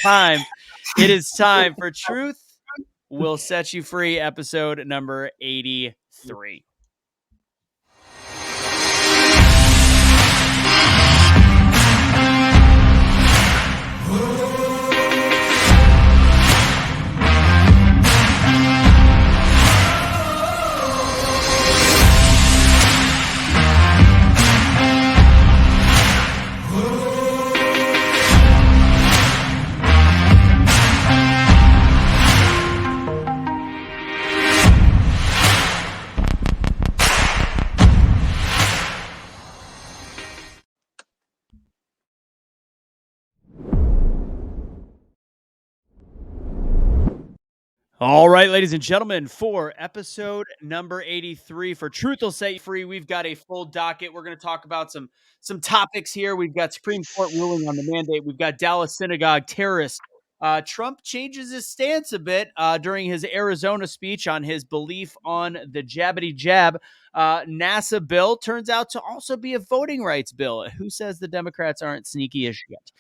time. It is time for Truth Will Set You Free, episode number 83. All right, ladies and gentlemen, for episode number 83 for Truth Will Set You Free, we've got a full docket. We're going to talk about some topics here. We've got Supreme Court ruling on the mandate. We've got Dallas synagogue terrorists. Trump changes his stance a bit during his Arizona speech on his belief on the jabbity jab. NASA bill turns out to also be a voting rights bill. Who says the Democrats aren't sneaky as yet?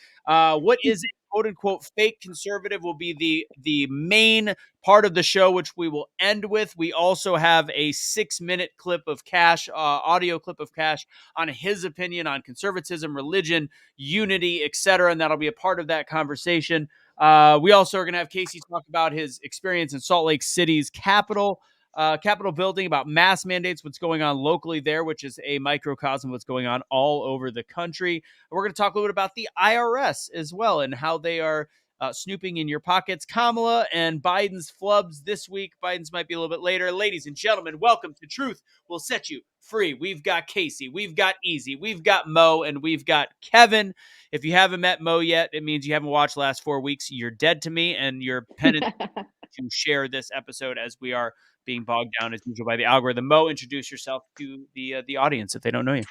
What is a quote unquote fake conservative will be the main part of the show, which we will end with. We also have a 6-minute clip of Cash, audio clip of Cash on his opinion on conservatism, religion, unity, etc. And that'll be a part of that conversation. We also are going to have Casey talk about his experience in Salt Lake City's Capitol building, about mask mandates, what's going on locally there, which is a microcosm of what's going on all over the country. We're going to talk a little bit about the IRS as well and how they are snooping in your pockets. Kamala and Biden's flubs this week. Biden's might be a little bit later. Ladies and gentlemen, welcome to Truth Will Set You Free. We've got Casey, we've got Easy, we've got Mo, and we've got Kevin. If you haven't met Mo yet, it means you haven't watched the last 4 weeks. You're dead to me, and you're penitent to share this episode as we are being bogged down as usual by the algorithm. Mo, introduce yourself to the audience if they don't know you.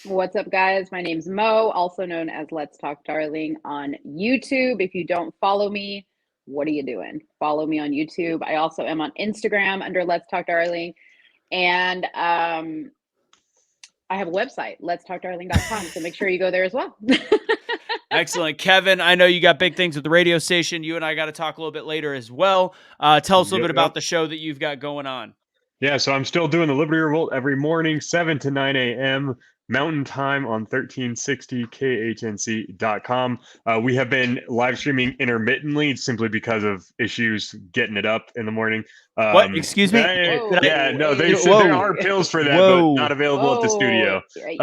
What's up, guys? My name's Mo, also known as Let's Talk Darling on YouTube. If you don't follow me, what are you doing? Follow me on YouTube. I also am on Instagram under Let's Talk Darling. And I have a website, letstalkdarling.com. So make sure you go there as well. Excellent. Kevin, I know you got big things with the radio station. You and I got to talk a little bit later as well. Tell us a little bit about the show that you've got going on. Yeah, so I'm still doing the Liberty Revolt every morning, 7 to 9 a.m. Mountain Time on 1360 KHNC.com. We have been live streaming intermittently simply because of issues getting it up in the morning. What? Excuse me? There are pills for that, but not available at the studio. Wait.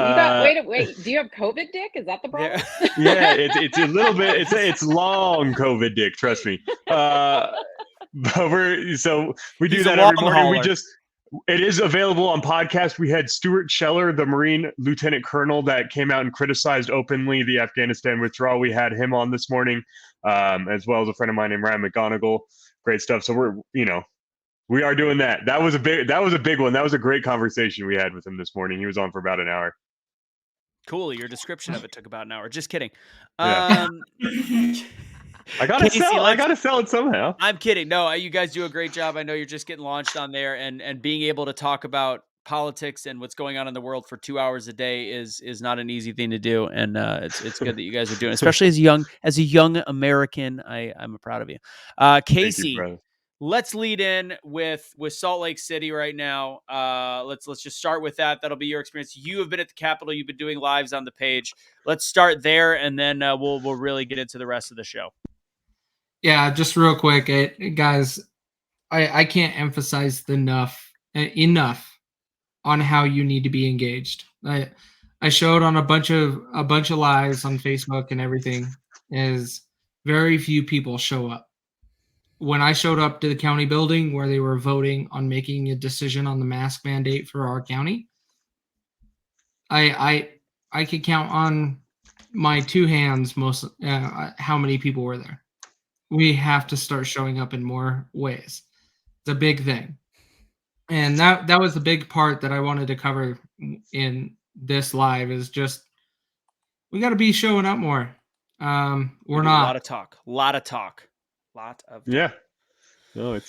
Do you have COVID, Dick? Is that the problem? Yeah, it's a little bit. It's long COVID, Dick. Trust me. But we do that every morning. It is available on podcast. We had Stuart Scheller, the Marine Lieutenant Colonel that came out and criticized openly the Afghanistan withdrawal. We had him on this morning, as well as a friend of mine named Ryan McGonigal. Great stuff. So we are doing that. That was a big one. That was a great conversation we had with him this morning. He was on for about an hour. Cool. Your description of it took about an hour. Just kidding. Yeah. I gotta sell it somehow. I'm kidding. No, you guys do a great job. I know you're just getting launched on there, and being able to talk about politics and what's going on in the world for 2 hours a day is not an easy thing to do. And it's good that you guys are doing it, especially as a young American. I'm proud of you. Casey, let's lead in with Salt Lake City right now. Let's just start with that. That'll be your experience. You have been at the Capitol. You've been doing lives on the page. Let's start there, and then we'll really get into the rest of the show. Yeah, just real quick, guys, I can't emphasize enough on how you need to be engaged. I showed on a bunch of lives on Facebook and everything, is very few people show up. When I showed up to the county building where they were voting on making a decision on the mask mandate for our county, I could count on my two hands how many people were there. We have to start showing up in more ways. It's a big thing. And that was the big part that I wanted to cover in this live, is just we got to be showing up more. We're not. A lot of talk. Yeah. No,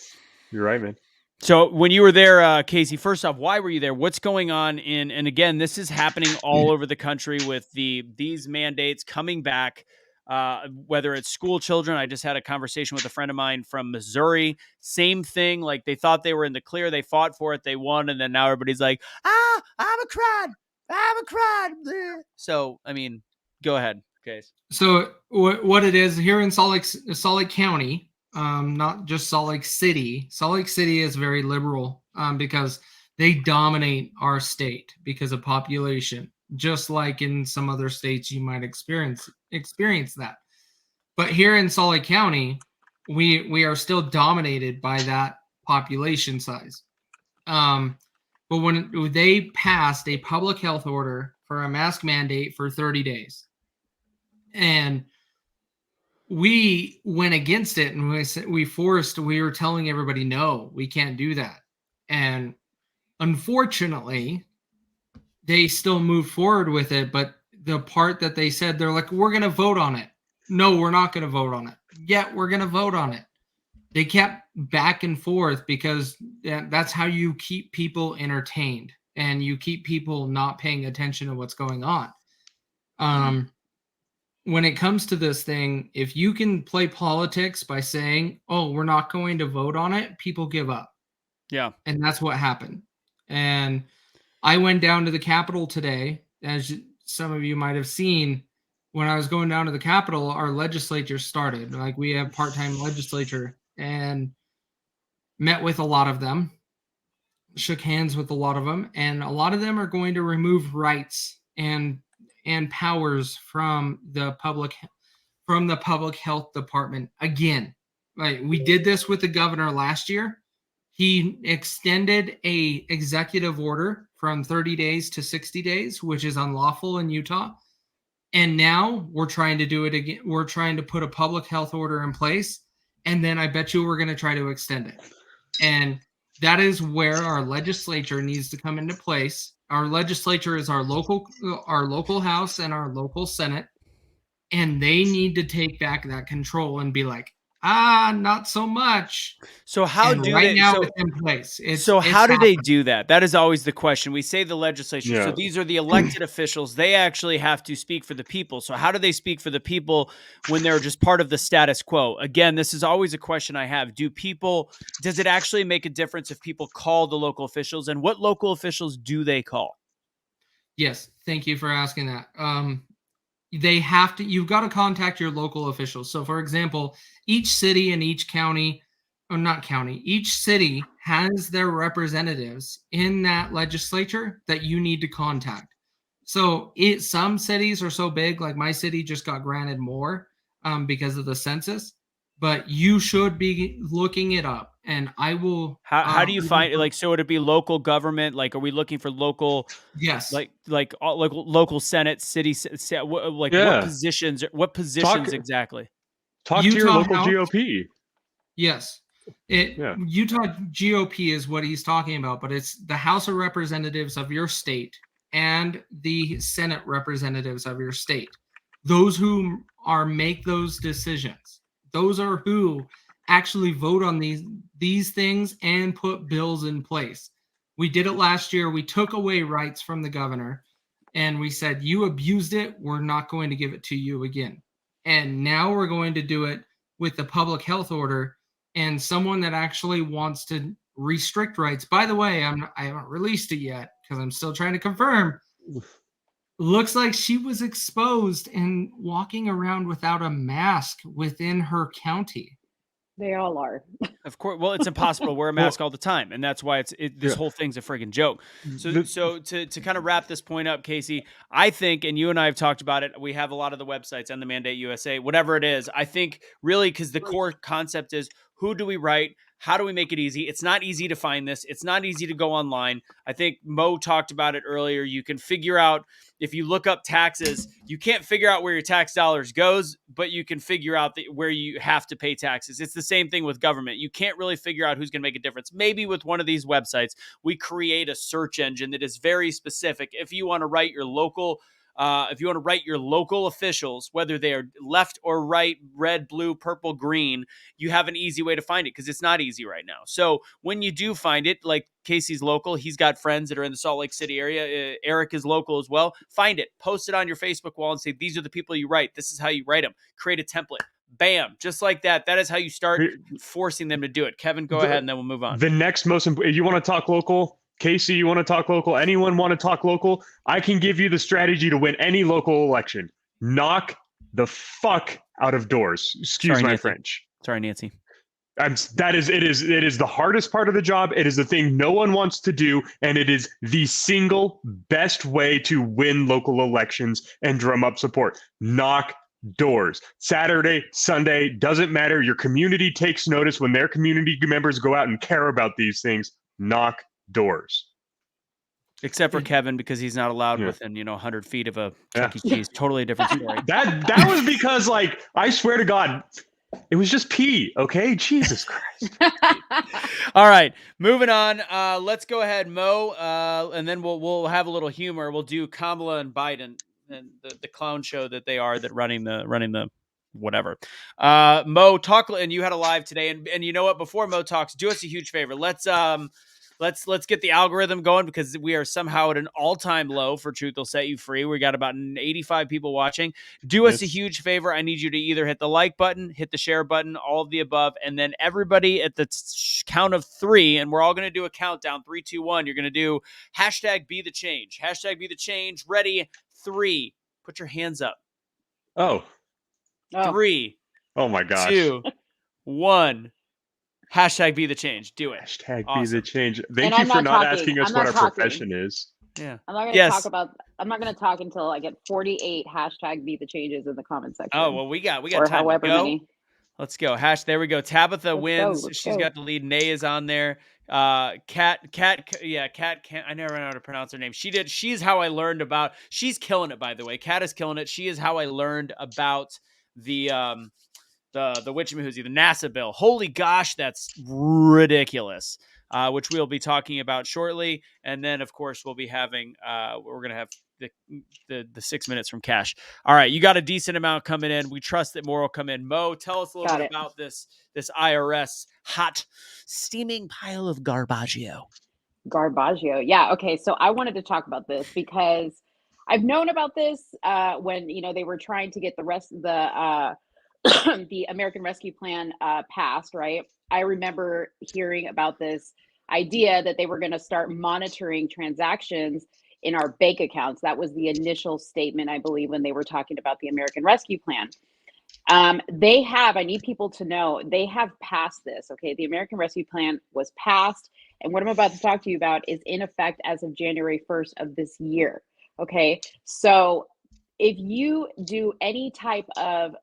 you're right, man. So when you were there, Casey, first off, why were you there? What's going on and again, this is happening all over the country with these mandates coming back. whether it's school children. I just had a conversation with a friend of mine from Missouri. Same thing. Like they thought they were in the clear. They fought for it. They won. And then now everybody's like, I'm a crowd. I'm a crowd. So, I mean, go ahead, Case. So what it is here in Salt Lake County, not just Salt Lake City. Salt Lake City is very liberal because they dominate our state because of population, just like in some other states you might experience that. But here in Salt Lake County, we are still dominated by that population size. But when they passed a public health order for a mask mandate for 30 days, and we went against it, and we were telling everybody, no, we can't do that. And unfortunately, they still moved forward with it. But the part that they said, they're like, we're going to vote on it. No, we're not going to vote on it. Yet we're going to vote on it. They kept back and forth because that's how you keep people entertained and you keep people not paying attention to what's going on. When it comes to this thing, if you can play politics by saying, oh, we're not going to vote on it, people give up. Yeah. And that's what happened. And I went down to the Capitol today, as some of you might have seen. When I was going down to the Capitol, our legislature started. Like, we have part-time legislature, and met with a lot of them, shook hands with a lot of them, and a lot of them are going to remove rights and powers from the public health department again. Like, we did this with the governor last year. He extended a executive order from 30 days to 60 days, which is unlawful in Utah. And now we're trying to do it again. We're trying to put a public health order in place. And then I bet you we're going to try to extend it. And that is where our legislature needs to come into place. Our legislature is our local house and our local Senate. And they need to take back that control and be like, not so much. So how do right they? Now so, it's in place. How do they do that? That is always the question. We say the legislature. Yeah. So these are the elected officials. They actually have to speak for the people. So how do they speak for the people when they're just part of the status quo? Again, this is always a question I have. Does it actually make a difference if people call the local officials, and what local officials do they call? Yes. Thank you for asking that. They have to, you've got to contact your local officials. So, for example, each city and each county, or not county, each city has their representatives in that legislature that you need to contact. So some cities are so big, like my city just got granted more because of the census, but you should be looking it up. And I will. How do you find it? Like, so would it be local government? Like, are we looking for local? Yes. Like local Senate, city, like Yeah. what positions exactly? Talk to your local GOP. Yes. Utah GOP is what he's talking about, but it's the House of Representatives of your state and the Senate representatives of your state. Those who make those decisions. Those are who actually vote on these things and put bills in place. We did it last year. We took away rights from the governor, and we said, you abused it. We're not going to give it to you again. And now we're going to do it with the public health order and someone that actually wants to restrict rights. By the way, I haven't released it yet because I'm still trying to confirm. Looks like she was exposed and walking around without a mask within her county. They all are. Of course. Well, it's impossible to wear a mask all the time, and that's why this whole thing's a friggin' joke. So to kind of wrap this point up, Casey, I think, and you and I have talked about it, we have a lot of the websites and the Mandate USA, whatever it is. I think really because the core concept is, who do we write? How do we make it easy? It's not easy to find this. It's not easy to go online. I think Mo talked about it earlier. You can figure out, if you look up taxes, you can't figure out where your tax dollars goes, but you can figure out where you have to pay taxes. It's the same thing with government. You can't really figure out who's going to make a difference. Maybe with one of these websites, we create a search engine that is very specific. If you want to write your local if you want to write your local officials, whether they are left or right, red, blue, purple, green, you have an easy way to find it because it's not easy right now. So when you do find it, like Casey's local, he's got friends that are in the Salt Lake City area. Eric is local as well. Find it, post it on your Facebook wall and say, these are the people you write. This is how you write them. Create a template. Bam. Just like that. That is how you start forcing them to do it. Kevin, go ahead and then we'll move on. The next most important, you want to talk local? Casey, you want to talk local? Anyone want to talk local? I can give you the strategy to win any local election. Knock the fuck out of doors. Excuse Sorry, my Nancy. French. Sorry, Nancy. It is the hardest part of the job. It is the thing no one wants to do, and it is the single best way to win local elections and drum up support. Knock doors. Saturday, Sunday, doesn't matter. Your community takes notice when their community members go out and care about these things. Knock doors. Except for Kevin, because he's not allowed within 100 feet of a Chuck E. Cheese. Totally different story. That was because, like, I swear to God, it was just pee. Okay, Jesus Christ. All right, moving on. Let's go ahead, Mo, and then we'll have a little humor. We'll do Kamala and Biden and the clown show that they are running the whatever. Mo, talk, and you had a live today, and you know what? Before Mo talks, do us a huge favor. Let's get the algorithm going because we are somehow at an all-time low for Truth Will Set You Free. We got about 85 people watching. Do us a huge favor. I need you to either hit the like button, hit the share button, all of the above, and then everybody at the count of 3, and we're all going to do a countdown. 3, 2, 1. You're going to do #BeTheChange. #BeTheChange. Ready? 3. Put your hands up. Oh. 3. Oh my gosh. 2, 1. #BeTheChange. Do it. #BeTheChange. Thank you for not asking us what our profession is. Yeah. I'm not going to talk until I get 48 #BeTheChanges in the comment section. Oh, well, we got or time however to go. many. Let's go. There we go. Tabitha wins. She's got the lead. Nay is on there. Kat, I never know how to pronounce her name. She's how I learned about, she's killing it, by the way. Kat is killing it. She is how I learned about the Witchamahoozy, the NASA bill. Holy gosh, that's ridiculous. Which we'll be talking about shortly. And then, of course, we'll be having, we're going to have the 6 minutes from Cash. All right, you got a decent amount coming in. We trust that more will come in. Mo, tell us a little bit about this IRS hot, steaming pile of garbaggio. Yeah. Okay. So I wanted to talk about this because I've known about this when, they were trying to get the rest of the American Rescue Plan passed, right? I remember hearing about this idea that they were going to start monitoring transactions in our bank accounts. That was the initial statement, I believe, when they were talking about the American Rescue Plan. I need people to know, they have passed this, okay? The American Rescue Plan was passed, and what I'm about to talk to you about is in effect as of January 1st of this year, okay? So if you do any type of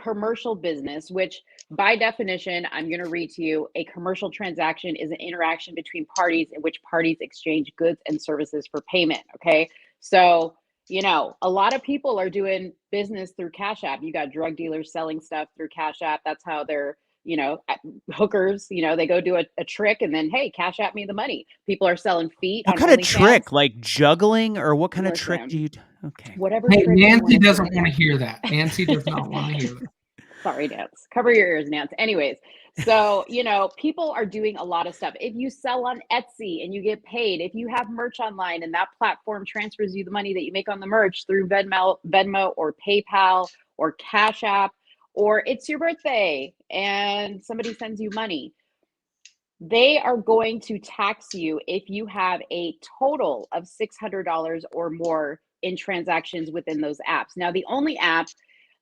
commercial business, which by definition, I'm going to read to you, a commercial transaction is an interaction between parties in which parties exchange goods and services for payment. Okay. So, a lot of people are doing business through Cash App. You got drug dealers selling stuff through Cash App. That's how they're, hookers, they go do a trick and then, hey, Cash App me the money. People are selling feet. What kind of trick? Like juggling, or what kind of trick do you do? Okay. Whatever. Hey, Nancy doesn't want to hear that. Nancy does not want to hear that. Sorry, Nance. Cover your ears, Nance. Anyways, so, people are doing a lot of stuff. If you sell on Etsy and you get paid, if you have merch online and that platform transfers you the money that you make on the merch through Venmo or PayPal or Cash App, or it's your birthday and somebody sends you money, they are going to tax you if you have a total of $600 or more in transactions within those apps. Now, the only app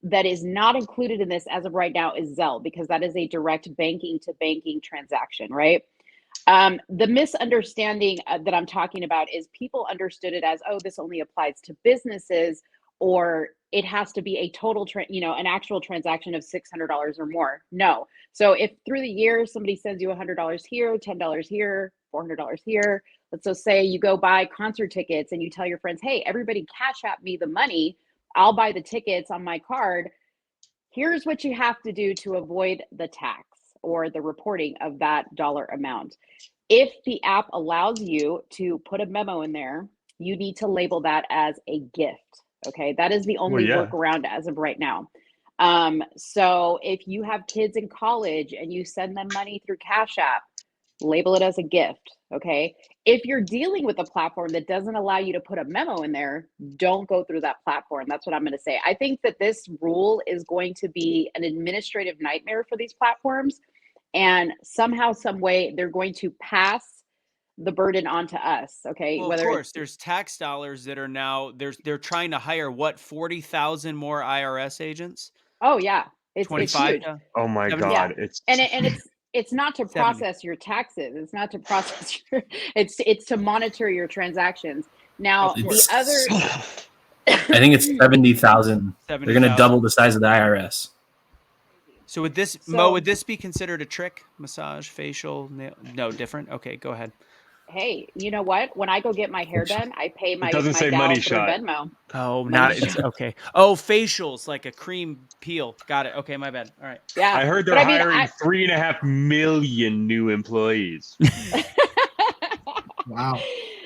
that is not included in this as of right now is Zelle, because that is a direct banking to banking transaction, right? The misunderstanding that I'm talking about is people understood it as, oh, this only applies to businesses, or it has to be a total, an actual transaction of $600 or more. No. So if through the years somebody sends you $100 here, $10 here, $400 here, let's just say you go buy concert tickets and you tell your friends, hey, everybody Cash App me the money, I'll buy the tickets on my card. Here's what you have to do to avoid the tax or the reporting of that dollar amount. If the app allows you to put a memo in there, you need to label that as a gift. Okay, that is the only workaround as of right now. So if you have kids in college and you send them money through Cash App, label it as a gift. Okay. If you're dealing with a platform that doesn't allow you to put a memo in there, don't go through that platform. That's what I'm going to say. I think that this rule is going to be an administrative nightmare for these platforms. And somehow, some way, they're going to pass the burden onto us. Okay. Well, of course, there's tax dollars that are now they're trying to hire what 40,000 more IRS agents. Oh yeah, it's 25. huge. Oh my 70. God, Yeah. It's not to 70. process your taxes. It's not to process your. It's to monitor your transactions. Now the other. I think it's 70,000. They're going to 70,000. double the size of the IRS. So would this Mo? Would this be considered a trick? Massage, facial, nail? No, different. Okay, go ahead. Hey, you know what? When I go get my hair done, I pay my. It doesn't my say gal money for shot. Venmo. Oh, Money not shot. okay. Oh, facials like a cream peel. Got it. Okay, my bad. All right. Yeah, I heard they're hiring 3.5 million new employees. Wow.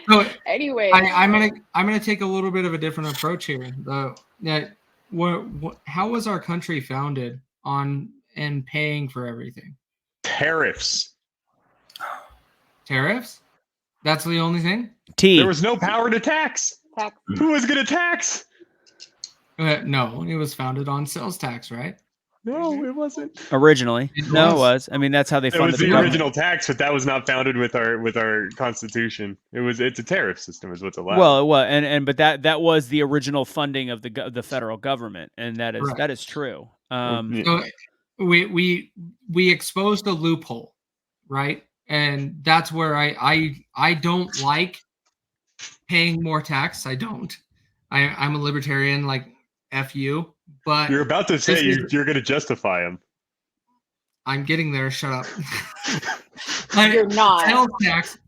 So anyway, I'm gonna take a little bit of a different approach here. How was our country founded on and paying for everything? Tariffs. Tariffs? That's the only thing? There was no power to tax. Who was going to tax? No, it was founded on sales tax, right? No, it wasn't. Originally. It was. I mean, that's how they funded it was the original tax, but that was not founded with our constitution. It's a tariff system is what's allowed. Well, it was, but that was the original funding of the federal government, and that is true. So we exposed a loophole, right? And that's where I don't like paying more tax. I don't. I'm a libertarian, like F you. But you're about to say you're going to justify them. I'm getting there. Shut up. You're not.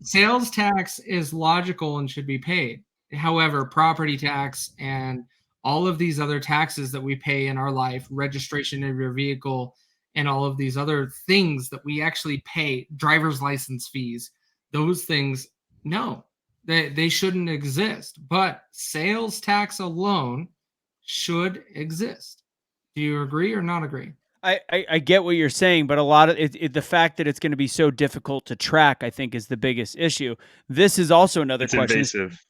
Sales tax is logical and should be paid. However, property tax and all of these other taxes that we pay in our life, registration of your vehicle, and all of these other things that we actually pay, driver's license fees, those things, no, they shouldn't exist. But sales tax alone should exist. Do you agree or not agree? I get what you're saying, but a lot of the fact that it's going to be so difficult to track, I think, is the biggest issue. This is also another question. Invasive.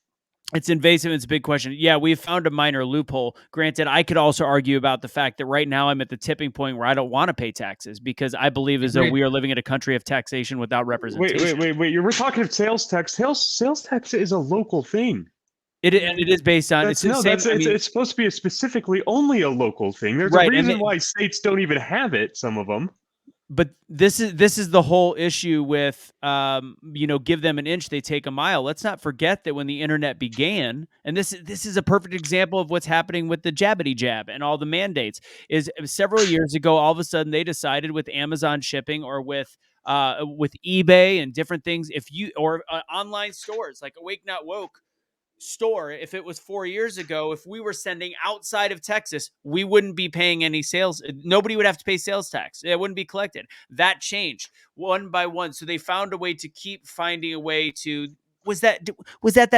It's invasive. It's a big question. Yeah, we've found a minor loophole. Granted, I could also argue about the fact that right now I'm at the tipping point where I don't want to pay taxes because I believe as though we are living in a country of taxation without representation. Wait. We're talking of sales tax. Sales tax is a local thing. It is based on it's supposed to be specifically only a local thing. There's a reason why states don't even have it. Some of them. But this is the whole issue with give them an inch, they take a mile. Let's not forget that when the internet began, and this is a perfect example of what's happening with the jabbity jab and all the mandates, is several years ago, all of a sudden they decided with Amazon shipping or with eBay and different things, online stores like Awake Not Woke store, if it was 4 years ago, if we were sending outside of Texas, we wouldn't be paying any sales. Nobody would have to pay sales tax. It wouldn't be collected. That changed one by one. So they found a way to keep finding a way to, was that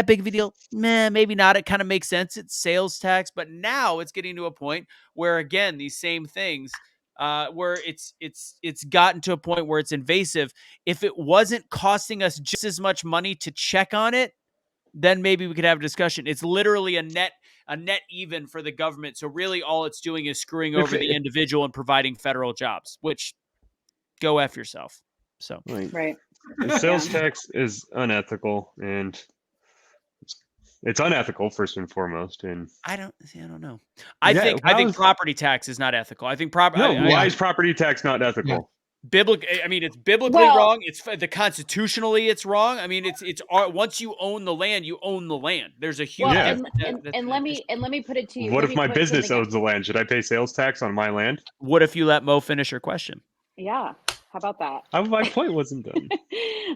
big of a deal? Maybe not. It kind of makes sense. It's sales tax, but now it's getting to a point where, again, these same things, where it's gotten to a point where it's invasive. If it wasn't costing us just as much money to check on it, then maybe we could have a discussion. It's literally a net even for the government. So really all it's doing is screwing over the individual and providing federal jobs, which go F yourself. So right. The sales tax is unethical, and it's unethical first and foremost. And I don't know. I think property tax is not ethical. I think why is property tax not ethical? Yeah. It's biblically wrong. It's constitutionally it's wrong. I mean, it's once you own the land, you own the land. There's a huge and let me put it to you. What if my business owns the land? Should I pay sales tax on my land? What if you let Mo finish her question? Yeah. How about that? My point wasn't done.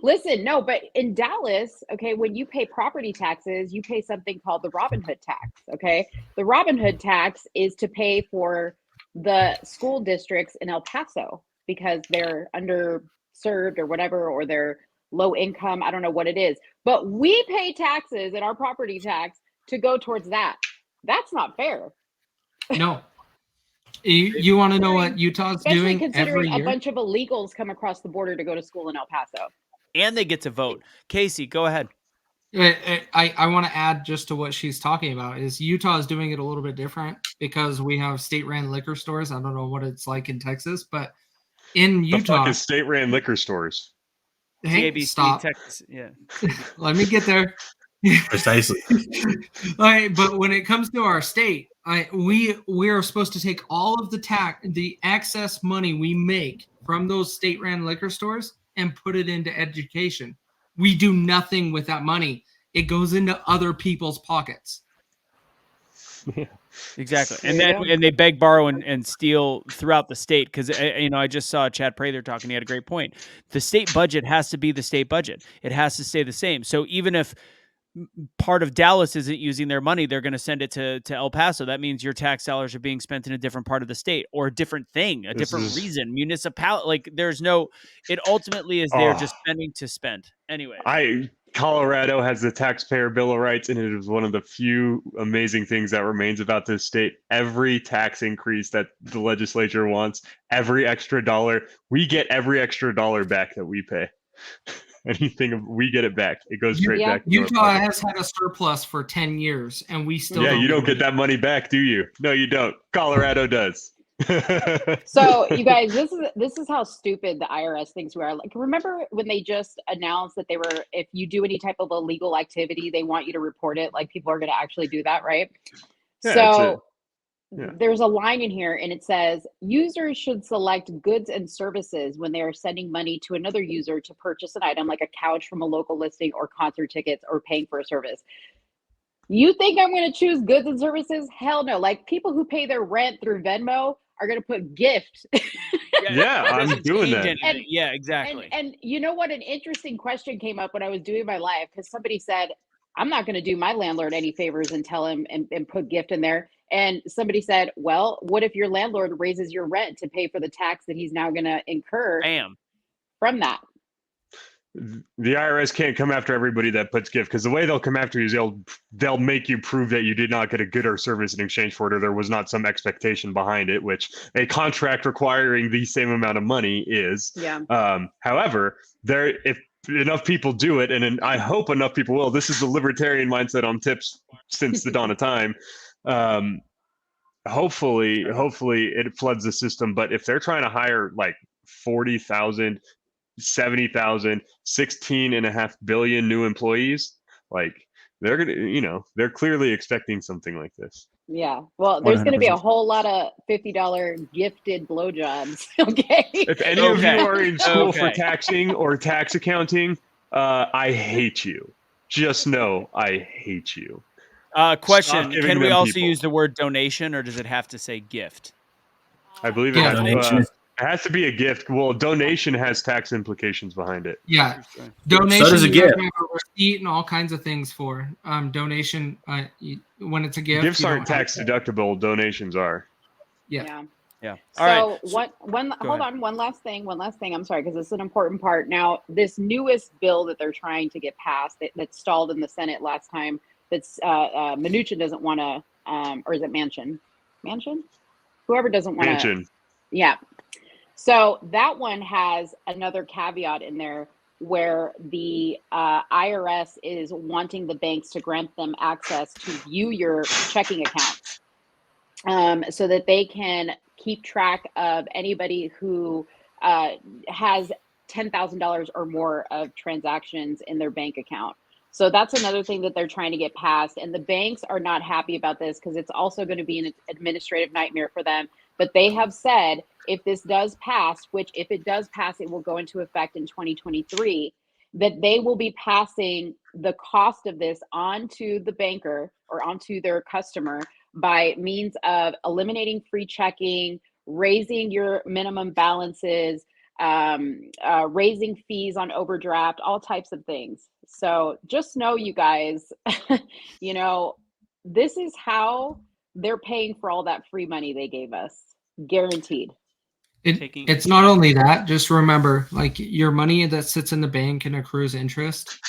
Listen, no, but in Dallas, okay, when you pay property taxes, you pay something called the Robin Hood tax. Okay. The Robin Hood tax is to pay for the school districts in El Paso, because they're underserved or whatever, or they're low income. I don't know what it is, but we pay taxes in our property tax to go towards that. That's not fair. No. You want to know what Utah's Especially doing considering every year? a bunch of illegals come across the border to go to school in El Paso. And they get to vote. Casey, go ahead. I want to add just to what she's talking about is Utah is doing it a little bit different because we have state-ran liquor stores. I don't know what it's like in Texas, but in Utah, the fuck is state-ran liquor stores? Hey, TABC, stop. Texas. Yeah. Let me get there. Precisely. But when it comes to our state, we are supposed to take all of the excess money we make from those state-ran liquor stores and put it into education. We do nothing with that money. It goes into other people's pockets. Yeah, exactly. And they beg, borrow, and steal throughout the state because I just saw Chad Prather talking. He had a great point. The state budget has to be the state budget. It has to stay the same. So even if part of Dallas isn't using their money, they're going to send it to El Paso. That means your tax dollars are being spent in a different part of the state or a different thing, a different reason. Municipality, like there's no. It ultimately is they're just spending to spend. Anyway, Colorado has the taxpayer bill of rights, and it is one of the few amazing things that remains about this state. Every tax increase that the legislature wants, every extra dollar, we get every extra dollar back that we pay. Anything we get it back, it goes straight back. Utah has had a surplus for 10 years, and we still you don't get that money back, do you? No, you don't. Colorado does. So you guys, this is how stupid the IRS thinks we are. Like, remember when they just announced that if you do any type of illegal activity, they want you to report it. Like people are going to actually do that, right? Yeah, so there's a line in here, and it says users should select goods and services when they are sending money to another user to purchase an item like a couch from a local listing or concert tickets or paying for a service. You think I'm going to choose goods and services? Hell no. Like people who pay their rent through Venmo are going to put gift. Yeah, I'm doing that. Yeah, exactly. And you know what? An interesting question came up when I was doing my live because somebody said, I'm not going to do my landlord any favors and tell him and put gift in there. And somebody said, well, what if your landlord raises your rent to pay for the tax that he's now going to incur from that? The IRS can't come after everybody that puts gift because the way they'll come after you is they'll make you prove that you did not get a good or service in exchange for it, or there was not some expectation behind it, which a contract requiring the same amount of money is. Yeah. However, if enough people do it, and I hope enough people will. This is the libertarian mindset on tips since the dawn of time. Hopefully it floods the system. But if they're trying to hire like 40,000, 70,000, 16.5 billion new employees, like they're gonna, they're clearly expecting something like this. Yeah. Well, there's going to be a whole lot of $50 gifted blowjobs. Okay. If any of you are in school for taxing or tax accounting, I hate you. Just know I hate you. Question: can we also use the word donation, or does it have to say gift? I believe it has to be a gift. Well, donation has tax implications behind it. Yeah, donation. So does a gift. Have a receipt and all kinds of things for donation. When it's a gift, gifts aren't tax deductible. Donations are. Yeah. All right. Hold on. One last thing. I'm sorry, because this is an important part. Now, this newest bill that they're trying to get passed that stalled in the Senate last time. That's Mnuchin doesn't want to, or is it Manchin? Whoever doesn't want to. Manchin. Yeah. So that one has another caveat in there where the IRS is wanting the banks to grant them access to view your checking accounts, so that they can keep track of anybody who has $10,000 or more of transactions in their bank account. So that's another thing that they're trying to get passed. And the banks are not happy about this because it's also going to be an administrative nightmare for them. But they have said if this does pass, which if it does pass, it will go into effect in 2023, that they will be passing the cost of this onto the banker or onto their customer by means of eliminating free checking, raising your minimum balances, raising fees on overdraft, all types of things. So just know, you guys, this is how they're paying for all that free money they gave us, guaranteed. It's not only that. Just remember, like your money that sits in the bank and accrues interest,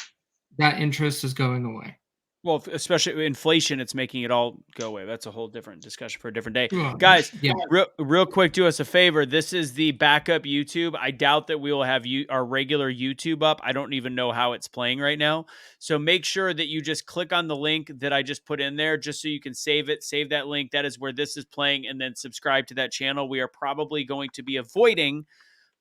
that interest is going away. Well, especially inflation, it's making it all go away. That's a whole different discussion for a different day. Well, Guys, yeah. real quick, do us a favor. This is the backup YouTube. I doubt that we will have our regular YouTube up. I don't even know how it's playing right now. So make sure that you just click on the link that I just put in there just so you can save it. Save that link. That is where this is playing, and then subscribe to that channel. We are probably going to be avoiding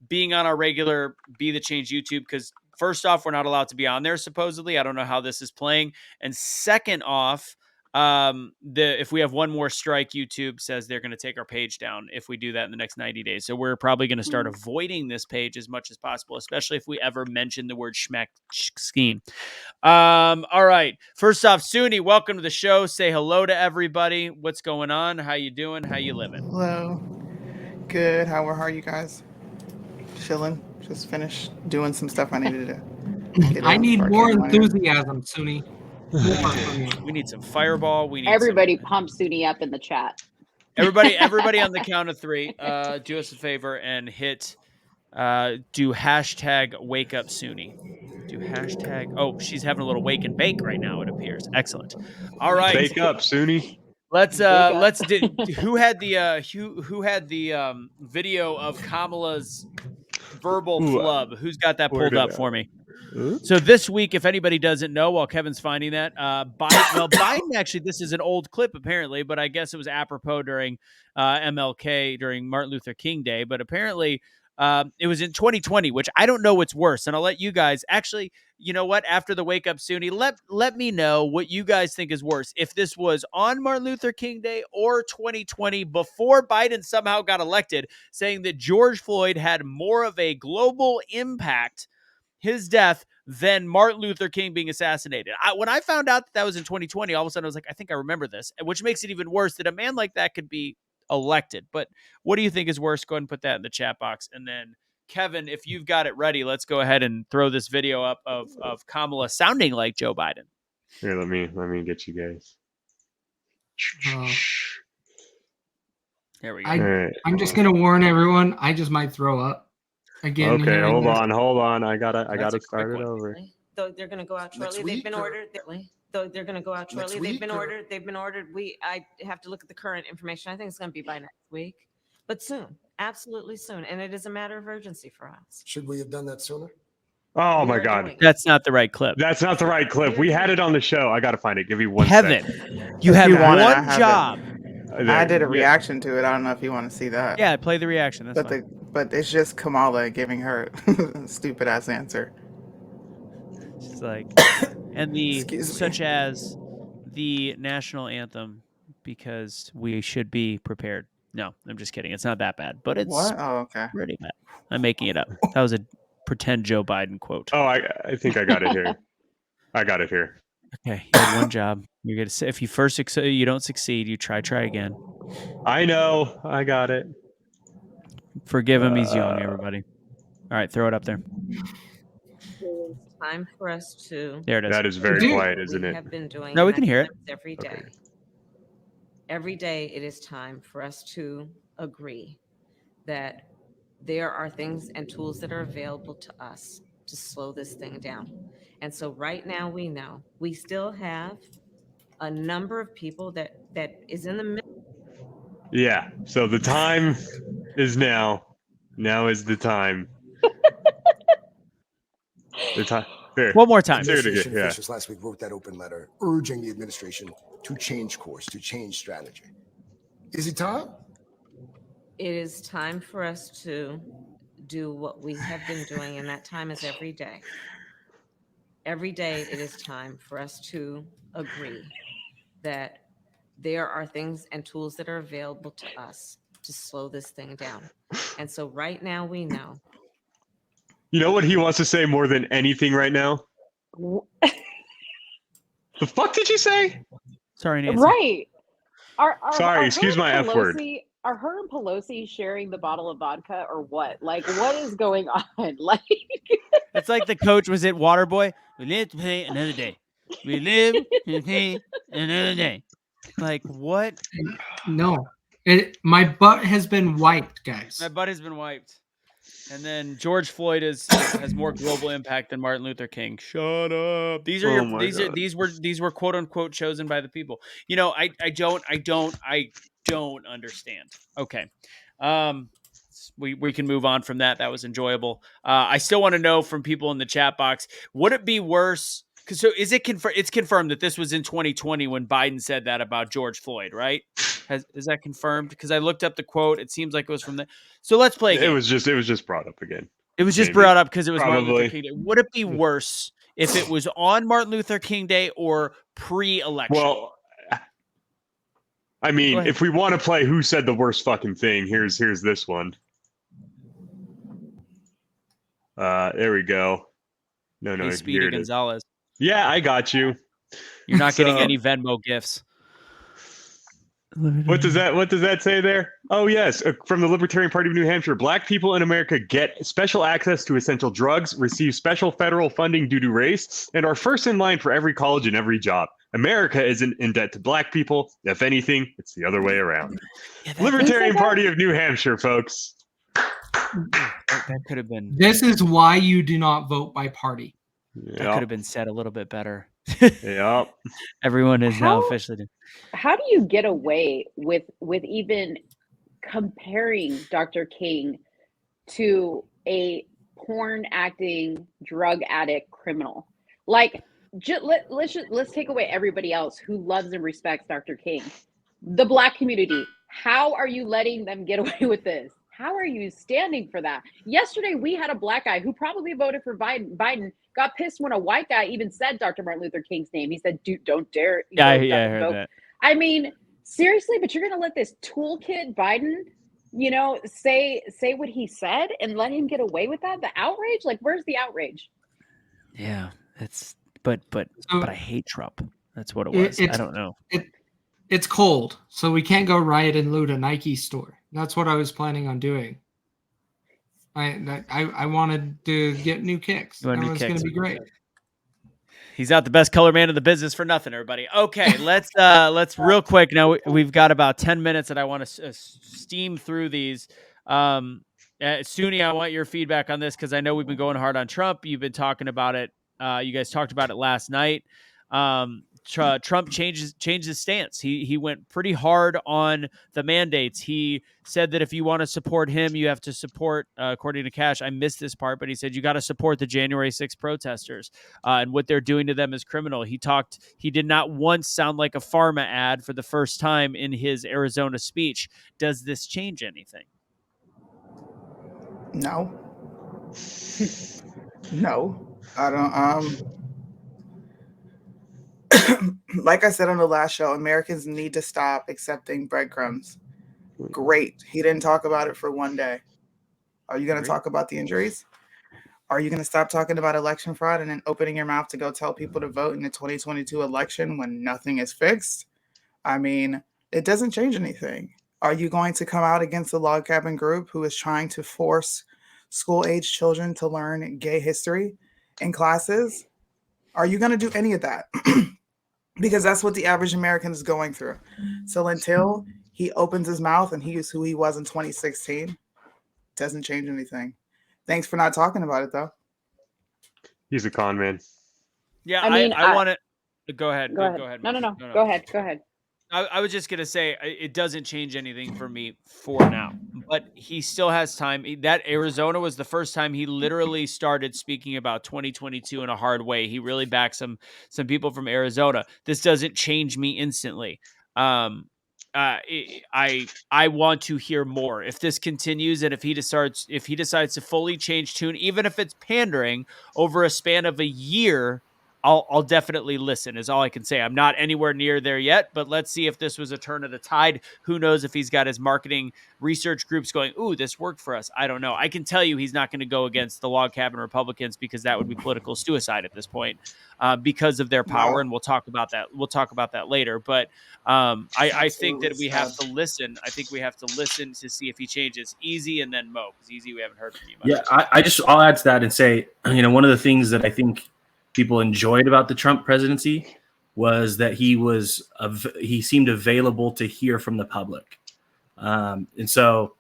being on our regular Be the Change YouTube because first off, we're not allowed to be on there supposedly. I don't know how this is playing. And second off, if we have one more strike, YouTube says they're going to take our page down if we do that in the next 90 days. So we're probably going to start avoiding this page as much as possible, especially if we ever mention the word schmeck scheme. All right. First off, Suni, welcome to the show. Say hello to everybody. What's going on? How you doing? How you living? Hello. Good. How are you guys? Chilling. Just finished doing some stuff I needed to get I in need before I more came on here. enthusiasm, Suni. More from you. We need some fireball. We need Everybody pump Suni up in the chat. Everybody on the count of 3, do us a favor and hit do hashtag wake up Suni. Do hashtag. Oh, she's having a little wake and bake right now, it appears. Excellent. All right. Bake up, Suni. Let's do who had the video of Kamala's verbal flub? Who's got that pulled up for me? So this week, if anybody doesn't know, while Kevin's finding that, Biden actually, this is an old clip apparently, but I guess it was apropos during MLK, during Martin Luther King Day. But apparently it was in 2020, which I don't know what's worse. And I'll let you guys actually, you know what, after the wake up Suni, let me know what you guys think is worse. If this was on Martin Luther King Day or 2020 before Biden somehow got elected, saying that George Floyd had more of a global impact, his death, than Martin Luther King being assassinated. When I found out that was in 2020, all of a sudden I was like, I think I remember this, which makes it even worse that a man like that could be elected. But what do you think is worse? Go ahead and put that in the chat box. And then Kevin, if you've got it ready, let's go ahead and throw this video up of Kamala sounding like Joe Biden. Here, let me get you guys. There we go. Right. I'm just gonna warn everyone. I just might throw up again. Okay, hold on. I gotta start it over. Though they're going to go out shortly. They've been ordered. Though they're going to go out shortly. They've been ordered. I have to look at the current information. I think it's going to be by next week, but soon, absolutely soon. And it is a matter of urgency for us. Should we have done that sooner? Oh my God. That's not the right clip. That's not the right clip. We had it on the show. I got to find it. Give me one Kevin, second. you have want it, I one have job. I did a reaction to it. I don't know if you want to see that. Yeah, play the reaction. That's fine. But it's just Kamala giving her stupid ass answer. She's like, and such as the national anthem, because we should be prepared. No, I'm just kidding. It's not that bad, but it's What? Oh, okay. pretty bad. I'm making it up. That was a pretend Joe Biden quote. Oh, I think I got it here. I got it here. Okay, you had one job. You're gonna say if you don't succeed, you try again. I know. I got it. Forgive him. He's young. Everybody. All right, throw it up there. It's time for us to. There it is. That is very quiet, isn't We it? have been doing. No, we can hear it. Every day. Okay. Every day, it is time for us to agree that there are things and tools that are available to us to slow this thing down. And so right now we know we still have a number of people that is in the middle. Yeah. So the time is now. Now is the time. The time. Here. One more time. Administration Yeah. officials last week wrote that open letter urging the administration to change course, to change strategy. Is it time? It is time for us to do what we have been doing, and that time is every day. Every day it is time for us to agree that there are things and tools that are available to us to slow this thing down. And so right now we know. You know what he wants to say more than anything right now? The fuck did you say? Sorry, Nancy. Right. Sorry, are excuse her my and F word. Pelosi- Are her and Pelosi sharing the bottle of vodka or what? Like, what is going on? Like, It's like the coach was at Waterboy. We live to play another day. We live to play another day. Like, what? No, my butt has been wiped, guys. My butt has been wiped. And then George Floyd has more global impact than Martin Luther King. Shut up. These are these were quote unquote chosen by the people. You know, I don't understand. Okay. We can move on from that. That was enjoyable. I still want to know from people in the chat box, would it be worse? Because so is it confirmed? It's confirmed that this was in 2020 when Biden said that about George Floyd, right? Is that confirmed? Because I looked up the quote. It seems like it was from the. So let's play a game. It was just brought up again. It was just brought up because it was Martin Luther Probably. King Day. Would it be worse if it was on Martin Luther King Day or pre-election? Well, I mean, if we want to play who said the worst fucking thing, here's this one. There we go. No, Hey, Speedy here it Gonzalez. is. Yeah, I got you. You're not getting any Venmo gifts. What does that say there? Oh, yes. From the Libertarian Party of New Hampshire, Black people in America get special access to essential drugs, receive special federal funding due to race, and are first in line for every college and every job. America isn't in debt to Black people. If anything, it's the other way around. Yeah, Libertarian Party of New Hampshire, folks. That could have been. This is why you do not vote by party. That could have been said a little bit better. Yep. Everyone is now officially. How do you get away with even comparing Dr. King to a porn acting drug addict criminal? Like, let's take away everybody else who loves and respects Dr. King. The Black community. How are you letting them get away with this? How are you standing for that? Yesterday, we had a Black guy who probably voted for Biden, got pissed when a white guy even said Dr. Martin Luther King's name. He said, "Dude, don't dare." I heard that. I mean, seriously, but you're going to let this toolkit Biden, say what he said and let him get away with that? The outrage? Like, where's the outrage? Yeah, but I hate Trump. That's what it was. I don't know. It's cold, so we can't go riot and loot a Nike store. That's what I was planning on doing. I wanted to get new kicks. That was going to be great. He's not the best color man in the business for nothing, everybody. Okay, let's real quick. Now we've got about 10 minutes, and I want to steam through these. Suni, I want your feedback on this because I know we've been going hard on Trump. You've been talking about it. You guys talked about it last night. Trump changed his stance. He went pretty hard on the mandates. He said that if you want to support him, you have to support, according to Cash, I missed this part, but he said you got to support the January 6th protesters, and what they're doing to them is criminal. He did not once sound like a pharma ad for the first time in his Arizona speech. Does this change anything? No. No, I don't. Like I said on the last show, Americans need to stop accepting breadcrumbs. Great. He didn't talk about it for one day. Are you going to talk about the injuries? Are you going to stop talking about election fraud and then opening your mouth to go tell people to vote in the 2022 election when nothing is fixed? I mean, it doesn't change anything. Are you going to come out against the log cabin group who is trying to force school-age children to learn gay history in classes? Are you going to do any of that? Because that's what the average American is going through. So until he opens his mouth and he is who he was in 2016, doesn't change anything. Thanks for not talking about it, though. He's a con man. Yeah, I want to go ahead. Go ahead. No. Go ahead. I was just going to say it doesn't change anything for me for now, but he still has time. That Arizona was the first time he literally started speaking about 2022 in a hard way. He really backed some people from Arizona. This doesn't change me instantly. I want to hear more. If this continues and if he decides to fully change tune, even if it's pandering over a span of a year, I'll definitely listen, is all I can say. I'm not anywhere near there yet, but let's see if this was a turn of the tide. Who knows if he's got his marketing research groups going, ooh, this worked for us. I don't know. I can tell you he's not going to go against the log cabin Republicans because that would be political suicide at this point because of their power. And we'll talk about that. We'll talk about that later. But I think that we have to listen. I think we have to listen to see if he changes. Easy and then Mo, because Easy we haven't heard from you much. Yeah, I'll add to that and say, one of the things that I think people enjoyed about the Trump presidency was that he seemed available to hear from the public. And so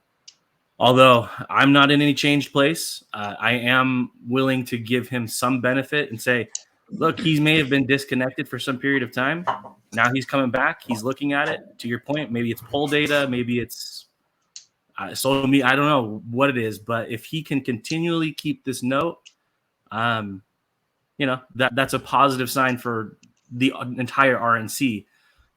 although I'm not in any changed place, I am willing to give him some benefit and say, look, he may have been disconnected for some period of time. Now he's coming back. He's looking at it. To your point, maybe it's poll data, maybe it's social media. I don't know what it is, but if he can continually keep this note, that's a positive sign for the entire RNC.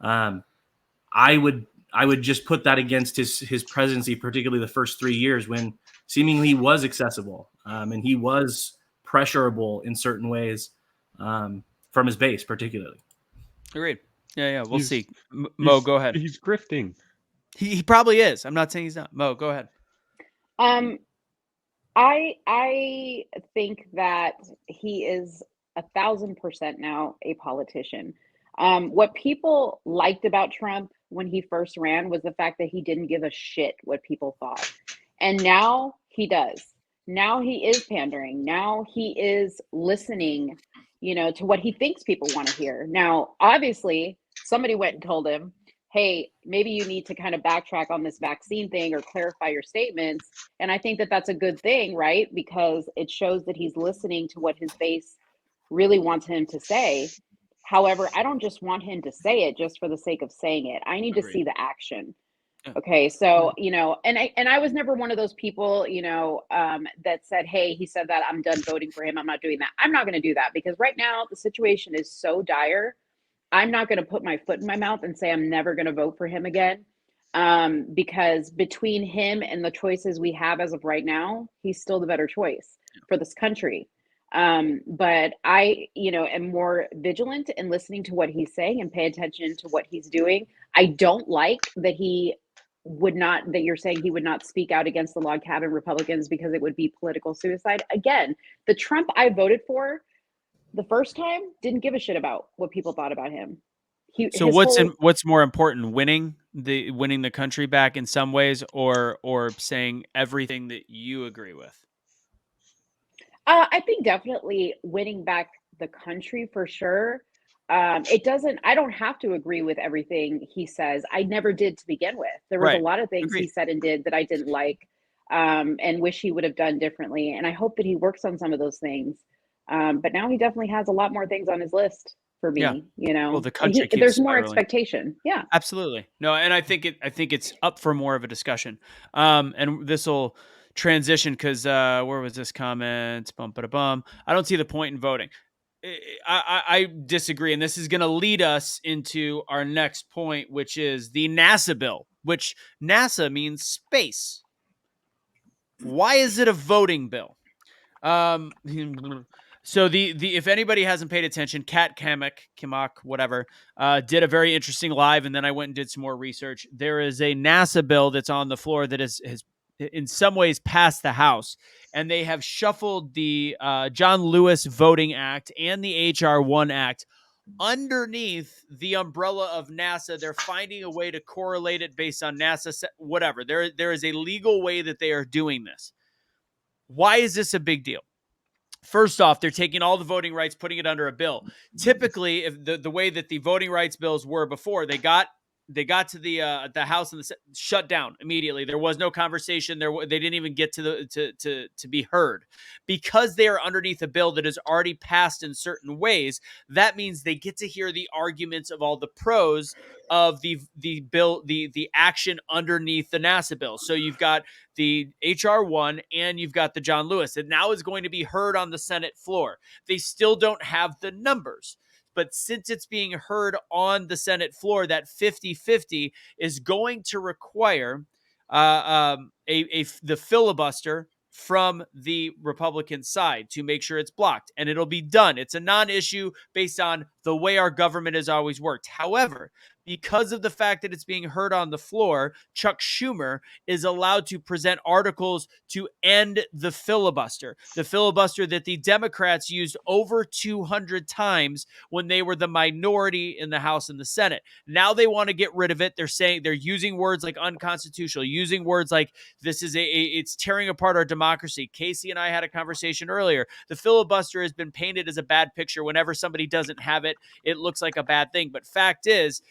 I would just put that against his presidency, particularly the first 3 years when seemingly he was accessible and he was pressurable in certain ways from his base, particularly. Agreed. Yeah. We'll see. Mo, go ahead. He's grifting. He probably is. I'm not saying he's not. Mo, go ahead. I think that he is 1,000% now a politician. What people liked about Trump when he first ran was the fact that he didn't give a shit what people thought. And now he does. Now he is pandering. Now he is listening, to what he thinks people want to hear. Now, obviously, somebody went and told him, hey, maybe you need to kind of backtrack on this vaccine thing or clarify your statements. And I think that that's a good thing, right? Because it shows that he's listening to what his base really wants him to say. However, I don't just want him to say it just for the sake of saying it. I need to see the action. Okay. So, and I was never one of those people, that said, hey, he said that, I'm done voting for him. I'm not doing that. I'm not going to do that because right now the situation is so dire. I'm not going to put my foot in my mouth and say I'm never going to vote for him again. Because between him and the choices we have as of right now, he's still the better choice for this country. But I, am more vigilant in listening to what he's saying and pay attention to what he's doing. I don't like that that you're saying he would not speak out against the log cabin Republicans because it would be political suicide. Again, the Trump I voted for the first time didn't give a shit about what people thought about him. So what's more important, winning the country back in some ways, or saying everything that you agree with? I think definitely winning back the country for sure. I don't have to agree with everything he says. I never did to begin with. There was a lot of things he said and did that I didn't like, and wish he would have done differently. And I hope that he works on some of those things. But now he definitely has a lot more things on his list for me, Well, the country keeps there's more spiraling. expectation. Yeah, absolutely. No, and I think it's up for more of a discussion. And this will transition because where was this comment? Bum, ba-da-bum. I don't see the point in voting. I disagree, and this is going to lead us into our next point, which is the NASA bill, which NASA means space. Why is it a voting bill? So the if anybody hasn't paid attention, Kat Kamak, whatever, did a very interesting live, and then I went and did some more research. There is a NASA bill that's on the floor that has in some ways passed the House, and they have shuffled the John Lewis Voting Act and the H.R. 1 Act underneath the umbrella of NASA. They're finding a way to correlate it based on NASA, whatever. There is a legal way that they are doing this. Why is this a big deal? First off, they're taking all the voting rights, putting it under a bill. Typically, if the way that the voting rights bills were before, they got to the House and the shut down immediately. There was no conversation. They didn't even get to be heard because they are underneath a bill that is already passed in certain ways. That means they get to hear the arguments of all the pros of the bill, the action underneath the NASA bill. So you've got the HR 1 and you've got the John Lewis, and now is going to be heard on the Senate floor. They still don't have the numbers. But since it's being heard on the Senate floor, that 50-50 is going to require the filibuster from the Republican side to make sure it's blocked. And it'll be done. It's a non-issue based on the way our government has always worked. However, because of the fact that it's being heard on the floor, Chuck Schumer is allowed to present articles to end the filibuster that the Democrats used over 200 times when they were the minority in the House and the Senate. Now they want to get rid of it. They're using words like unconstitutional, using words like this is it's tearing apart our democracy. Casey and I had a conversation earlier. The filibuster has been painted as a bad picture. Whenever somebody doesn't have it, it looks like a bad thing. But fact is,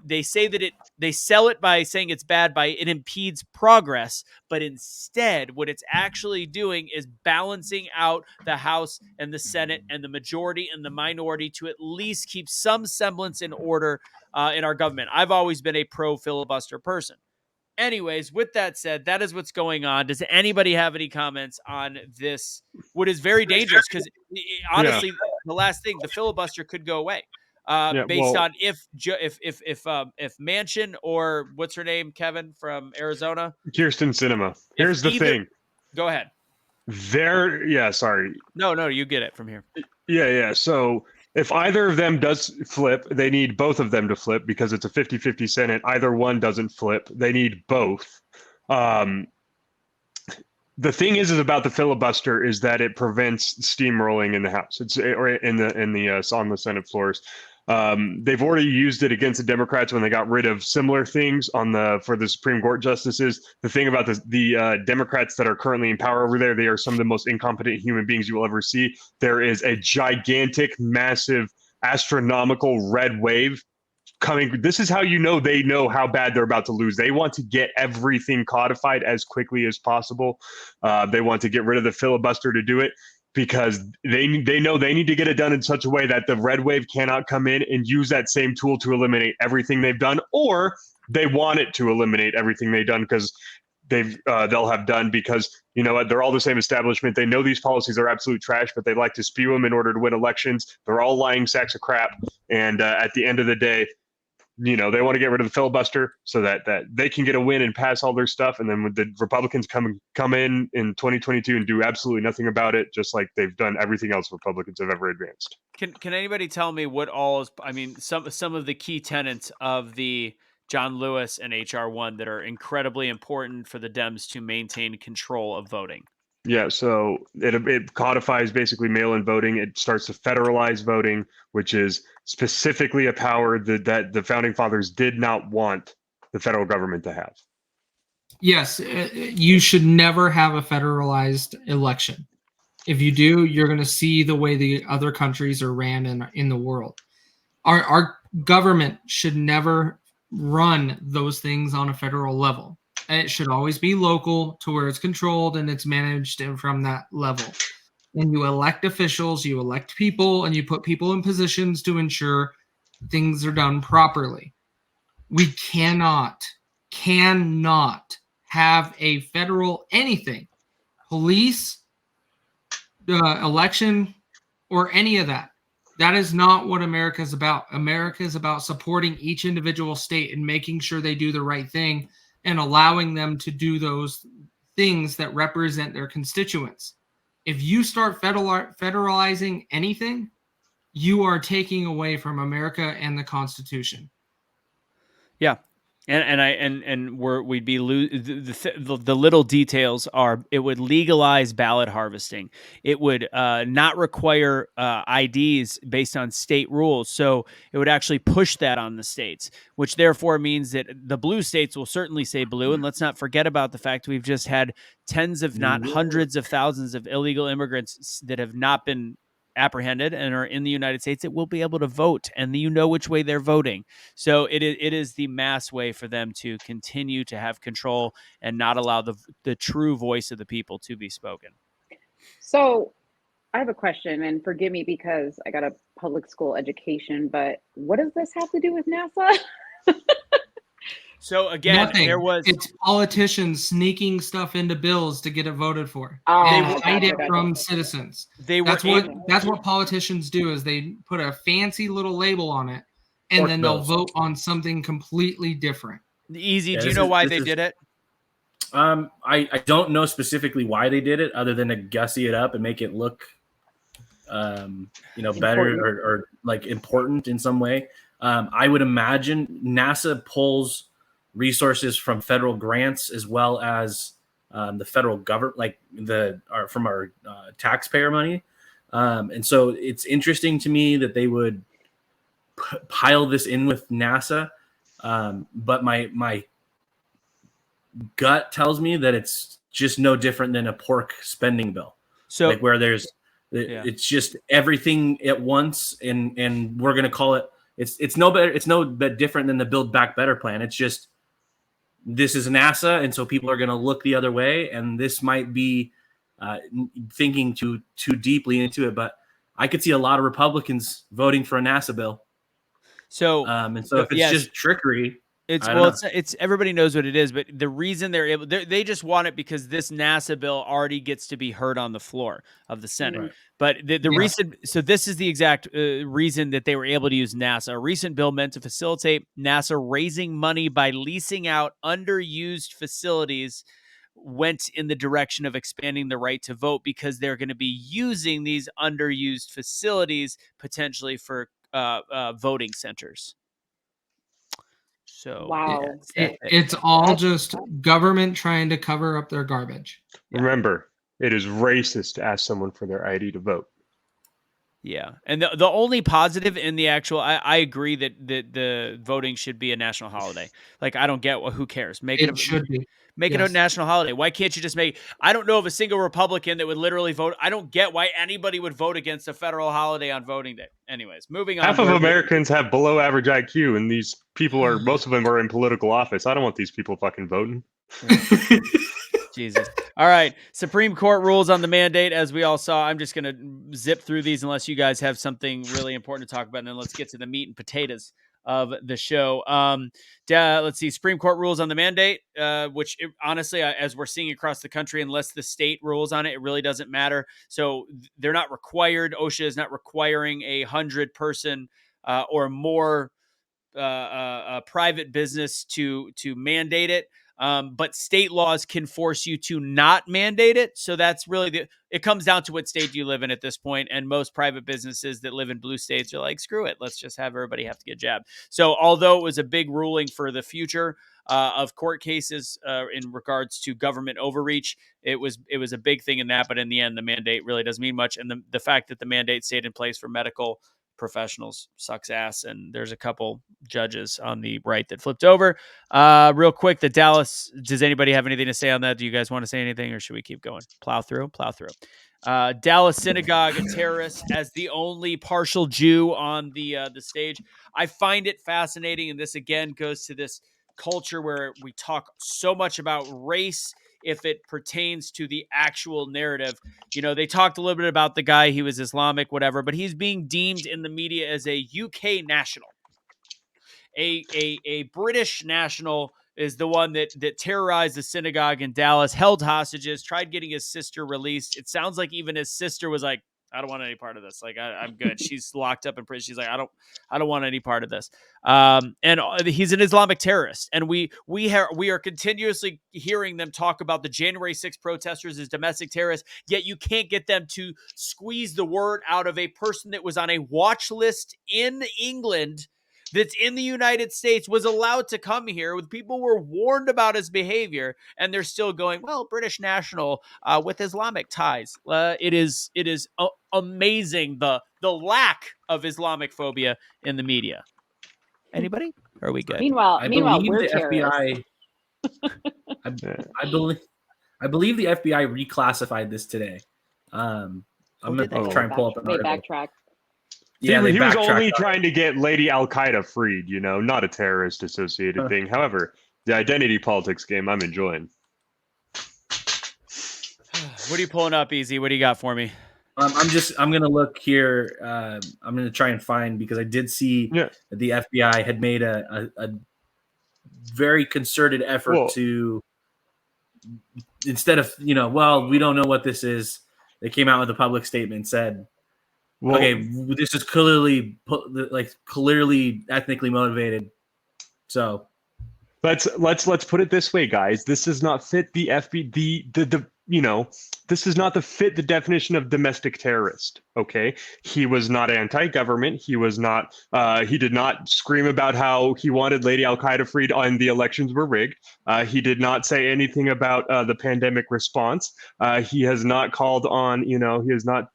they say that they sell it by saying it's bad by it impedes progress, but instead what it's actually doing is balancing out the House and the Senate and the majority and the minority to at least keep some semblance in order in our government. I've always been a pro filibuster person. Anyways, with that said, that is what's going on. Does anybody have any comments on this? What is very dangerous, because honestly, the last thing, the filibuster could go away, based on if Manchin or what's her name, Kevin from Arizona, Kirsten Sinema. Here's the thing. Go ahead. Sorry. No, you get it from here. Yeah. So if either of them does flip, they need both of them to flip because it's a 50-50 Senate. Either one doesn't flip. They need both. The thing is about the filibuster is that it prevents steamrolling in the House. Or on the Senate floors. They've already used it against the Democrats when they got rid of similar things for the Supreme Court justices. The thing about the Democrats that are currently in power over there, they are some of the most incompetent human beings you will ever see. There is a gigantic, massive, astronomical red wave coming. This is how they know how bad they're about to lose. They want to get everything codified as quickly as possible. They want to get rid of the filibuster to do it, because they know they need to get it done in such a way that the red wave cannot come in and use that same tool to eliminate everything they've done, or they want it to eliminate everything they've done because they'll have done, because you know what, they're all the same establishment. They know these policies are absolute trash, but they like to spew them in order to win elections. They're all lying sacks of crap, and at the end of the day, they want to get rid of the filibuster so that they can get a win and pass all their stuff. And then when the Republicans come in 2022 and do absolutely nothing about it, just like they've done everything else Republicans have ever advanced. Can anybody tell me what all is, some of the key tenets of the John Lewis and HR 1 that are incredibly important for the Dems to maintain control of voting? Yeah, so it codifies basically mail-in voting. It starts to federalize voting, which is specifically a power that the founding fathers did not want the federal government to have. Yes, you should never have a federalized election. If you do, you're going to see the way the other countries are ran in the world. Our government should never run those things on a federal level. It should always be local to where it's controlled and it's managed from that level. And you elect officials, you elect people, and you put people in positions to ensure things are done properly. We cannot have a federal anything, police, election, or any of that. That is not what America is about. America is about supporting each individual state and making sure they do the right thing and allowing them to do those things that represent their constituents. If you start federalizing anything, you are taking away from America and the Constitution. Yeah. We'd be the little details are, it would legalize ballot harvesting. It would not require IDs based on state rules. So it would actually push that on the states, which therefore means that the blue states will certainly say blue. And let's not forget about the fact we've just had tens, if not hundreds of thousands of illegal immigrants that have not been apprehended and are in the United States that will be able to vote, and which way they're voting. So it is the mass way for them to continue to have control and not allow the true voice of the people to be spoken. So I have a question, and forgive me because I got a public school education, but what does this have to do with NASA? So again, it's politicians sneaking stuff into bills to get it voted for and hide it from citizens. That's what politicians do, is they put a fancy little label on it and then they'll vote on something completely different. Easy. Do you know why they did it? I don't know specifically why they did it, other than to gussy it up and make it look better or like important in some way. I would imagine NASA pulls resources from federal grants as well as the federal government, from our taxpayer money. And so it's interesting to me that they would pile this in with NASA. But my gut tells me that it's just no different than a pork spending bill. So where it's just everything at once, and we're going to call it It's no better. It's no bit different than the Build Back Better plan. It's just this is NASA, and so people are going to look the other way, and this might be thinking too deeply into it. But I could see a lot of Republicans voting for a NASA bill. So, and so if it's yes. just trickery, It's I don't know. it's everybody knows what it is, but the reason they just want it because this NASA bill already gets to be heard on the floor of the Senate. Right. But the reason, so this is the exact reason that they were able to use NASA. A recent bill meant to facilitate NASA raising money by leasing out underused facilities went in the direction of expanding the right to vote because they're going to be using these underused facilities potentially for voting centers. So wow, it's all just government trying to cover up their garbage. Yeah. Remember, it is racist to ask someone for their ID to vote. Yeah. And the only positive in the actual, I agree that the voting should be a national holiday. Like, I don't get who cares. It should be. Make it a national holiday. Why can't you just make, I don't know of a single Republican that would literally vote. I don't get why anybody would vote against a federal holiday on voting day. Anyways, moving on. Half of Americans have below average IQ, and these people are, most of them are in political office. I don't want these people fucking voting. Jesus. All right. Supreme Court rules on the mandate, as we all saw. I'm just going to zip through these unless you guys have something really important to talk about. And then let's get to the meat and potatoes of the show. Let's see. Supreme Court rules on the mandate, which honestly, as we're seeing across the country, unless the state rules on it, it really doesn't matter. So they're not required. OSHA is not requiring 100-person or more private business to mandate it. But state laws can force you to not mandate it. So that's really it comes down to what state do you live in at this point. And most private businesses that live in blue states are like, screw it. Let's just have everybody have to get jabbed. So although it was a big ruling for the future of court cases in regards to government overreach, it was a big thing in that. But in the end, the mandate really doesn't mean much. And the fact that the mandate stayed in place for medical professionals sucks ass, and there's a couple judges on the right that flipped over. Real quick, the Dallas, does anybody have anything to say on that? Do you guys want to say anything, or should we keep going? Plow through. Dallas synagogue terrorist as the only partial Jew on the stage. I find it fascinating, and this again goes to this culture where we talk so much about race if it pertains to the actual narrative. You know, they talked a little bit about the guy, he was Islamic, whatever, but he's being deemed in the media as a UK national. A British national is the one that terrorized the synagogue in Dallas, held hostages, tried getting his sister released. It sounds like even his sister was like, I don't want any part of this. Like, I'm good. She's locked up in prison. She's like, I don't want any part of this. And he's an Islamic terrorist. And we are continuously hearing them talk about the January 6th protesters as domestic terrorists, yet you can't get them to squeeze the word out of a person that was on a watch list in England that's in the United States, was allowed to come here, with people were warned about his behavior, and they're still going, well, British national with Islamic ties. It is amazing the lack of Islamic phobia in the media. Anybody? Are we good? Meanwhile, we're the terrorists. FBI. I believe the FBI reclassified this today. I'm gonna try and pull up an article. Backtrack. Yeah, he was only trying to get Lady Al Qaeda freed, not a terrorist associated thing. However, the identity politics game I'm enjoying. What are you pulling up, Easy? What do you got for me? I'm gonna look here. I'm gonna try and find, because I did see that the FBI had made a very concerted effort to, instead of we don't know what this is, they came out with a public statement and said, okay, this is clearly ethnically motivated. So let's put it this way, guys. This does not fit the this does not fit the definition of domestic terrorist. Okay, he was not anti-government. He was not. He did not scream about how he wanted Lady Al Qaeda freed and the elections were rigged. He did not say anything about the pandemic response. He has not called on. He has not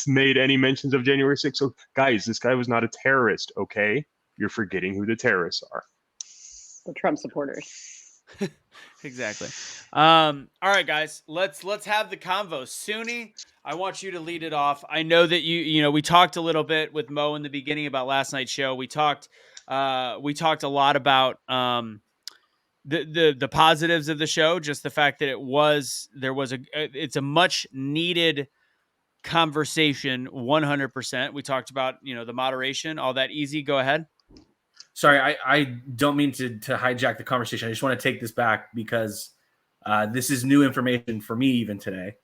made any mentions of January 6th. So, guys, this guy was not a terrorist. Okay, you're forgetting who the terrorists are. The Trump supporters. Exactly. All right, guys, let's have the convo. Suni, I want you to lead it off. I know that we talked a little bit with Mo in the beginning about last night's show. We talked a lot about the positives of the show, just the fact that it's a much needed conversation. 100%. We talked about the moderation, all that. Easy, go ahead. Sorry, I don't mean to hijack the conversation. I just want to take this back because this is new information for me even today,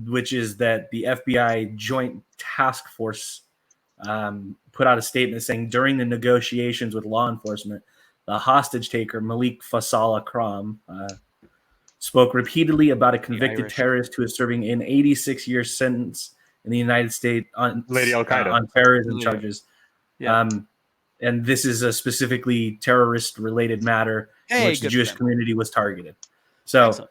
which is that the FBI Joint Task Force put out a statement saying during the negotiations with law enforcement, the hostage taker Malik Fasala Kram spoke repeatedly about a convicted terrorist who is serving an 86-year sentence in the United States on Lady Al Qaeda on terrorism charges. Yeah. And this is a specifically terrorist-related matter in which the Jewish community was targeted. So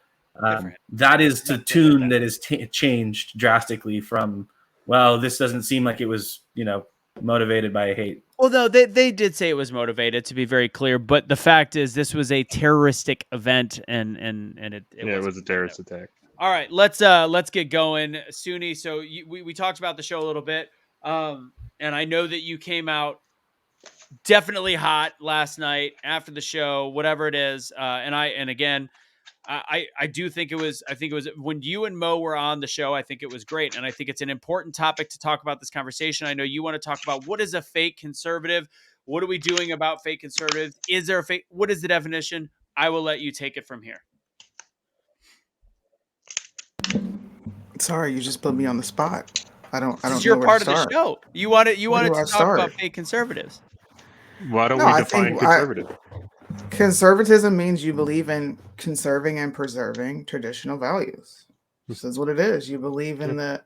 that is the tune that is changed drastically from, well, this doesn't seem like it was, motivated by hate. Well, no, they did say it was motivated, to be very clear. But the fact is, this was a terroristic event, and it was a terrorist attack. All right, let's get going, Suni. So we talked about the show a little bit, and I know that you came out definitely hot last night after the show, whatever it is. And again, I do think it was when you and Mo were on the show. I think it was great. And I think it's an important topic to talk about this conversation. I know you want to talk about what is a fake conservative? What are we doing about fake conservatives? Is there a fake? What is the definition? I will let you take it from here. Sorry, you just put me on the spot. I don't This is know your where part to of start. the show. You wanted to talk start? about fake conservatives. Why don't we define conservative? Conservatism means you believe in conserving and preserving traditional values. This is what it is. You believe in the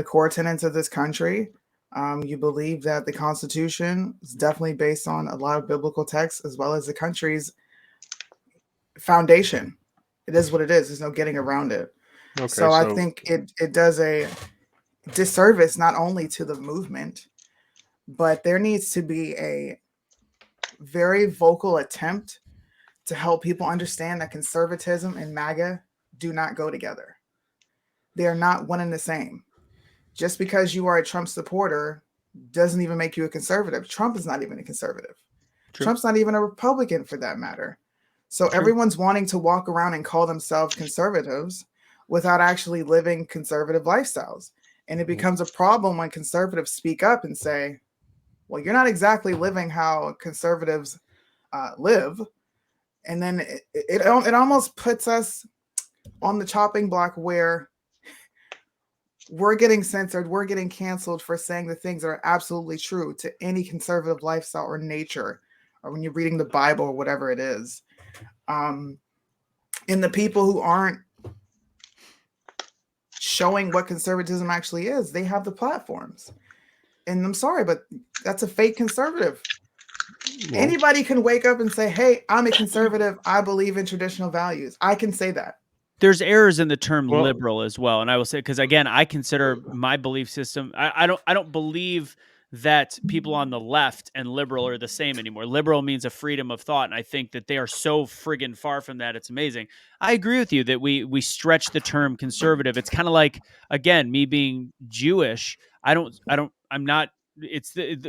core tenets of this country. You believe that the Constitution is definitely based on a lot of biblical texts, as well as the country's foundation. It is what it is. There's no getting around it. Okay, so I think it does a disservice not only to the movement, but there needs to be a very vocal attempt to help people understand that conservatism and MAGA do not go together. They are not one and the same. Just because you are a Trump supporter doesn't even make you a conservative. Trump is not even a conservative. True. Trump's not even a Republican for that matter. So everyone's wanting to walk around and call themselves conservatives without actually living conservative lifestyles. And it becomes a problem when conservatives speak up and say, well, you're not exactly living how conservatives live. And then it almost puts us on the chopping block where we're getting censored, we're getting canceled for saying the things that are absolutely true to any conservative lifestyle or nature, or when you're reading the Bible or whatever it is. And the people who aren't showing what conservatism actually is, they have the platforms. And I'm sorry, but that's a fake conservative. Well, anybody can wake up and say, hey, I'm a conservative. I believe in traditional values. I can say that. There's errors in the term liberal as well. And I will say, because again, I consider my belief system, I don't believe that people on the left and liberal are the same anymore. Liberal means a freedom of thought. And I think that they are so friggin' far from that. It's amazing. I agree with you that we stretch the term conservative. It's kind of like, again, me being Jewish.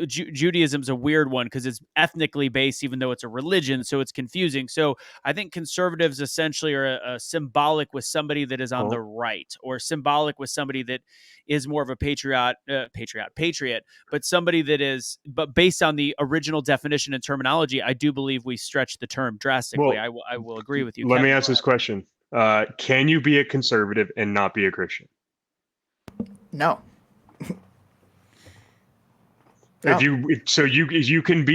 Judaism's a weird one because it's ethnically based, even though it's a religion. So it's confusing. So I think conservatives essentially are a symbolic with somebody that is on the right, or symbolic with somebody that is more of a patriot, but somebody that is, but based on the original definition and terminology, I do believe we stretch the term drastically. Well, I will agree with you. Let me ask this question. Can you be a conservative and not be a Christian? No. No. You can't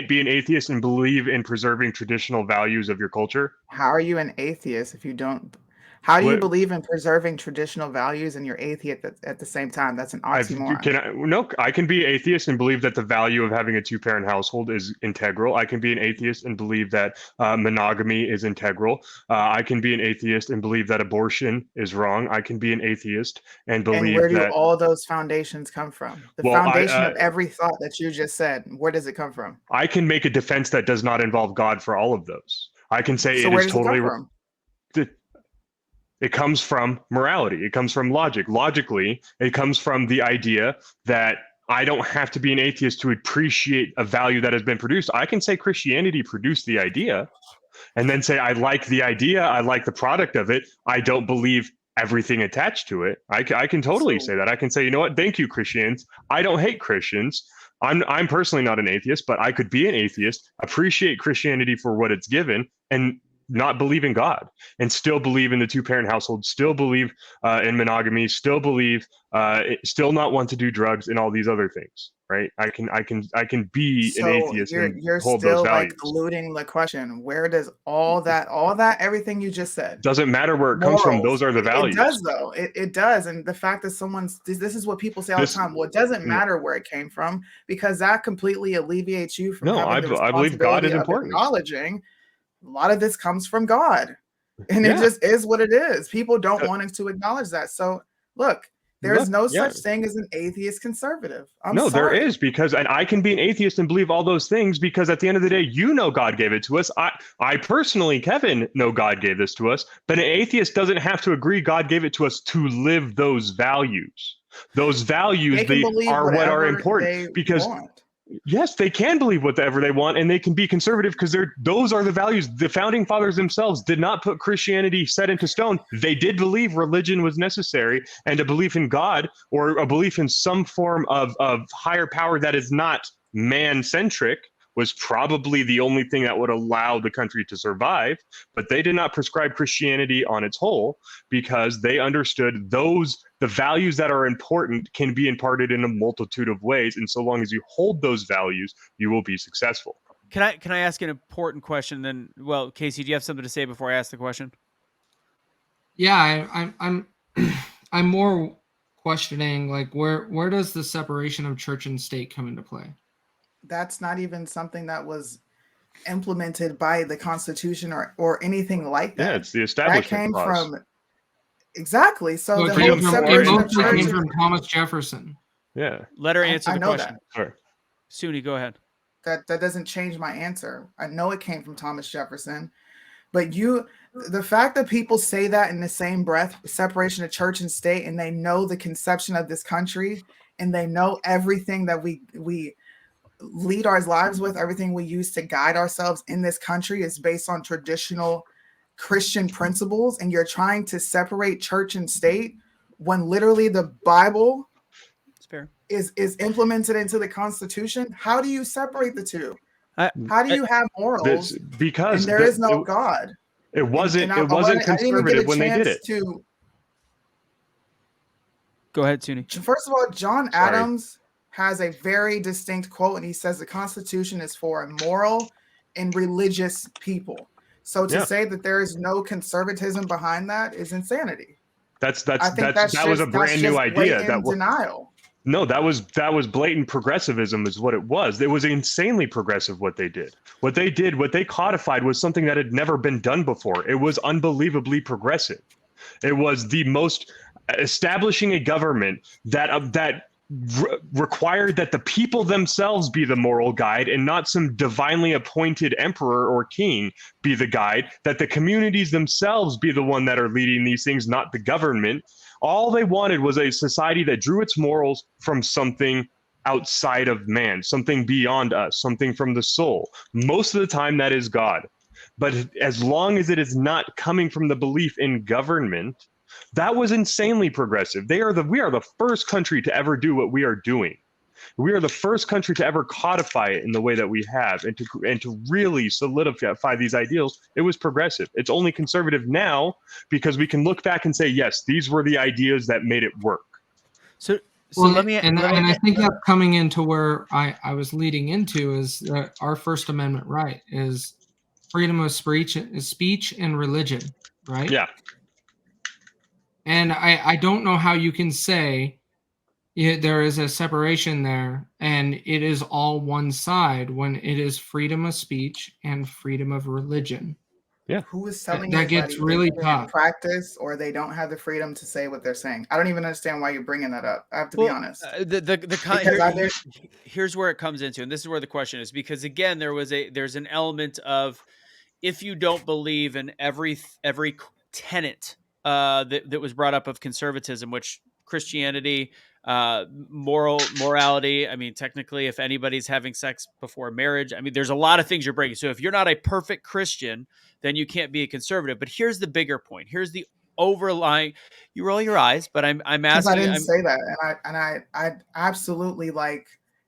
be an atheist and believe in preserving traditional values of your culture. How are you an atheist if you don't? How do you believe in preserving traditional values and you're atheist at the same time? That's an oxymoron. I can be atheist and believe that the value of having a two-parent household is integral. I can be an atheist and believe that monogamy is integral. I can be an atheist and believe that abortion is wrong. I can be an atheist and believe that. And where do all those foundations come from? The foundation of every thought that you just said, where does it come from? I can make a defense that does not involve God for all of those. I can say So it where is does it totally come from? it comes from morality. It comes from logic. Logically, it comes from the idea that I don't have to be an atheist to appreciate a value that has been produced. I can say Christianity produced the idea and then say, I like the idea. I like the product of it. I don't believe everything attached to it. I can totally So say that. I can say, you know what? Thank you, Christians. I don't hate Christians. I'm personally not an atheist, but I could be an atheist, appreciate Christianity for what it's given, and not believe in God, and still believe in the two-parent household, still believe in monogamy, still believe, still not want to do drugs and all these other things. Right? I can be an So atheist you're and you're hold those still like values. eluding the question. Where does all that, everything you just said, Doesn't matter where it comes from. morals? Those are the It values. does though. It does. And the fact that this is what people say all the This time. Well, it doesn't no, matter where it came from because that completely alleviates you from no, having the I believe God responsibility is of important. acknowledging a lot of this comes from God. And it Yeah. just is what it is. People don't Uh, want us to acknowledge that. So look, there is Look, no yeah. such thing as an atheist conservative. I'm No, there sorry. is, because and I can be an atheist and believe all those things because at the end of the day, you know God gave it to us. I personally, Kevin, know God gave this to us, but an atheist doesn't have to agree God gave it to us to live those values. Those values They can they believe are what are whatever important they because want. yes, they can believe whatever they want and they can be conservative because those are the values. The founding fathers themselves did not put Christianity set into stone. They did believe religion was necessary and a belief in God or a belief in some form of higher power that is not man-centric was probably the only thing that would allow the country to survive. But they did not prescribe Christianity on its whole because they understood the values that are important can be imparted in a multitude of ways. And so long as you hold those values, you will be successful. Can I ask an important question? Then, well, Casey, do you have something to say before I ask the question? Yeah, I'm I'm more questioning like where does the separation of church and state come into play? That's not even something that was implemented by the Constitution or anything like that. Yeah, it's the That establishment came clause. from exactly. So Well, the it whole came from, separation it of mostly church came from Thomas Jefferson. Yeah. Let her answer I the know question. that. Sure. Suni, go ahead. That doesn't change my answer. I know it came from Thomas Jefferson, but the fact that people say that in the same breath, separation of church and state, and they know the conception of this country, and they know everything that we lead our lives with, everything we use to guide ourselves in this country is based on traditional Christian principles, and you're trying to separate church and state when literally the Bible It's fair. is implemented into the Constitution. How do you separate the two? How do you have morals Because and there is no God? it wasn't I didn't even get conservative a when they did chance it. to. Go ahead, Suni. First of all, John Sorry. Adams has a very distinct quote, and he says the Constitution is for a moral and religious people. So to say that there is no conservatism behind that is insanity. I think that was a brand new idea. Blatant denial. No, that was blatant progressivism is what it was. It was insanely progressive what they did. What they codified was something that had never been done before. It was unbelievably progressive. It was the most establishing a government that required that the people themselves be the moral guide and not some divinely appointed emperor or king be the guide, that the communities themselves be the one that are leading these things, not the government. All they wanted was a society that drew its morals from something outside of man, something beyond us, something from the soul. Most of the time, that is God. But as long as it is not coming from the belief in government, that was insanely progressive. We are the first country to ever do what we are doing. We are the first country to ever codify it in the way that we have, and to really solidify these ideals. It was progressive. It's only conservative now because we can look back and say, yes, these were the ideas that made it work. So Well, let me. I think that's coming into where I was leading into is our First Amendment right is freedom of speech and religion, right? Yeah. And I don't know how you can say there is a separation there and it is all one side when it is freedom of speech and freedom of religion. Yeah. Who is telling that gets really tough. In practice, or they don't have the freedom to say what they're saying? I don't even understand why you're bringing that up. I have to be honest. Here's where it comes into, and this is where the question is, because again, there's an element of if you don't believe in every tenet that was brought up of conservatism, which Christianity, morality. I mean, technically, if anybody's having sex before marriage, I mean, there's a lot of things you're breaking. So if you're not a perfect Christian, then you can't be a conservative. But here's the bigger point. Here's the overlying. You roll your eyes, but I'm Because I asking. didn't say that, and I absolutely like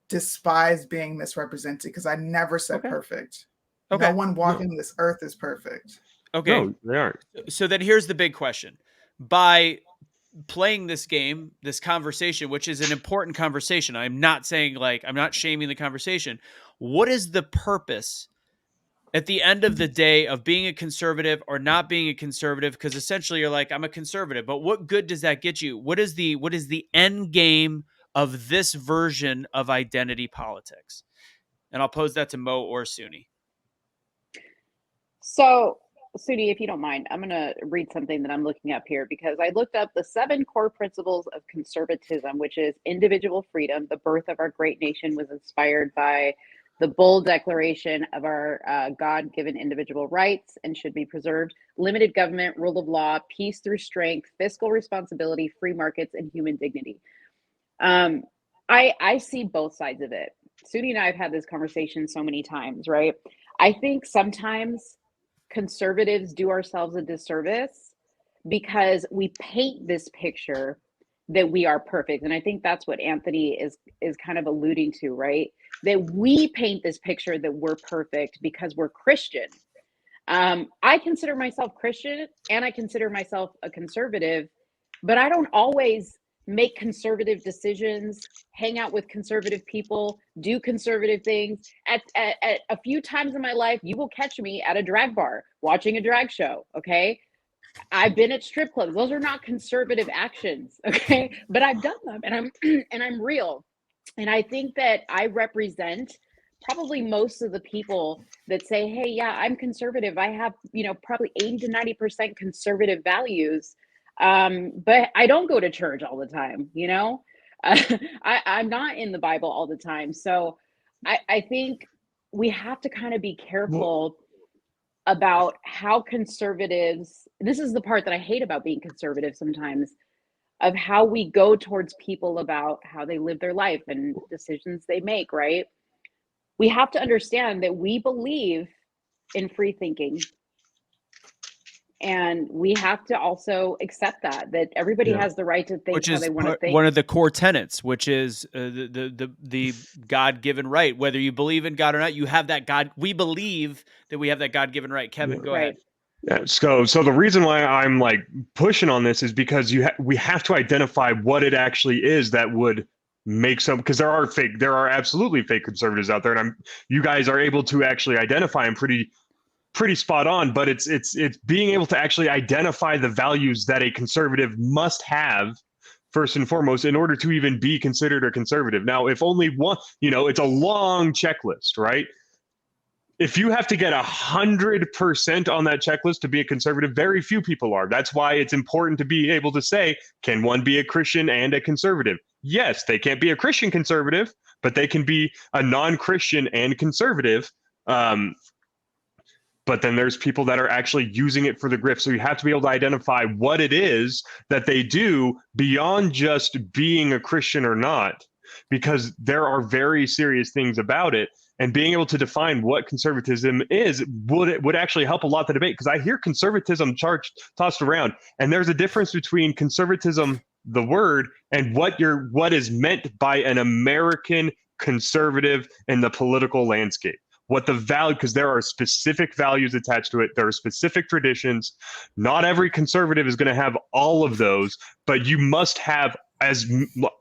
despise being misrepresented because I never said Okay. perfect. Okay. No one walking this earth is perfect. Okay. No, they aren't. So then here's the big question. By playing this game, this conversation, which is an important conversation, I'm not saying like, I'm not shaming the conversation. What is the purpose at the end of the day of being a conservative or not being a conservative? Because essentially you're like, I'm a conservative, but what good does that get you? What is the end game of this version of identity politics? And I'll pose that to Mo or Suni. So, Sudi, if you don't mind, I'm going to read something that I'm looking up here because I looked up the 7 core principles of conservatism, which is individual freedom. The birth of our great nation was inspired by the bold declaration of our God-given individual rights and should be preserved. Limited government, rule of law, peace through strength, fiscal responsibility, free markets, and human dignity. I see both sides of it. Sudi and I have had this conversation so many times, right? I think sometimes conservatives do ourselves a disservice because we paint this picture that we are perfect, and I think that's what Anthony is kind of alluding to, right? That we paint this picture that we're perfect because we're Christian. I consider myself Christian and I consider myself a conservative, but I don't always make conservative decisions, hang out with conservative people, do conservative things. At a few times in my life, you will catch me at a drag bar watching a drag show. Okay. I've been at strip clubs. Those are not conservative actions. Okay. But I've done them and I'm real. And I think that I represent probably most of the people that say, hey, yeah, I'm conservative. I have, probably 80 to 90% conservative values. But I don't go to church all the time, I'm not in the Bible all the time. So I think we have to kind of be careful about how conservatives, this is the part that I hate about being conservative sometimes, of how we go towards people about how they live their life and decisions they make, right? We have to understand that we believe in free thinking. And we have to also accept that everybody has the right to think which how is they want to think. one of the core tenets, which is the God-given right. Whether you believe in God or not, you have that God. We believe that we have that God-given right. Kevin, go ahead. Yeah, so the reason why I'm like pushing on this is because we have to identify what it actually is that would make some, because there are absolutely fake conservatives out there, and you guys are able to actually identify them pretty spot on. But it's being able to actually identify the values that a conservative must have first and foremost in order to even be considered a conservative. Now, if only one, it's a long checklist, right? If you have to get 100% on that checklist to be a conservative, very few people are. That's why it's important to be able to say, can one be a Christian and a conservative? Yes, they can't be a Christian conservative, but they can be a non-Christian and conservative. But then there's people that are actually using it for the grift. So you have to be able to identify what it is that they do beyond just being a Christian or not, because there are very serious things about it. And being able to define what conservatism is would actually help a lot the debate, because I hear conservatism tossed around, and there's a difference between conservatism, the word, and what is meant by an American conservative in the political landscape. What the value, because there are specific values attached to it. There are specific traditions. Not every conservative is going to have all of those, but you must have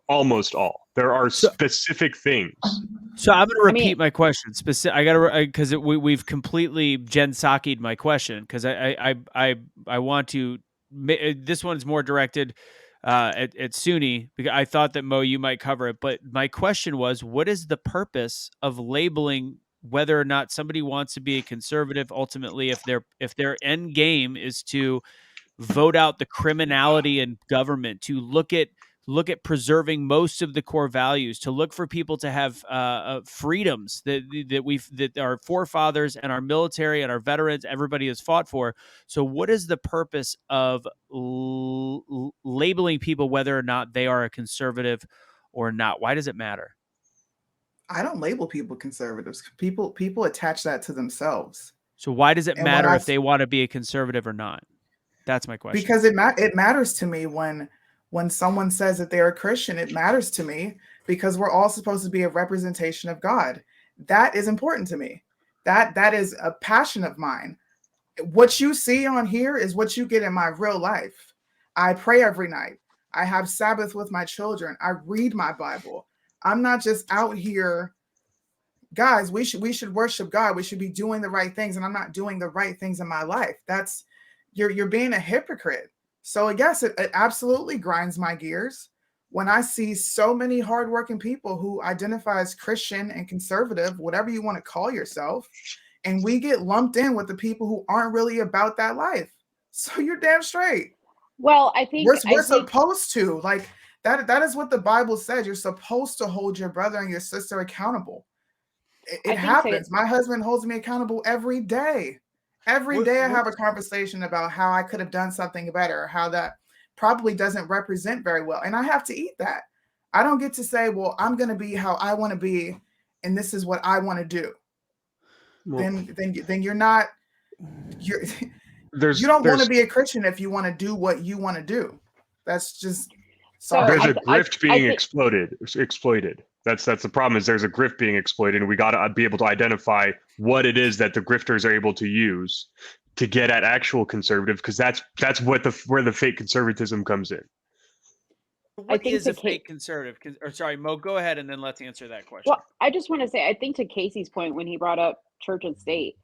almost all. There are specific things. So I'm going to repeat my question. I got to, because we've completely Jen Psaki'd my question, because I want to. This one's more directed at Suni, because I thought that Mo, you might cover it, but my question was, what is the purpose of labeling whether or not somebody wants to be a conservative? Ultimately, if their end game is to vote out the criminality in government, to look at look at preserving most of the core values, to look for people to have freedoms that our forefathers and our military and our veterans, everybody has fought for. So what is the purpose of labeling people whether or not they are a conservative or not? Why does it matter? I don't label people conservatives. People attach that to themselves. So why does it And when matter I if they want to be a conservative or not? That's my question. Because it matters to me when someone says that they're a Christian. It matters to me because we're all supposed to be a representation of God. That is important to me. That is a passion of mine. What you see on here is what you get in my real life. I pray every night. I have Sabbath with my children. I read my Bible. I'm not just out here. Guys, we should worship God. We should be doing the right things, and I'm not doing the right things in my life. That's you're being a hypocrite. So yes, it absolutely grinds my gears when I see so many hardworking people who identify as Christian and conservative, whatever you want to call yourself, and we get lumped in with the people who aren't really about that life. So you're damn straight. Well, I think We're supposed to, like, that is what the Bible says. You're supposed to hold your brother and your sister accountable. It happens. My husband holds me accountable every day. Every day I have a conversation about how I could have done something better, how that probably doesn't represent very well. And I have to eat that. I don't get to say, well, I'm going to be how I want to be, and this is what I want to do. Well, then you're not, you don't want to be a Christian if you want to do what you want to do. That's just, sorry. There's a grift being exploited. That's the problem, is there's a grift being exploited, and we got to be able to identify what it is that the grifters are able to use to get at actual conservative, because that's what where the fake conservatism comes in. What is a fake conservative? Or sorry, Mo, go ahead and then let's answer that question. Well, I just want to say, I think to Casey's point when he brought up church and state,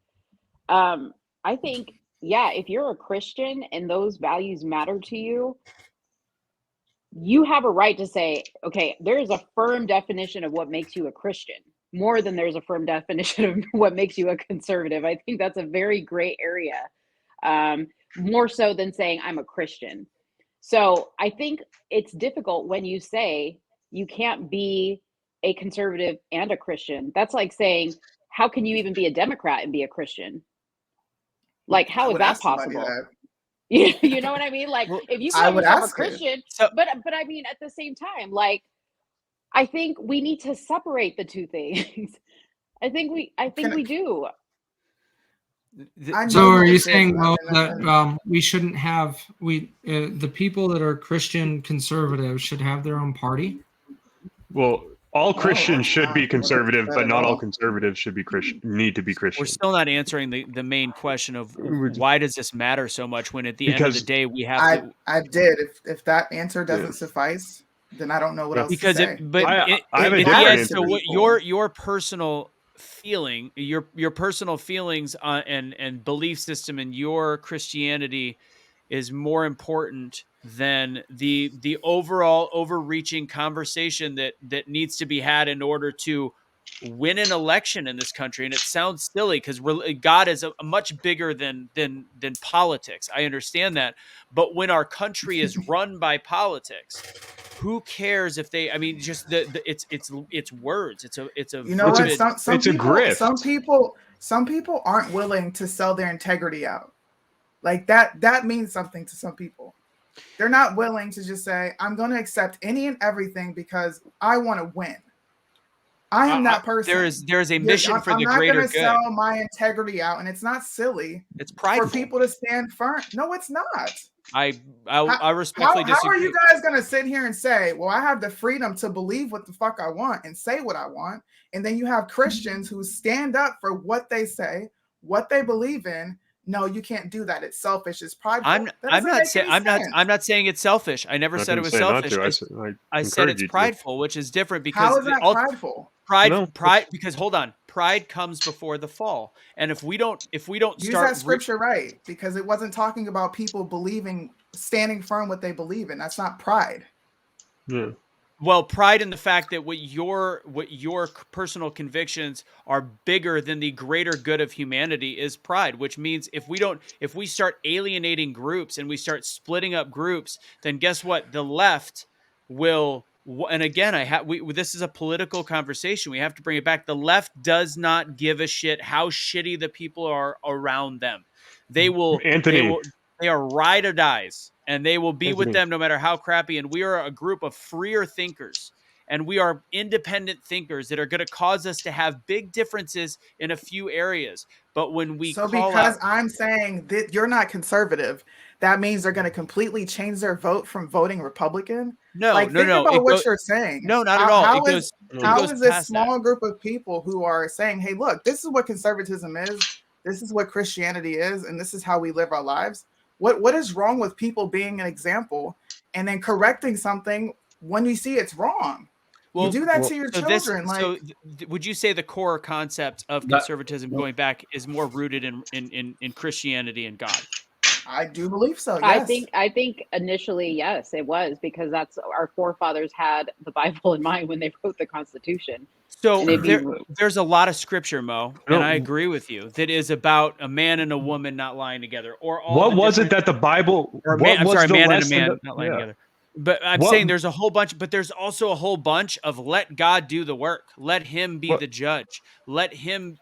I think, yeah, if you're a Christian and those values matter to you, you have a right to say, okay, there is a firm definition of what makes you a Christian, more than there's a firm definition of what makes you a conservative. I think that's a very gray area, more so than saying I'm a Christian. So I think it's difficult when you say you can't be a conservative and a Christian. That's like saying, how can you even be a Democrat and be a Christian? Like, how is that possible? You know what I mean? Like, if you call yourself a Christian, but I mean, at the same time, like, I think we need to separate the two things. I think we do. So are you saying that we shouldn't have the people that are Christian conservatives should have their own party? Well, all Christians should be conservative, but not all conservatives should be need to be Christian. We're still not answering the main question of why does this matter so much when at the end of the day we have to. I did. If that answer doesn't suffice, then I don't know what else to say. So what your personal feeling, your personal feelings and belief system in your Christianity is more important than the overall overreaching conversation that needs to be had in order to win an election in this country. And it sounds silly because God is a much bigger than politics. I understand that, but when our country is run by politics, who cares if they? I mean, just it's words. It's a you know what? Some it's people, a grift. Some people aren't willing to sell their integrity out. Like that means something to some people. They're not willing to just say, I'm going to accept any and everything because I want to win. I am that person. There is a mission for the greater good. I'm not going to sell my integrity out, and it's not silly. It's prideful for people to stand firm. No, it's not. I respectfully disagree. How are you guys going to sit here and say, well, I have the freedom to believe what the fuck I want and say what I want, and then you have Christians who stand up for what they say, what they believe in. No, you can't do that. It's selfish. It's prideful. I'm not saying it's selfish. I never said it was selfish. I said it's prideful, which is different because how is that prideful? Pride because hold on. Pride comes before the fall. And if we don't use that scripture right, because it wasn't talking about people standing firm what they believe in. That's not pride. Yeah. Well, pride in the fact that what your personal convictions are bigger than the greater good of humanity is pride, which means if we start alienating groups and we start splitting up groups, then guess what? The left will, and again, this is a political conversation. We have to bring it back. The left does not give a shit how shitty the people are around them. They Anthony. they are ride or dies, and they will be with Anthony. them no matter how crappy. And we are a group of freer thinkers, and we are independent thinkers that are going to cause us to have big differences in a few areas. But when we So call because out, I'm saying that you're not conservative, that means they're going to completely change their vote from voting Republican? no, Like, no, think no, about what you're saying. no, not at all. It goes This past that. small group of people who are saying, hey, look, this is what conservatism is, this is what Christianity is, and this is how we live our lives? What is wrong with people being an example and then correcting something when you see it's wrong? You do that to your children. Would you say the core concept of conservatism going back is more rooted in Christianity and God? I do believe so. Yes. I think initially, yes, it was, because that's our forefathers had the Bible in mind when they wrote the Constitution. So there's a lot of scripture, Mo, and I agree with you, that is about a man and a woman not lying together, or all. What was it that the Bible? Or man, I'm sorry, a man and a man not lying together. But I'm saying there's a whole bunch, but there's also a whole bunch of let God do the work. Let him be the judge. Let him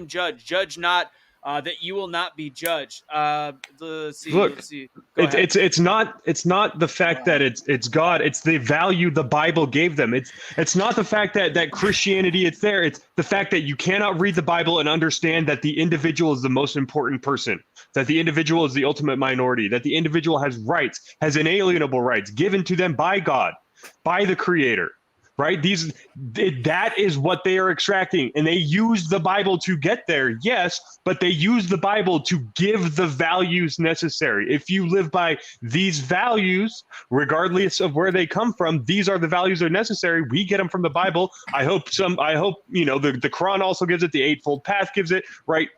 judge. Judge not that you will not be judged. Let's see. It's not the fact that it's God. It's the value the Bible gave them. It's not the fact that Christianity it's there. It's the fact that you cannot read the Bible and understand that the individual is the most important person, that the individual is the ultimate minority, that the individual has rights, has inalienable rights given to them by God, by the Creator. Right? That is what they are extracting. And they use the Bible to get there, yes, but they use the Bible to give the values necessary. If you live by these values, regardless of where they come from, these are the values that are necessary. We get them from the Bible. I hope the Quran also gives it, the Eightfold Path gives it, right?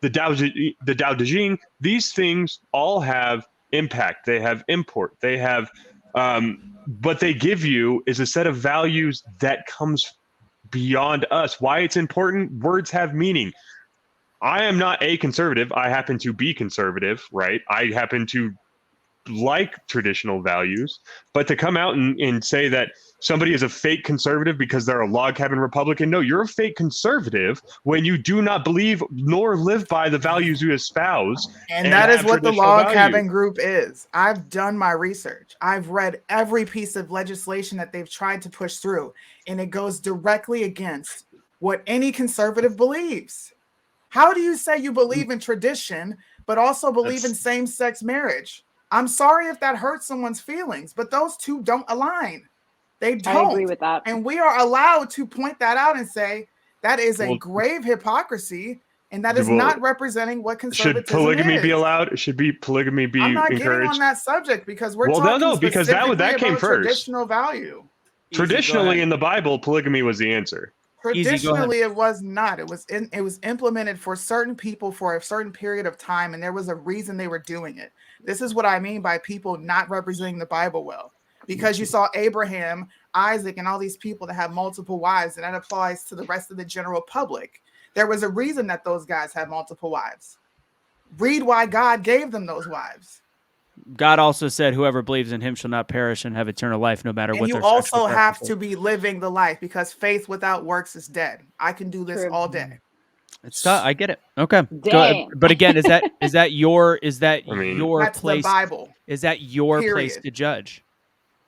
The Tao Te Ching, these things all have impact. They have import. They have what they give you is a set of values that comes beyond us. Why it's important? Words have meaning. I am not a conservative. I happen to be conservative, right? I happen to like traditional values, but to come out and say that somebody is a fake conservative because they're a log cabin Republican, no, you're a fake conservative when you do not believe nor live by the values you espouse. And that is what the log cabin group is. I've done my research. I've read every piece of legislation that they've tried to push through, and it goes directly against what any conservative believes. How do you say you believe in tradition, but also believe in same-sex marriage? I'm sorry if that hurts someone's feelings, but those two don't align. They don't. I agree with that. And we are allowed to point that out and say that is a grave hypocrisy, and that is not representing what conservatism is. Should polygamy be allowed? Should polygamy be encouraged? I'm not getting on that subject because we're talking because that came first. Traditional value. Traditionally in the Bible, polygamy was the answer. Traditionally, it was not. It was implemented for certain people for a certain period of time, and there was a reason they were doing it. This is what I mean by people not representing the Bible well, because you saw Abraham, Isaac, and all these people that have multiple wives, and that applies to the rest of the general public. There was a reason that those guys had multiple wives. Read why God gave them those wives. God also said, whoever believes in him shall not perish and have eternal life, no matter what. And you also have to be living the life, because faith without works is dead. I can do this all day. It's tough. I get it. Okay. But again, is that your that's place? The Bible. Is that your place to judge?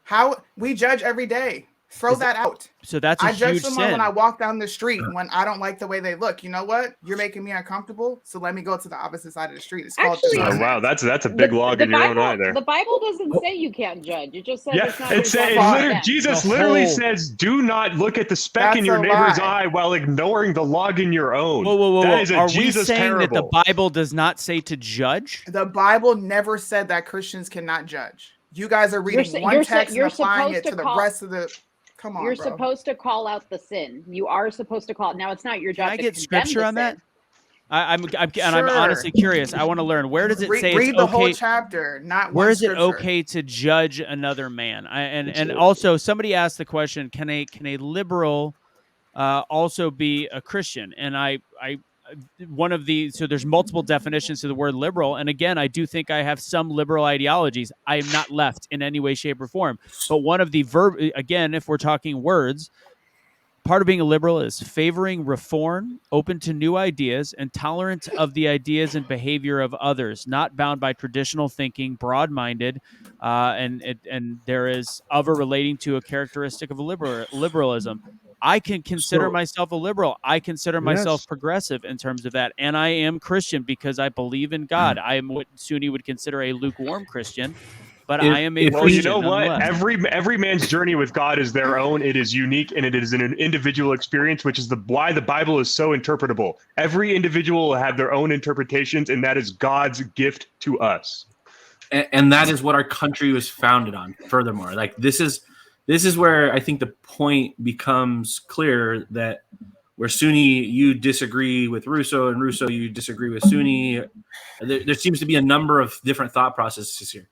How we judge every day. Throw that out. So that's a huge sin. I judge someone when I walk down the street when I don't like the way they look. You know what? You're making me uncomfortable, so let me go to the opposite side of the street. It's called wow, that's a big log in your own eye there. The Bible doesn't say you can't judge. It just says it's not. Jesus literally says, "Do not look at the speck in your neighbor's eye while ignoring the log in your own." Whoa. That is Are Jesus we saying parable. that the Bible does not say to judge? The Bible never said that Christians cannot judge. You guys are reading one text and applying it to the rest of the. Come on, you're supposed to call out the sin. You are supposed to call it. Now, it's not your job. Can I get scripture on that? Sin. I'm honestly curious. I want to learn. Where does it say read it's the okay? Whole chapter? Not where one is scripture. It okay to judge another man? And also somebody asked the question: Can a liberal also be a Christian? And I so there's multiple definitions to the word liberal. And again, I do think I have some liberal ideologies. I am not left in any way, shape, or form. But one of the again, if we're talking words, part of being a liberal is favoring reform, open to new ideas, and tolerant of the ideas and behavior of others, not bound by traditional thinking, broad-minded, and there is other relating to a characteristic of liberalism. I can consider myself a liberal. I consider myself Yes. progressive in terms of that, and I am Christian because I believe in God. I am what Sunni would consider a lukewarm Christian, but I am a if Well, Christian you know what? nonetheless. Every man's journey with God is their own. It is unique, and it is an individual experience, which is why the Bible is so interpretable. Every individual will have their own interpretations, and that is God's gift to us. And that is what our country was founded on. Furthermore, like this is where I think the point becomes clear that where Sunni you disagree with Russo, and Russo you disagree with Sunni. There seems to be a number of different thought processes here.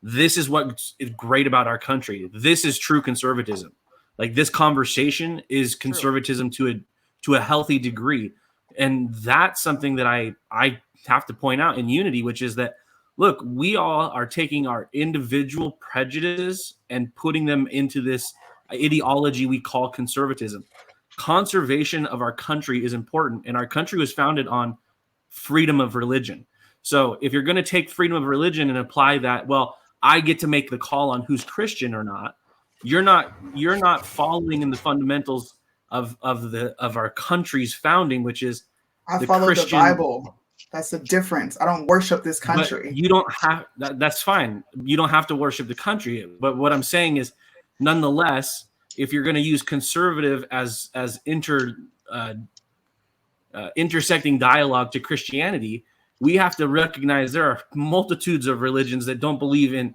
This is what is great about our country. This is true conservatism. Like this conversation is conservatism to a healthy degree, and that's something that I have to point out in unity, which is that look, we all are taking our individual prejudices and putting them into this ideology we call conservatism. Conservation of our country is important, and our country was founded on freedom of religion. So if you're going to take freedom of religion and apply that, well, I get to make the call on who's Christian or not. You're not following in the fundamentals of our country's founding, which is I follow the Bible. That's the difference. I don't worship this country. But you don't have that's fine. You don't have to worship the country. But what I'm saying is, nonetheless, if you're going to use conservative as intersecting dialogue to Christianity, we have to recognize there are multitudes of religions that don't believe in.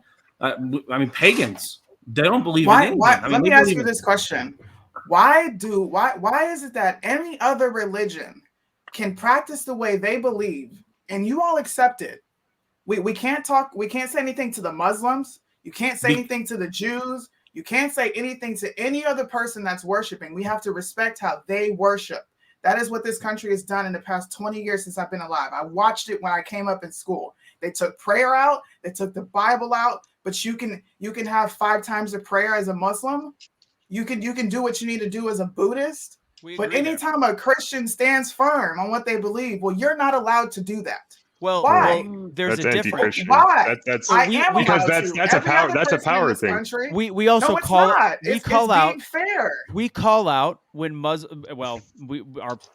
Pagans. They don't believe in anything. Let me ask you this question: Why is it that any other religion can practice the way they believe, and you all accept it? We can't talk. We can't say anything to the Muslims. You can't say anything to the Jews. You can't say anything to any other person that's worshiping. We have to respect how they worship. That is what this country has done in the past 20 years since I've been alive. I watched it when I came up in school. They took prayer out. They took the Bible out. But you can have 5 times the prayer as a Muslim. You can do what you need to do as a Buddhist. But anytime a Christian stands firm on what they believe, well, you're not allowed to do that. Well, why? There's that's a difference. Why? That's because that's a power. That's a power thing. Country, we also no, it's call not. we it's call out being fair. We call out when Muslim. Well,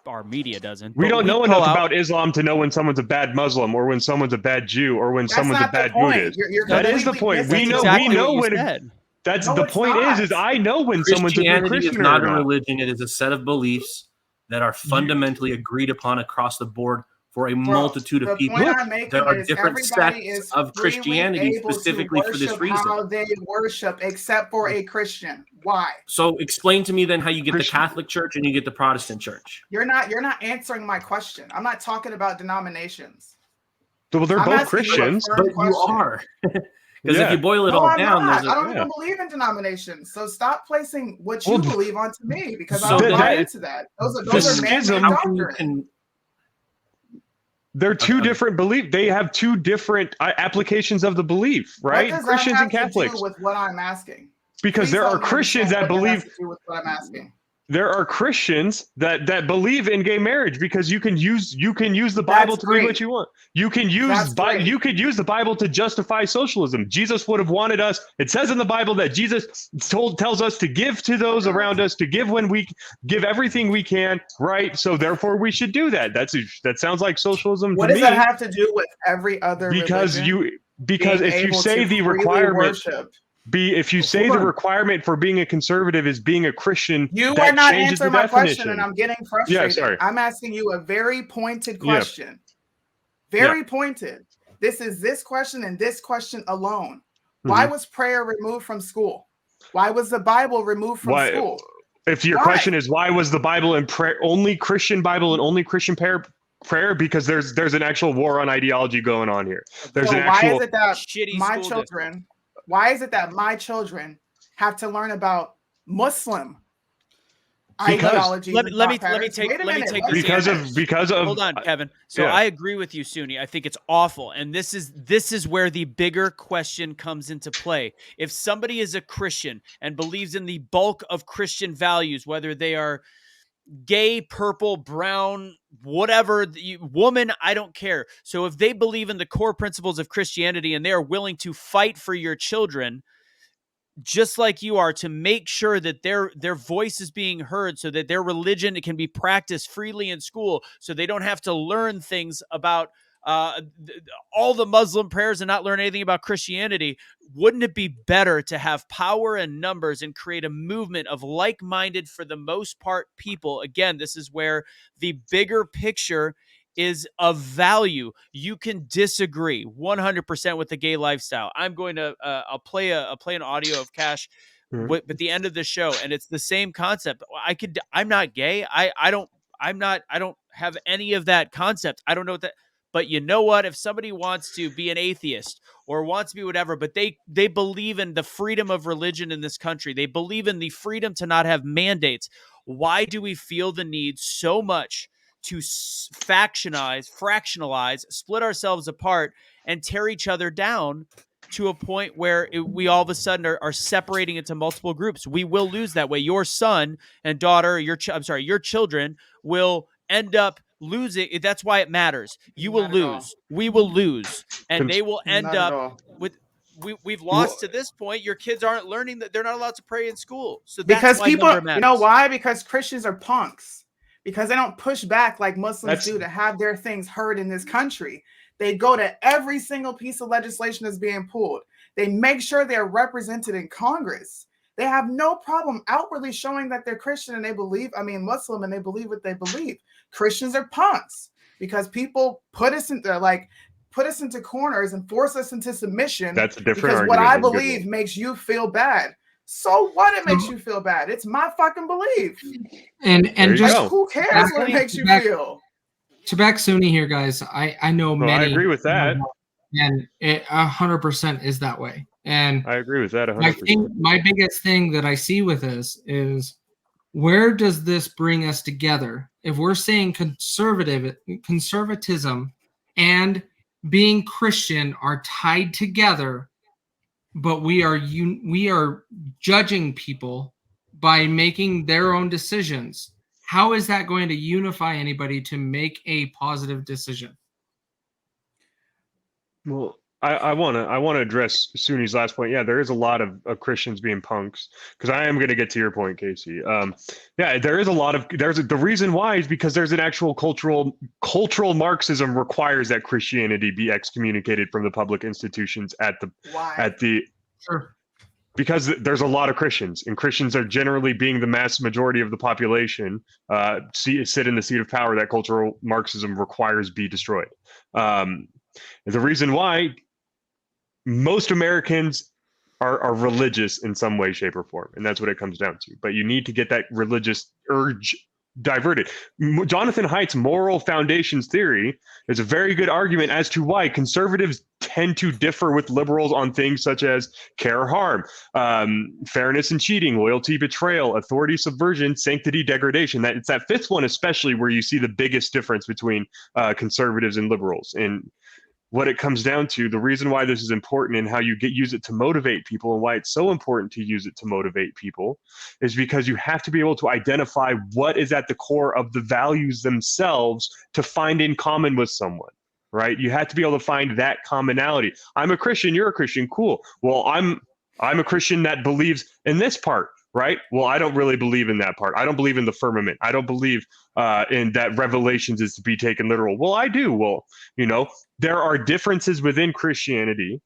our media doesn't. We don't know enough about Islam to know when someone's a bad Muslim or when someone's a bad Jew or when someone's a bad Buddhist. That is the point. We know when. That's the point. Is I know when someone's a good Christian is not a religion. It is a set of beliefs that are fundamentally agreed upon across the board for a multitude of people. There are different sects of Christianity specifically for this reason. How they worship, except for a Christian. Why? So explain to me then how you get the Catholic Church and you get the Protestant Church. You're not answering my question. I'm not talking about denominations. Well, they're both Christians, but you are. Because if you boil it all down, I don't even believe in denominations. So stop placing what you believe onto me, because I don't buy into that. Those are man-made doctrines. They're two different beliefs. They have two different applications of the belief, right? What does Christians that and Catholics. To do with what I'm asking? Because there are Christians that believe. With what I'm asking. There are Christians that believe in gay marriage because you can use the Bible to believe what you want. You can use the Bible to justify socialism. Jesus would have wanted us. It says in the Bible that Jesus tells us to give to those around us, to give when we give everything we can, right? So therefore we should do that. That sounds like socialism. What to does me. that have to do with every other religion? Because if you say the requirement. If you say the requirement for being a conservative is being a Christian, you are not answering my question, and I'm getting frustrated. Yeah, sorry. I'm asking you a very pointed question. Very pointed. This is this question and this question alone. Why was prayer removed from school? Why was the Bible removed from school? If your question is why was the Bible and prayer only Christian Bible and only Christian prayer? Because there's an actual war on ideology going on here. There's an actual. Why is it that my children? Why is it that my children have to learn about Muslim ideologies let and me thought let me patterns. take Wait a let me minute, take let this me answer. because of Hold on, Kevin. So yeah. I agree with you, Suni. I think it's awful, and this is where the bigger question comes into play. If somebody is a Christian and believes in the bulk of Christian values, whether they are gay, purple, brown, whatever, woman, I don't care. So if they believe in the core principles of Christianity and they are willing to fight for your children, just like you are, to make sure that their voice is being heard, so that their religion can be practiced freely in school, so they don't have to learn things about all the Muslim prayers and not learn anything about Christianity. Wouldn't it be better to have power in numbers and create a movement of like-minded, for the most part, people? Again, this is where the bigger picture is of value. You can disagree 100% with the gay lifestyle. I'm going to I'll play an audio of Cash at the end of the show, and it's the same concept. I'm not gay. I don't have any of that concept. I don't know what that. But you know what? If somebody wants to be an atheist or wants to be whatever, but they believe in the freedom of religion in this country, they believe in the freedom to not have mandates. Why do we feel the need so much to fractionalize, split ourselves apart, and tear each other down to a point where we all of a sudden are separating into multiple groups? We will lose that way. Your son and daughter, your children will end up losing. That's why it matters. You will Not at all. lose. We will lose, and they will end Not at up all. with. We've lost to this point. Your kids aren't learning that they're not allowed to pray in school. So that's Because why people, number matters. you know why? Because Christians are punks. Because they don't push back like Muslims do to have their things heard in this country. They go to every single piece of legislation that's being pulled. They make sure they're represented in Congress. They have no problem outwardly showing that they're Christian and Muslim, and they believe what they believe. Christians are punks because people put us into corners and force us into submission. That's a different because argument. What I believe makes you feel bad. So what? It makes you feel bad. It's my fucking belief. And just go. Who cares what it makes you feel? To back Suni here, guys, I know many. I agree with that. And it 100% is that way. And I agree with that 100%. My biggest thing that I see with this is, where does this bring us together? If we're saying conservatism and being Christian are tied together, but we are judging people by making their own decisions, how is that going to unify anybody to make a positive decision? Well, I want to address Suni's last point. Yeah, there is a lot of Christians being punks, because I am going to get to your point, Casey. Yeah, there is a lot of the reason why is because there's an actual cultural Marxism requires that Christianity be excommunicated from the public institutions Sure. Because there's a lot of Christians, and Christians are generally, being the mass majority of the population, sit in the seat of power that cultural Marxism requires be destroyed. The reason why most Americans are religious in some way, shape, or form, and that's what it comes down to. But you need to get that religious urge diverted. Jonathan Haidt's moral foundations theory is a very good argument as to why conservatives tend to differ with liberals on things such as care or harm, fairness and cheating, loyalty, betrayal, authority, subversion, sanctity, degradation. It's that fifth one especially where you see the biggest difference between conservatives and liberals. And what it comes down to, the reason why this is important and how you use it to motivate people, and why it's so important to use it to motivate people, is because you have to be able to identify what is at the core of the values themselves to find in common with someone, right? You have to be able to find that commonality. I'm a Christian, you're a Christian, cool. Well, I'm a Christian that believes in this part, right? Well, I don't really believe in that part. I don't believe in the firmament. I don't believe in that Revelations is to be taken literal. Well, I do. Well, there are differences within Christianity.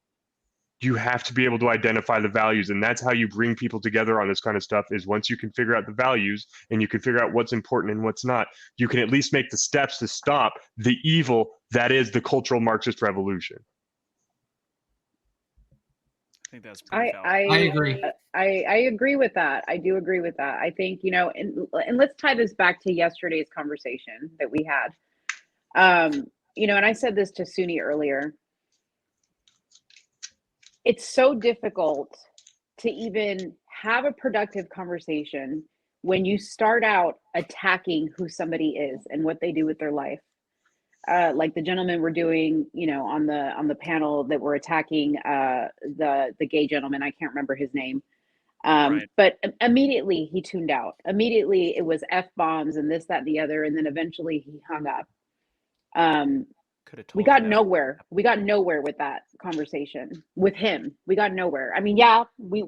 You have to be able to identify the values, and that's how you bring people together on this kind of stuff, is once you can figure out the values and you can figure out what's important and what's not, you can at least make the steps to stop the evil that is the cultural Marxist revolution. I think that's pretty valid. I agree. I agree with that. I do agree with that. I think, and let's tie this back to yesterday's conversation that we had. And I said this to Suni earlier. It's so difficult to even have a productive conversation when you start out attacking who somebody is and what they do with their life, like the gentlemen were doing, on the panel that were attacking the gay gentleman. I can't remember his name. Right. But immediately he tuned out. Immediately it was F-bombs and this, that, and the other. And then eventually he hung up. Could have We told got you that. nowhere. We got nowhere with that conversation with him. We got nowhere. I mean, yeah, we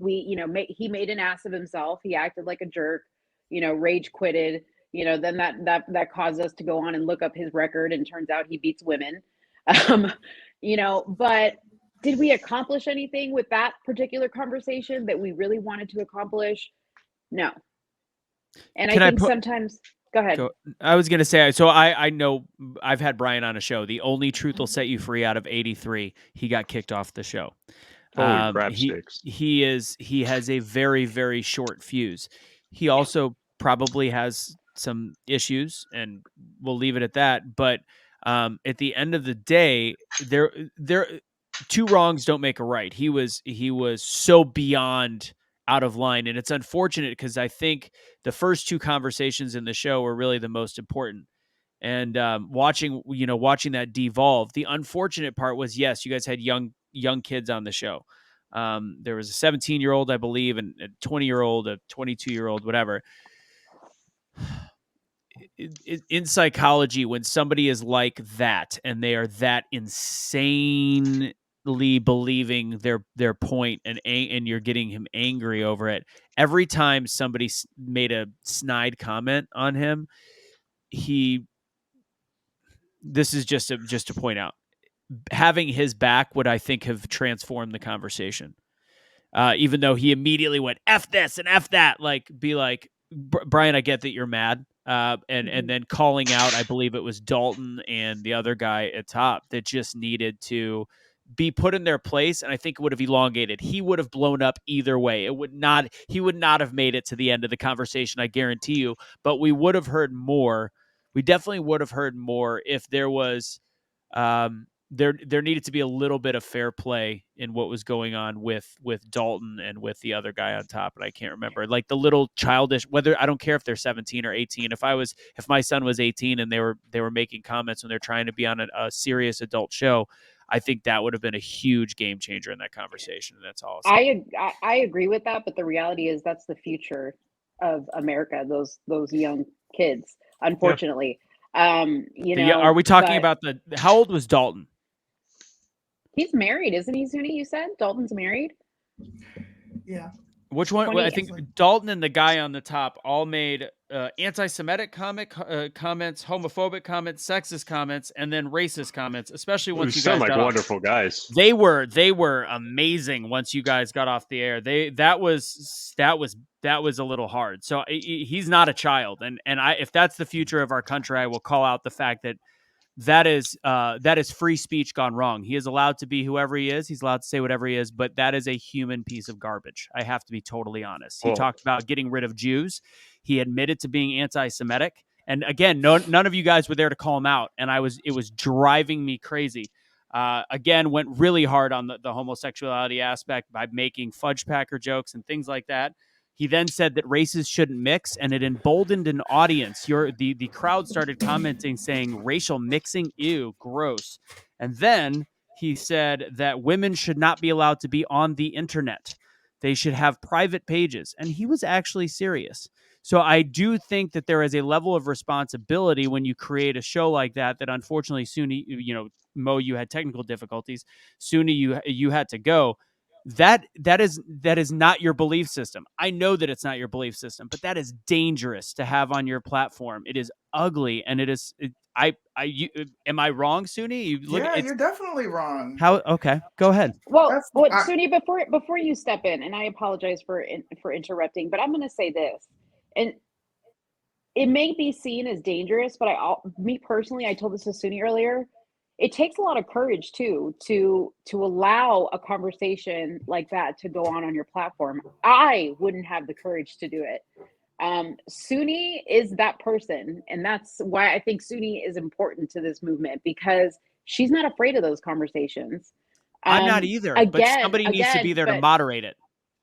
he made an ass of himself. He acted like a jerk, rage quitted, then that caused us to go on and look up his record, and turns out he beats women. But did we accomplish anything with that particular conversation that we really wanted to accomplish? No. And I think sometimes, go ahead. I was going to say, so I know I've had Brian on a show. The only Truth Will Set You Free out of 83, he got kicked off the show. Holy crap sticks. He has a very, very short fuse. He also probably has some issues, and we'll leave it at that. But at the end of the day, there two wrongs don't make a right. He was so beyond out of line, and it's unfortunate because I think the first two conversations in the show were really the most important. And watching that devolve, the unfortunate part was, yes, you guys had young kids on the show. There was a 17-year-old, I believe, and a 20-year-old, a 22-year-old, whatever. In psychology, when somebody is like that and they are that insanely believing their point, and you're getting him angry over it, every time somebody made a snide comment on him, this is just to point out, having his back would, I think, have transformed the conversation. Even though he immediately went F this and F that, like, be like, Brian, I get that you're mad. And then calling out, I believe it was Dalton and the other guy at top that just needed to be put in their place. And I think it would have elongated. He would have blown up either way. He would not have made it to the end of the conversation, I guarantee you, but we would have heard more. We definitely would have heard more if there was, there needed to be a little bit of fair play in what was going on with Dalton and with the other guy on top. And I can't remember, like, the little childish, whether, I don't care if they're 17 or 18. If my son was 18 and they were making comments when they're trying to be on a serious adult show, I think that would have been a huge game changer in that conversation. And that's all. I agree with that, but the reality is that's the future of America. Those young kids, unfortunately. Yeah. Are we talking about how old was Dalton? He's married, isn't he, Suni? You said Dalton's married? Yeah. Which one? I think Dalton and the guy on the top all made anti-Semitic comments, homophobic comments, sexist comments, and then racist comments. Especially once you guys sound like got wonderful guys. They were amazing once you guys got off the air. That was a little hard. So he's not a child, and if that's the future of our country, I will call out the fact that is free speech gone wrong. He is allowed to be whoever he is. He's allowed to say whatever he is, but that is a human piece of garbage. I have to be totally honest. He talked about getting rid of Jews. He admitted to being anti-Semitic. And again, none of you guys were there to call him out. And it was driving me crazy. Again, went really hard on the homosexuality aspect by making fudge packer jokes and things like that. He then said that races shouldn't mix, and it emboldened an audience. The crowd started commenting, saying racial mixing, ew, gross. And then he said that women should not be allowed to be on the internet. They should have private pages. And he was actually serious. So I do think that there is a level of responsibility when you create a show like that unfortunately, Suni, Mo, you had technical difficulties. Suni, you had to go. That is not your belief system. I know that it's not your belief system, but that is dangerous to have on your platform. It is ugly, and it is. Am I wrong, Suni? You're definitely wrong. How? Okay, go ahead. Well, Suni, before you step in, and I apologize for interrupting, but I'm going to say this, and it may be seen as dangerous, but me personally, I told this to Suni earlier. It takes a lot of courage too to allow a conversation like that to go on your platform. I wouldn't have the courage to do it. Suni is that person, and that's why I think Suni is important to this movement, because she's not afraid of those conversations. I'm not either, but somebody needs to be there to moderate it.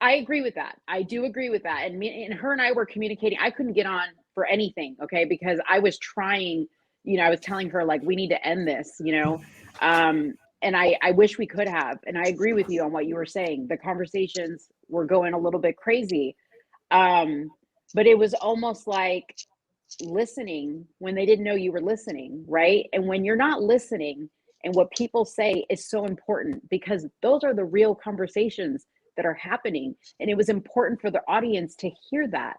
I agree with that. I do agree with that. And me and her and I were communicating. I couldn't get on for anything, okay, because I was trying, I was telling her like we need to end this, and I wish we could have. And I agree with you on what you were saying. The conversations were going a little bit crazy. But it was almost like listening when they didn't know you were listening, right? And when you're not listening, and what people say is so important because those are the real conversations that are happening. And it was important for the audience to hear that.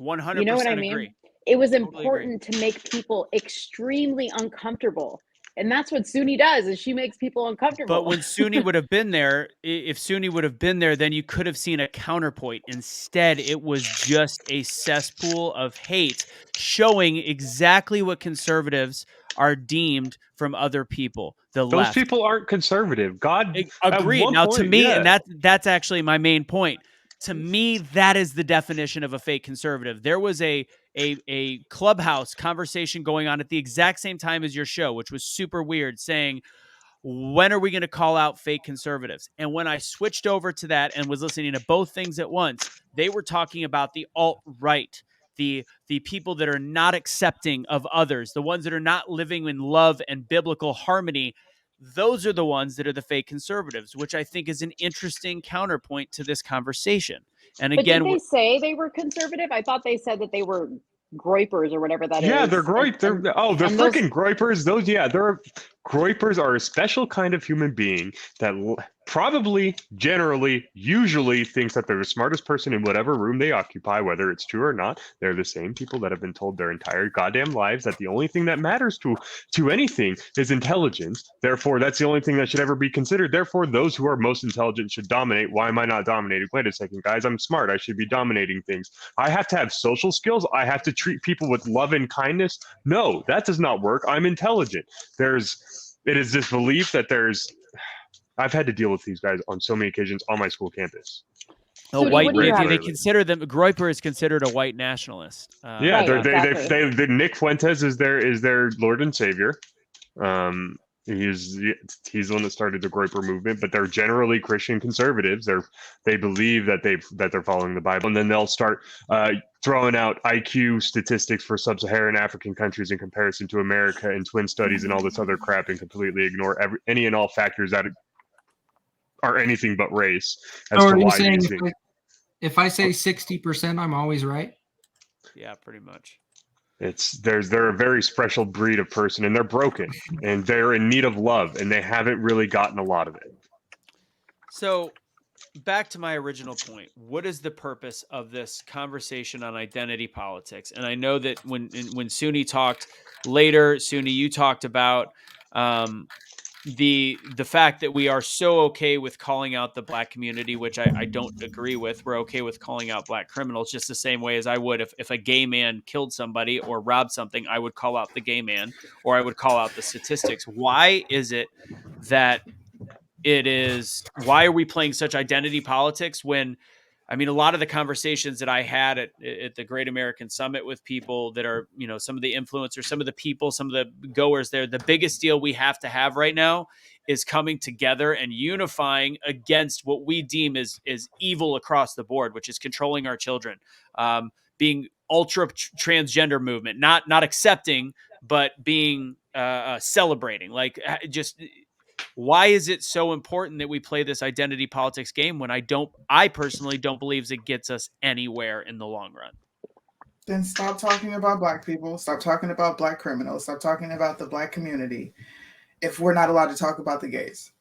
100% You know what I mean? agree. It was Totally important to make people extremely uncomfortable. And that's what Suni does, is she makes people uncomfortable. But when Suni would have been there, if Suni would have been there, then you could have seen a counterpoint. Instead, it was just a cesspool of hate showing exactly what conservatives are deemed from other people, the Those left. people aren't conservative. God, at Agreed. one Now, to point, me, yeah. and that's actually my main point. To me, that is the definition of a fake conservative. There was a Clubhouse conversation going on at the exact same time as your show, which was super weird, saying, when are we going to call out fake conservatives? And when I switched over to that and was listening to both things at once, they were talking about the alt-right, the people that are not accepting of others, the ones that are not living in love and biblical harmony. Those are the ones that are the fake conservatives, which I think is an interesting counterpoint to this conversation. And But did again, they say they were conservative? I thought they said that they were groypers or whatever that is. Yeah, they're groip. They're freaking groipers. Groipers are a special kind of human being that probably, generally, usually thinks that they're the smartest person in whatever room they occupy, whether it's true or not. They're the same people that have been told their entire goddamn lives that the only thing that matters to anything is intelligence. Therefore, that's the only thing that should ever be considered. Therefore, those who are most intelligent should dominate. Why am I not dominating? Wait a second, guys. I'm smart. I should be dominating things. I have to have social skills. I have to treat people with love and kindness. No, that does not work. I'm intelligent. It is this belief that I've had to deal with these guys on so many occasions on my school campus. They consider them. Groiper is considered a white nationalist. Yeah, they Nick Fuentes is their Lord and Savior. He's the one that started the Groiper movement, but they're generally Christian conservatives. They believe that they're following the Bible, and then they'll start throwing out IQ statistics for sub-Saharan African countries in comparison to America and twin studies and all this other crap, and completely ignore any and all factors that are anything but race. As to why saying if I say 60%, I'm always right? Yeah, pretty much. They're a very special breed of person, and they're broken, and they're in need of love, and they haven't really gotten a lot of it. So, back to my original point. What is the purpose of this conversation on identity politics? And I know that when Suni talked later, Suni, you talked about the fact that we are so okay with calling out the black community, which I don't agree with. We're okay with calling out black criminals just the same way as I would if a gay man killed somebody or robbed something, I would call out the gay man, or I would call out the statistics. Why is it that why are we playing such identity politics when, I mean, a lot of the conversations that I had at the Great American Summit with people that are, some of the influencers, some of the people, some of the goers there, the biggest deal we have to have right now is coming together and unifying against what we deem is evil across the board, which is controlling our children, being ultra transgender movement, not accepting, but being celebrating, like just. Why is it so important that we play this identity politics game when I personally don't believe it gets us anywhere in the long run? Then stop talking about black people. Stop talking about black criminals. Stop talking about the black community if we're not allowed to talk about the gays.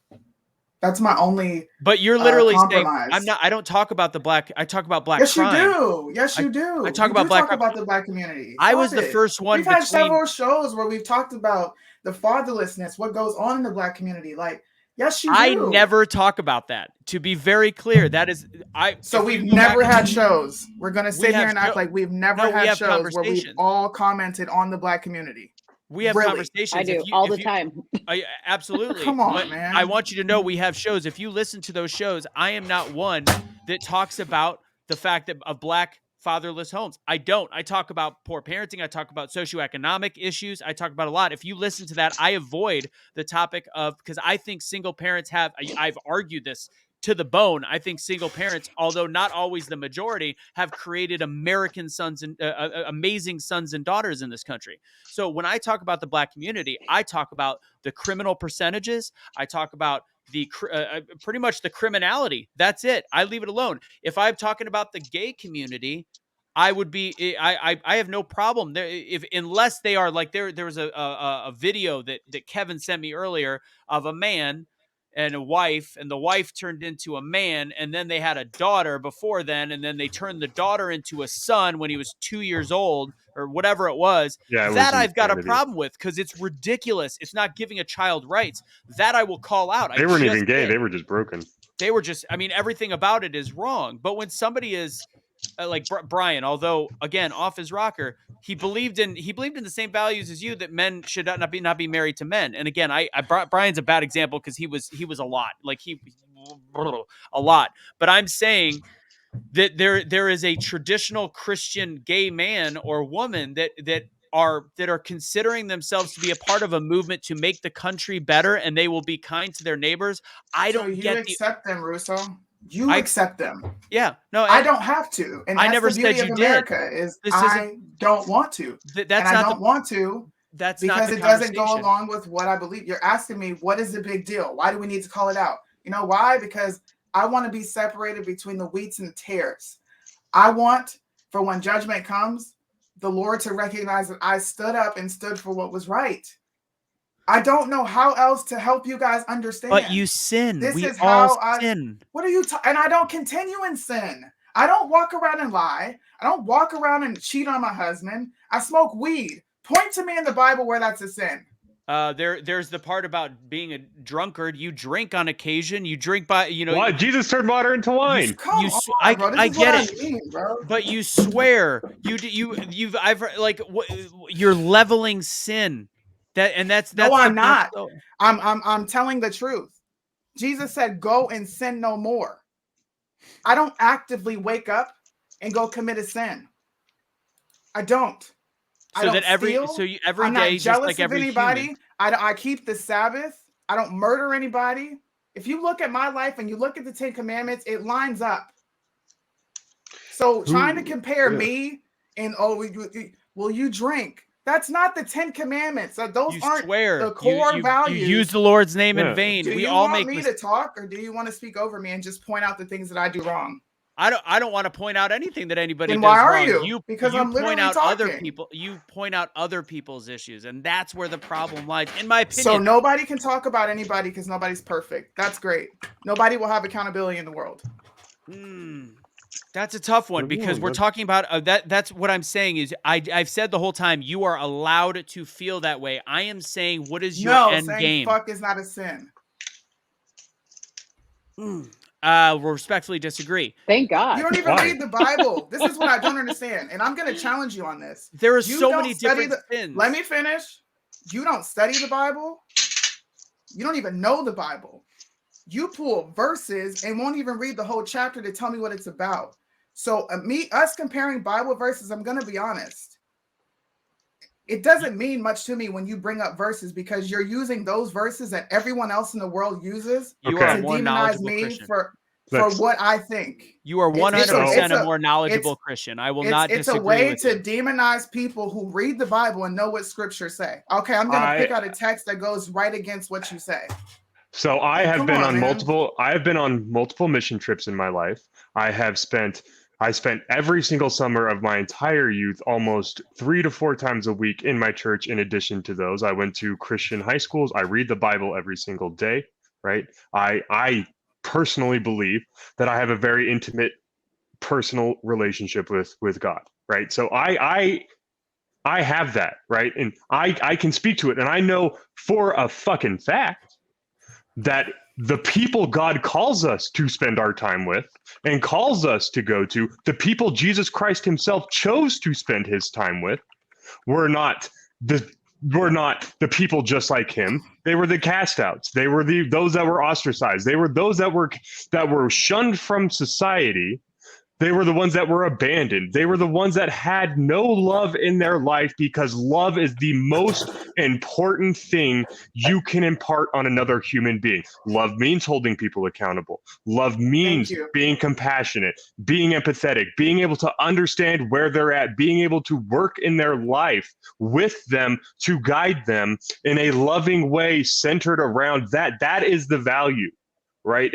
That's my only. But you're literally saying I don't talk about the black. I talk about black crime. Yes, you do. Yes, you do. I talk about black. Talk about the black community. I was the first one. We've had several shows where we've talked about the fatherlessness, what goes on in the black community. Like, yes, you do. I never talk about that. To be very clear, that is So we've never had shows. We're gonna sit here and act like we've never had shows where we've all commented on the black community. We have conversations. I do all the time. Absolutely. Come on, man. I want you to know we have shows. If you listen to those shows, I am not one that talks about the fact of black fatherless homes. I don't. I talk about poor parenting. I talk about socioeconomic issues. I talk about a lot. If you listen to that, I avoid the topic of, because I think single parents I've argued this to the bone, I think single parents, although not always the majority, have created American sons and amazing sons and daughters in this country. So when I talk about the Black community, I talk about the criminal percentages. I talk about the pretty much the criminality. That's it. I leave it alone. If I'm talking about the gay community, I would be. I have no problem there if unless they are like there. There was a video that Kevin sent me earlier of a man and a wife, and the wife turned into a man, and then they had a daughter before then, and then they turned the daughter into a son when he was 2 years old or whatever it was. Yeah, that I've got a problem with because it's ridiculous. It's not giving a child rights. That I will call out. They weren't even gay. They were just broken. They were just. I mean, everything about it is wrong. But when somebody is like Brian, although again off his rocker, he believed in the same values as you, that men should not be married to men. And again, I Brian's a bad example because he was a lot, like a lot. But I'm saying that there is a traditional Christian gay man or woman that are considering themselves to be a part of a movement to make the country better, and they will be kind to their neighbors. I don't accept them, Russo. You accept them. Yeah. No, I don't have to. And I never the beauty said you of America did. is I don't want to. That's and not I don't want to. That's because not the it doesn't go along with what I believe. You're asking me, what is the big deal? Why do we need to call it out? You know why? Because I want to be separated between the wheats and the tares. I want, for when judgment comes, the Lord to recognize that I stood up and stood for what was right. I don't know how else to help you guys understand. But you sin. This we is all how sin. What are you and I don't continue in sin. I don't walk around and lie. I don't walk around and cheat on my husband. I smoke weed. Point to me in the Bible where that's a sin. There's the part about being a drunkard. You drink on occasion. You drink by, Why? Jesus turned water into wine. I get it, bro. But you swear you're leveling sin. That's no, I'm not. I'm telling the truth. Jesus said, "Go and sin no more." I don't actively wake up and go commit a sin. I don't. So I don't that every steal. day, I'm not just jealous like of every anybody. human. I keep the Sabbath. I don't murder anybody. If you look at my life and you look at the 10 Commandments, it lines up. So trying to compare me and will you drink? That's not the 10 Commandments. Those aren't the core values. You use the Lord's name in vain. Do you want me to talk, or do you want to speak over me and just point out the things that I do wrong? I don't want to point out anything that anybody then does why are wrong. you? Because I'm point out talking. other people. You point out other people's issues, and that's where the problem lies, in my opinion. So nobody can talk about anybody because nobody's perfect. That's great. Nobody will have accountability in the world. That's a tough one because we're talking about that's what I'm saying is I've said the whole time you are allowed to feel that way. I am saying what is your end game? Fuck is not a sin. Respectfully disagree. Thank God. You don't even read the Bible. This is what I don't understand, and I'm going to challenge you on this. There are so many different sins. Let me finish. You don't study the Bible. You don't even know the Bible. You pull verses and won't even read the whole chapter to tell me what it's about. So us comparing Bible verses, I'm going to be honest. It doesn't mean much to me when you bring up verses because you're using those verses that everyone else in the world uses to demonize me for what I think. You are 100% a more knowledgeable Christian. I will not disagree. It's a way to demonize people who read the Bible and know what scripture say. Okay, I'm going to pick out a text that goes right against what you say. So I have been on multiple mission trips in my life. I spent every single summer of my entire youth almost 3 to 4 times a week in my church. In addition to those, I went to Christian high schools. I read the Bible every single day, right? I personally believe that I have a very intimate personal relationship with God, right? So I have that, right? And I can speak to it. And I know for a fucking fact that the people God calls us to spend our time with and calls us to go to, the people Jesus Christ himself chose to spend his time with, were not the people just like him. They were the cast outs. They were those that were ostracized. They were those that were shunned from society They were the ones that were abandoned. They were the ones that had no love in their life, because love is the most important thing you can impart on another human being. Love means holding people accountable. Love Thank means you. being compassionate, being empathetic, being able to understand where they're at, being able to work in their life with them to guide them in a loving way centered around that. That is the value, right?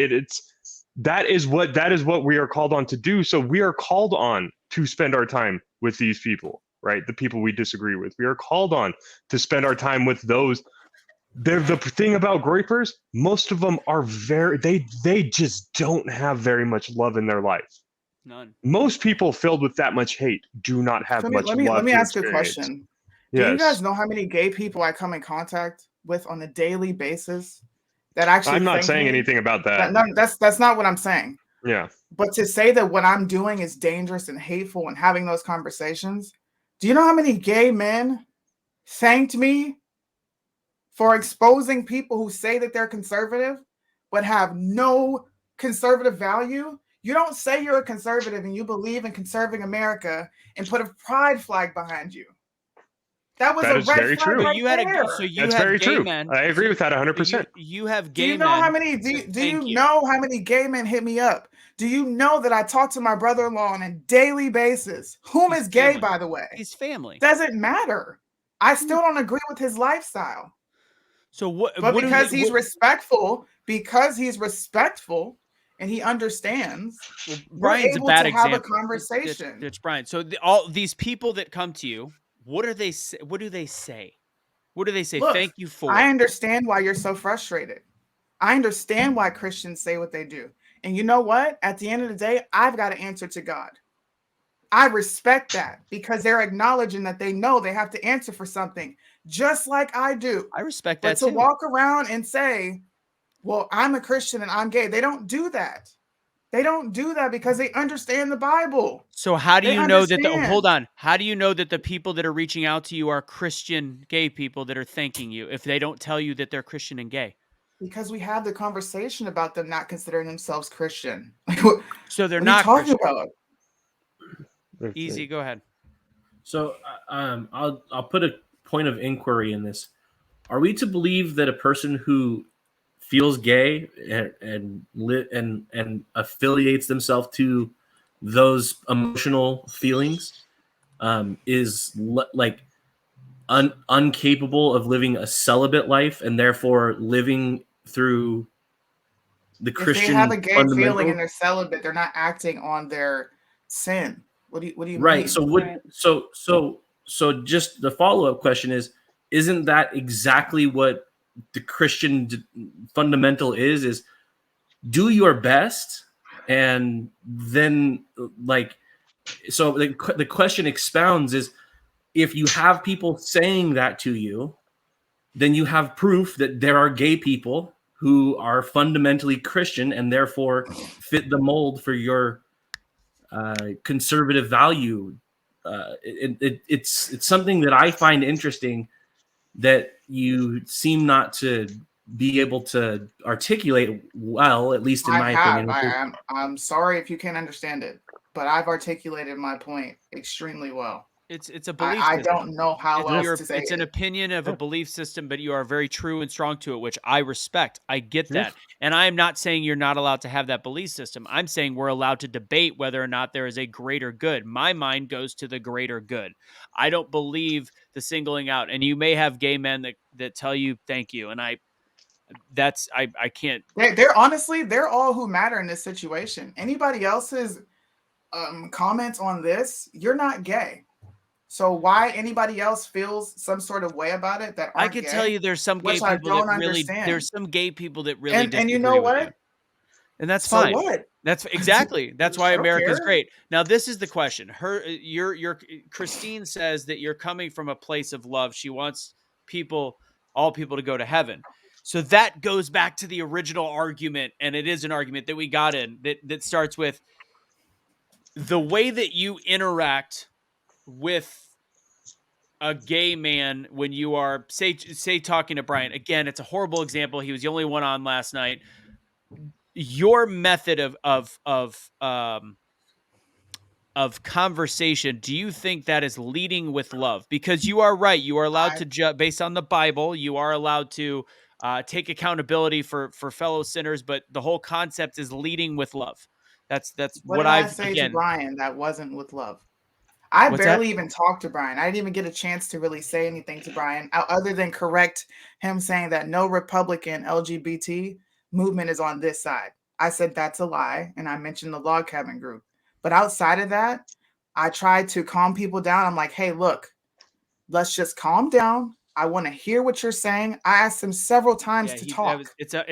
That is what we are called on to do. So we are called on to spend our time with these people, right? The people we disagree with. We are called on to spend our time with those. The thing about groypers, most of them are they just don't have very much love in their life. None. Most people filled with that much hate do not have much Let love me to ask a experience. question. Do you Yes. guys know how many gay people I come in contact with on a daily basis that actually I'm not thank saying me? anything about that. No, that's not what I'm saying. Yeah. But to say that what I'm doing is dangerous and hateful and having those conversations, do you know how many gay men thanked me for exposing people who say that they're conservative but have no conservative value? You don't say you're a conservative and you believe in conserving America and put a pride flag behind you. That was That a is red very flag true. So right you had there. you That's have very gay true. men. I agree with that So 100%. you have Do gay you know men. how many do you know how many gay men hit me up? Do you know that I talk to my brother-in-law on a daily basis? Whom He's is gay, family. by the way? He's family. Doesn't matter. I still don't agree with his lifestyle. So what? But What do because they, he's what, respectful and he understands, well, we're Brian's a able bad to have a example. conversation. That's Brian. So all these people that come to you, what are they? What do they say? What do they say? Look, Thank you for. I understand why you're so frustrated. I understand why Christians say what they do. And you know what? At the end of the day, I've got to answer to God. I respect that because they're acknowledging that they know they have to answer for something, just like I do. I respect But that to too. walk around and say, well, I'm a Christian and I'm gay, they don't do that. They don't do that because they understand the Bible. So how do They you know that understand. hold on. How do you know that the people that are reaching out to you are Christian gay people that are thanking you if they don't tell you that they're Christian and gay? Because we have the conversation about them not considering themselves Christian. So they're What are you not talking Christian. about? Easy, go ahead. So I'll put a point of inquiry in this. Are we to believe that a person who feels gay and affiliates themselves to those emotional feelings is incapable of living a celibate life and therefore living through the If they have Christian a gay feeling and fundamentals? they're celibate, they're not acting on their sin. What do you Right. mean? So so just the follow-up question is, isn't that exactly what the Christian fundamental is do your best, and then so the question expounds is, if you have people saying that to you, then you have proof that there are gay people who are fundamentally Christian and therefore fit the mold for your conservative value. It's something that I find interesting that you seem not to be able to articulate well, at least in I my have. opinion. I'm sorry if you can't understand it, but I've articulated my point extremely well. It's a belief I system. don't know how else to say It's an it. opinion of a belief system, but you are very true and strong to it, which I respect. I get that. And I am not saying you're not allowed to have that belief system. I'm saying we're allowed to debate whether or not there is a greater good. My mind goes to the greater good. I don't believe the singling out. And you may have gay men that tell you thank you. And I can't. They're honestly, they're all who matter in this situation. Anybody else's comments on this, you're not gay. So why anybody else feels some sort of way about it that aren't I could gay, tell you there's some gay which I people that don't really understand. there's some gay people that really And you disagree know with you. what? And that's So fine. what? That's exactly. That's why I don't America's care. great. Now, this is the question. Your Christine says that you're coming from a place of love. She wants all people to go to heaven. So that goes back to the original argument, and it is an argument that we got in that starts with the way that you interact with a gay man when you are say talking to Brian. Again, it's a horrible example. He was the only one on last night. Your method of of conversation, do you think that is leading with love? Because you are right. You are allowed to judge based on the Bible. You are allowed to take accountability for fellow sinners, but the whole concept is leading with love. That's What what did I I've say to again. Brian that wasn't with love? I What's that? barely even talked to Brian. I didn't even get a chance to really say anything to Brian other than correct him saying that no Republican LGBT movement is on this side. I said that's a lie, and I mentioned the log cabin group. But outside of that, I tried to calm people down. I'm like, hey, look, let's just calm down. I want to hear what you're saying. I asked him several times to talk. It's a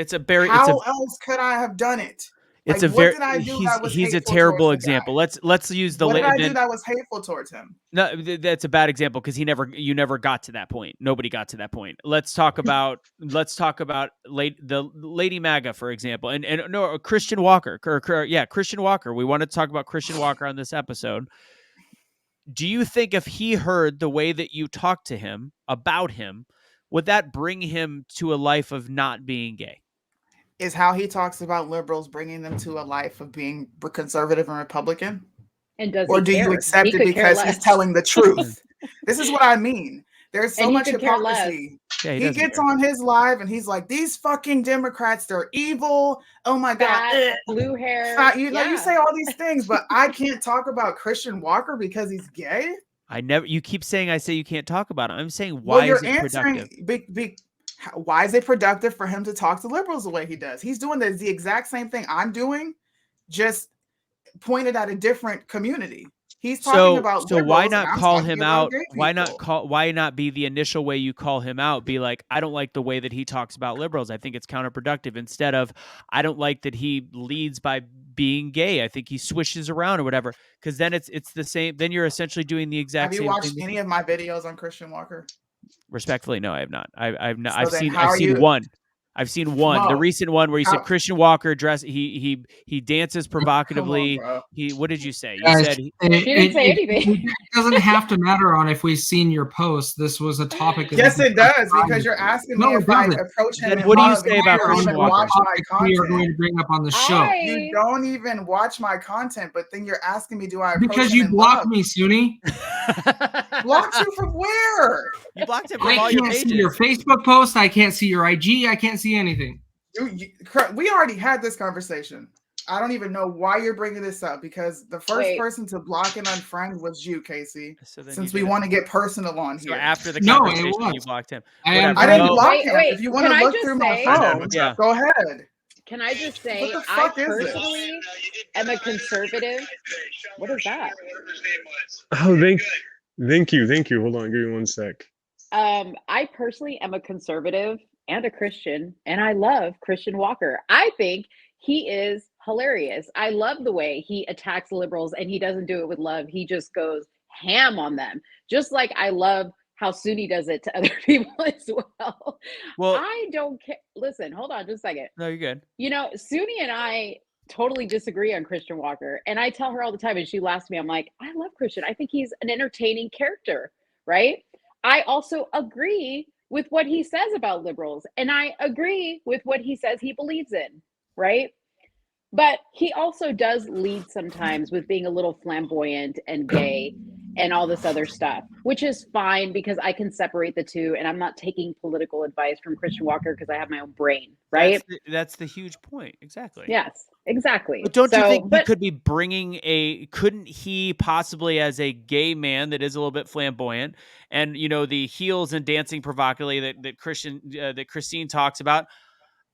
How else could I have done it? It's Like, a what very did I do that was he's a hateful towards terrible the guy? example. Let's use the What did I do then that was hateful towards him? no, that's a bad example because you never got to that point. Nobody got to that point. Let's talk about the Lady MAGA, for example, and no, Christian Walker. Christian Walker. We want to talk about Christian Walker on this episode. Do you think if he heard the way that you talked to him about him, would that bring him to a life of not being gay? Is how he talks about liberals bringing them to a life of being conservative and Republican? And does Or he do you care? accept He it could care because he's less. telling the truth? This is what I mean. There's so And he much could care less. hypocrisy. Yeah, He doesn't gets care. on his live and he's like, these fucking Democrats, they're evil. Oh my God. Fat, blue hair. Fat. You Yeah. say all these things, but I can't talk about Christian Walker because he's gay. You keep saying I say you can't talk about him. I'm saying Well, why you're is it answering productive? why is it productive for him to talk to liberals the way he does? He's doing the exact same thing I'm doing, just pointed at a different community. He's talking about so why liberals, and not I'm call talking him about out? gay Why not be the initial way you call him out? Be like, I don't like the way that he talks about liberals. I think it's counterproductive. Instead of, I don't like that he leads by being gay. I think he swishes around or whatever. Because then it's the same. Then you're essentially doing the exact Have you same watched thing. any of my videos on Christian Walker? Respectfully, no, I have not. I've not. So I've then seen. how I've are seen you- one. I've seen one. The Mo, recent one where you said how- Christian Walker dress. He dances provocatively. bro. What did you say? You Guys, said She didn't say anything. It doesn't have to matter on if we've seen your post. This was a topic. That Yes, we it does, because you're asking me No, if it I doesn't. approach him Then in what do you love, say and about don't Christian even Walker? watch my We are going content. to bring up on the show You don't even watch my content, but then you're asking me, do I approach because him you in blocked love? me, Suni. Blocked you from where? You blocked him from I all your can't pages. see your Facebook post. I can't see your IG. I can't see anything. We already had this conversation. I don't even know why you're bringing this up, because the first person to block and unfriend was you, Casey. So then Since you we did it. want to get personal on So here. after the No, it conversation, you was. blocked him. I Whatever. I didn't No. block Wait, him. wait, If you want can to I look just through my say- phone, Yeah. go ahead. Can I just say, What the I fuck is this? personally am a conservative. What is that? Oh, thank you. Hold on, give me one sec. I personally am a conservative and a Christian, and I love Christian Walker. I think he is hilarious. I love the way he attacks liberals, and he doesn't do it with love. He just goes ham on them. Just like I love how Suni does it to other people as well. Well, I don't care. Listen, hold on just a second. no, you're good. You know, Suni and I totally disagree on Christian Walker. And I tell her all the time, and she laughs at me. I'm like, I love Christian. I think he's an entertaining character, right? I also agree with what he says about liberals. And I agree with what he says he believes in, right? But he also does lead sometimes with being a little flamboyant and gay and all this other stuff, which is fine because I can separate the two, and I'm not taking political advice from Christian Walker because I have my own brain, right? That's the huge point. Exactly. Yes, exactly. But don't you think he but could be bringing couldn't he possibly, as a gay man that is a little bit flamboyant, and you know, the heels and dancing provocatively that Christine talks about,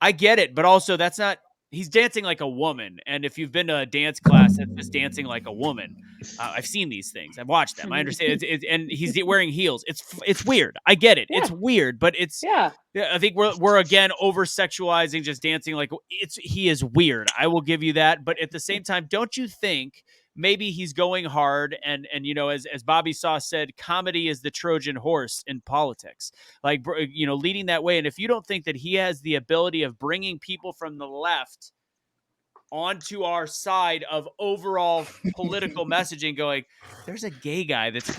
I get it, but also that's not, he's dancing like a woman. And if you've been to a dance class that's just dancing like a woman, I've seen these things. I've watched them. I understand. And he's wearing heels. It's weird. I get it. Yeah. It's weird, but it's, yeah, I think we're again over sexualizing just dancing like he is weird. I will give you that. But at the same time, don't you think maybe he's going hard and you know, as Bobby Saw said, comedy is the Trojan horse in politics, like, you know, leading that way. And if you don't think that he has the ability of bringing people from the left onto our side of overall political messaging, going, there's a gay guy that's,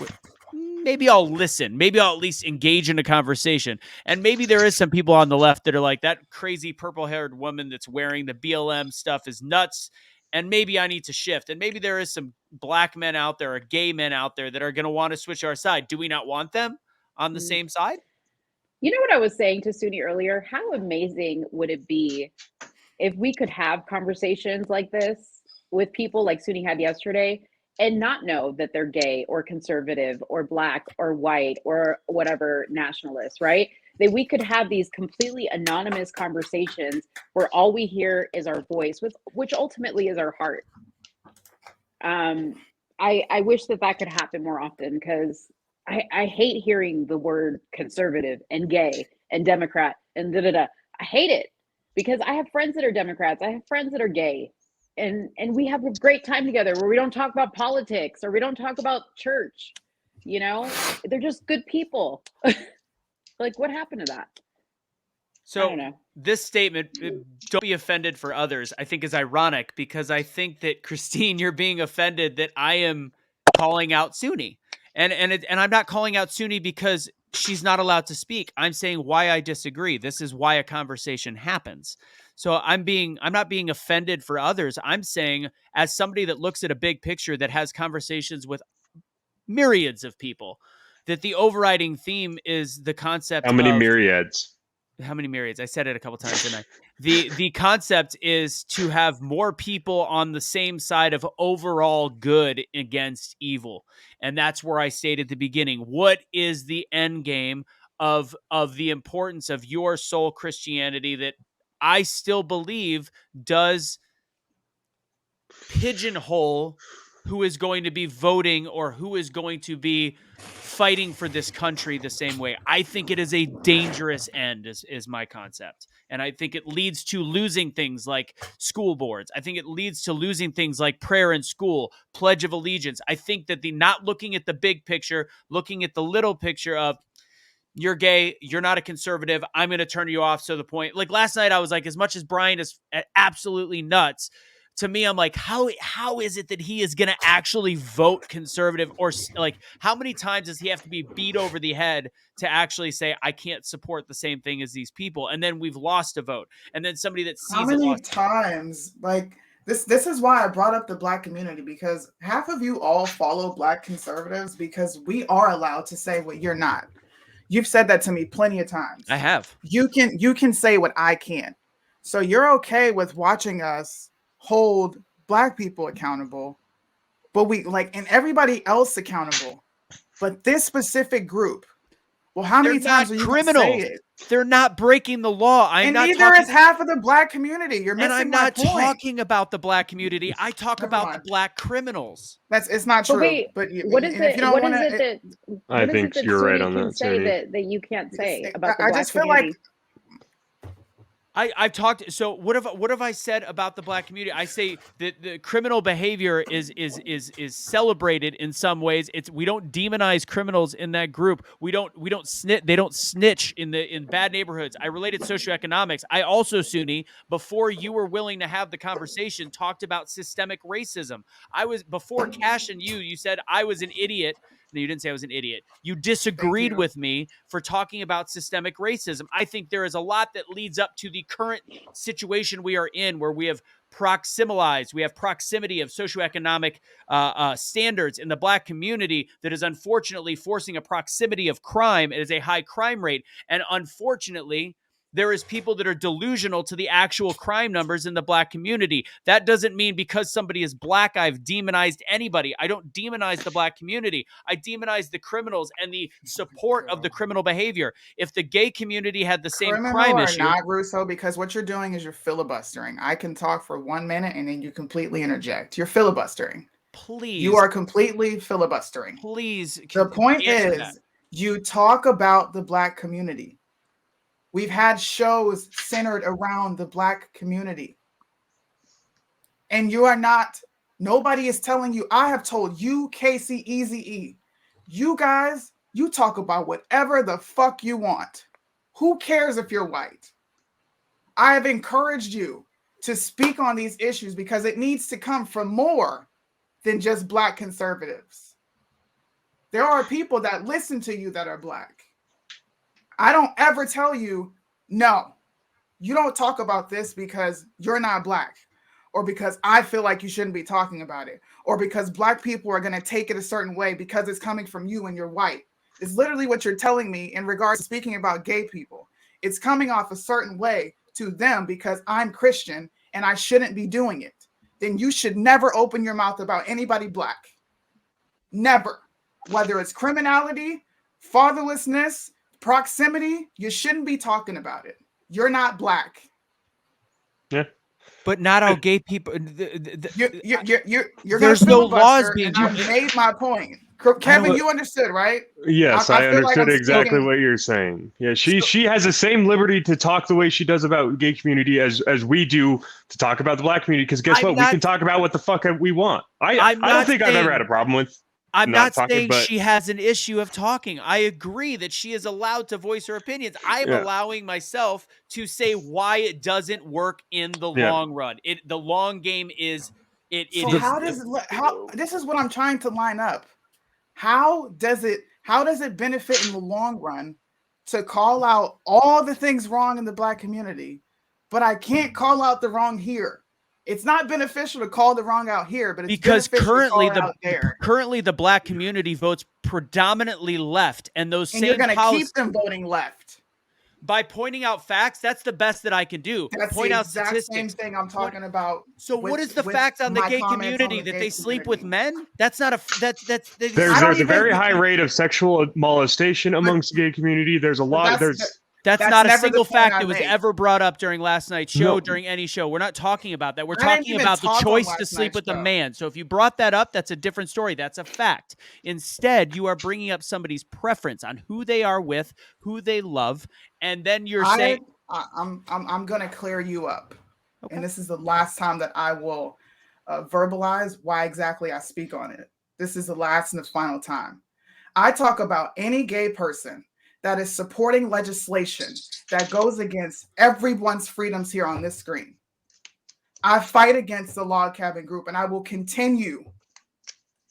maybe I'll listen. Maybe I'll at least engage in a conversation. And maybe there is some people on the left that are like, that crazy purple-haired woman that's wearing the BLM stuff is nuts. and maybe I need to shift. And maybe there is some black men out there or gay men out there that are going to want to switch our side. Do we not want them on the same side? You know what I was saying to Suni earlier? How amazing would it be if we could have conversations like this with people like Suni had yesterday and not know that they're gay or conservative or black or white or whatever nationalist, right? That we could have these completely anonymous conversations where all we hear is our voice, which ultimately is our heart. I wish that could happen more often, because I hate hearing the word conservative and gay and Democrat and da-da-da. I hate it, because I have friends that are Democrats. I have friends that are gay, and we have a great time together where we don't talk about politics or we don't talk about church. You know, they're just good people. Like, what happened to that? I don't So know. this statement, don't be offended for others, I think is ironic, because I think that, Christine, you're being offended that I am calling out Suni. And I'm not calling out Suni because she's not allowed to speak. I'm saying why I disagree. This is why a conversation happens. So I'm not being offended for others. I'm saying, as somebody that looks at a big picture, that has conversations with myriads of people, that the overriding theme is the concept How many of myriads? how many myriads? I said it a couple times, didn't I? The concept is to have more people on the same side of overall good against evil. And that's where I stated at the beginning, what is the end game of the importance of your soul Christianity, that I still believe does pigeonhole who is going to be voting or who is going to be fighting for this country the same way. I think it is a dangerous end, is my concept. And I think it leads to losing things like school boards. I think it leads to losing things like prayer in school, Pledge of Allegiance. I think that the not looking at the big picture, looking at the little picture of, you're gay, you're not a conservative, I'm going to turn you off. So the point, like last night, I was like, as much as Brian is absolutely nuts, to me, I'm like, how is it that he is going to actually vote conservative? Or like, how many times does he have to be beat over the head to actually say, I can't support the same thing as these people? And then we've lost a vote. And then somebody that How sees it many lost. times? Like, this is why I brought up the black community, because half of you all follow black conservatives because we are allowed to say what you're not. You've said that to me plenty of times. I have. You can say what I can't. So you're okay with watching us hold black people accountable, but we like, and everybody else accountable. But this specific group, well, how They're many times not are you going to say criminals. it? They're not breaking the law. And neither is half of the black community. You're And missing I'm my not point. talking about the black community. I talk Never about mind. the black criminals. It's not But true. wait, But what is and if it? you don't What want is it to, that? I What is think it that you're right Suni on can that, say Suni. that you can't say about the I black just feel community? I've talked. So what have I said about the black community? I say that the criminal behavior is celebrated in some ways. We don't demonize criminals in that group. We don't snitch. They don't snitch in bad neighborhoods. I related socioeconomics. I also, Suni, before you were willing to have the conversation, talked about systemic racism. I was before Cash and you said I was an idiot. No, you didn't say I was an idiot. You disagreed with me for talking about systemic racism. I think there is a lot that leads up to the current situation we are in, where we have we have proximity of socioeconomic standards in the black community that is unfortunately forcing a proximity of crime. It is a high crime rate. And unfortunately, there is people that are delusional to the actual crime numbers in the black community. That doesn't mean because somebody is black, I've demonized anybody. I don't demonize the black community. I demonize the criminals and the support of the criminal behavior. If the gay community had the same criminal crime or issue, not, Russo, because what you're doing is you're filibustering. I can talk for 1 minute and then you completely interject. You're filibustering. please. You are completely filibustering. Please. The point answer is, that. you talk about the black community. We've had shows centered around the black community. And you are not, nobody is telling you. I have told you, Casey, Eazy-E, you guys, you talk about whatever the fuck you want. Who cares if you're white? I have encouraged you to speak on these issues because it needs to come from more than just black conservatives. There are people that listen to you that are black. I don't ever tell you, no, you don't talk about this because you're not black. or because I feel like you shouldn't be talking about it, or because Black people are going to take it a certain way because it's coming from you and you're white. It's literally what you're telling me in regards to speaking about gay people. It's coming off a certain way to them because I'm Christian and I shouldn't be doing it. Then you should never open your mouth about anybody Black. Never. Whether it's criminality, fatherlessness, proximity, you shouldn't be talking about it. You're not Black. Yeah. But not all gay people. You're going There's to no laws filibuster, being and I made my point. Kevin, you understood, right? Yes, I feel like understood I'm exactly speaking- what you're saying. Yeah, she has the same liberty to talk the way she does about gay community as we do to talk about the Black community. Because guess what? We can talk about what the fuck we want. I don't think I've ever had a problem with. I'm not saying but she has an issue of talking. I agree that she is allowed to voice her opinions. I am allowing myself to say why it doesn't work in the long run. The long game is So how this is what I'm trying to line up. How does it benefit in the long run to call out all the things wrong in the Black community, but I can't call out the wrong here? It's not beneficial to call the wrong out here, but it's because currently the Black community votes predominantly left, and those and you're going to keep them voting left. By pointing out facts, that's the best that I can do. That's point the out exact statistics. Same thing I'm talking about. So what is the fact on the gay community that they sleep with men? That's not a that's there's a very high rate of sexual molestation amongst the gay community. There's a lot. That's not a single fact that was ever brought up during last night's show, during any show. We're not talking about that. We're talking about the choice to sleep with a man. So if you brought that up, that's a different story. That's a fact. Instead, you are bringing up somebody's preference on who they are with, who they love, and then you're saying, I'm going to clear you up. Okay. And this is the last time that I will verbalize why exactly I speak on it. This is the last and the final time. I talk about any gay person that is supporting legislation that goes against everyone's freedoms here on this screen. I fight against the log cabin group, and I will continue.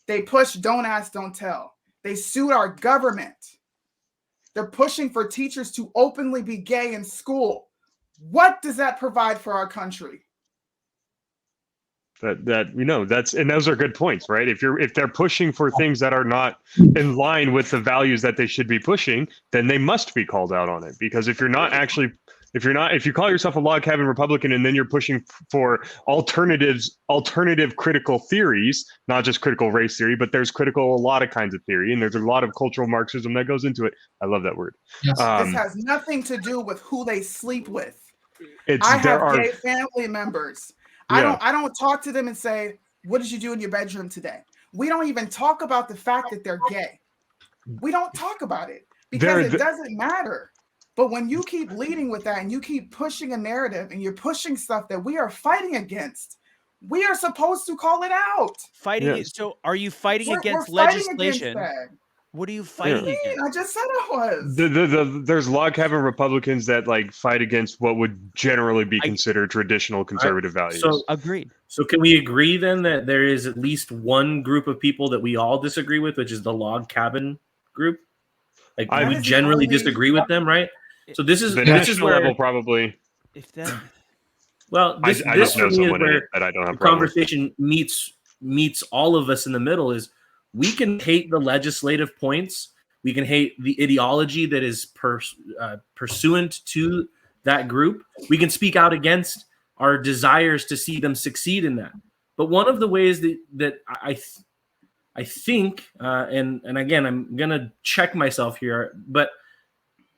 They push don't ask, don't tell. They sued our government. They're pushing for teachers to openly be gay in school. What does that provide for our country? And those are good points, right? If they're pushing for things that are not in line with the values that they should be pushing, then they must be called out on it. Because if you call yourself a log cabin Republican and then you're pushing for alternative critical theories, not just critical race theory, but there's a lot of kinds of theory, and there's a lot of cultural Marxism that goes into it. I love that word. Yes. This has nothing to do with who they sleep with. I have gay family members. Yeah. I don't talk to them and say, what did you do in your bedroom today? We don't even talk about the fact that they're gay. We don't talk about it because it doesn't matter. But when you keep leading with that and you keep pushing a narrative and you're pushing stuff that we are fighting against, we are supposed to call it out. So are you fighting against legislation? What are you fighting against? I just said I was. There's log cabin Republicans that fight against what would generally be considered traditional conservative values. So agreed. So can we agree then that there is at least one group of people that we all disagree with, which is the log cabin group? We generally disagree with them, right? So this is national level probably. If that. Well, this for me is where that I don't have the conversation meets all of us in the middle. Is we can hate the legislative points. We can hate the ideology that is pursuant to that group. We can speak out against our desires to see them succeed in that. But one of the ways that I think, and again, I'm going to check myself here, but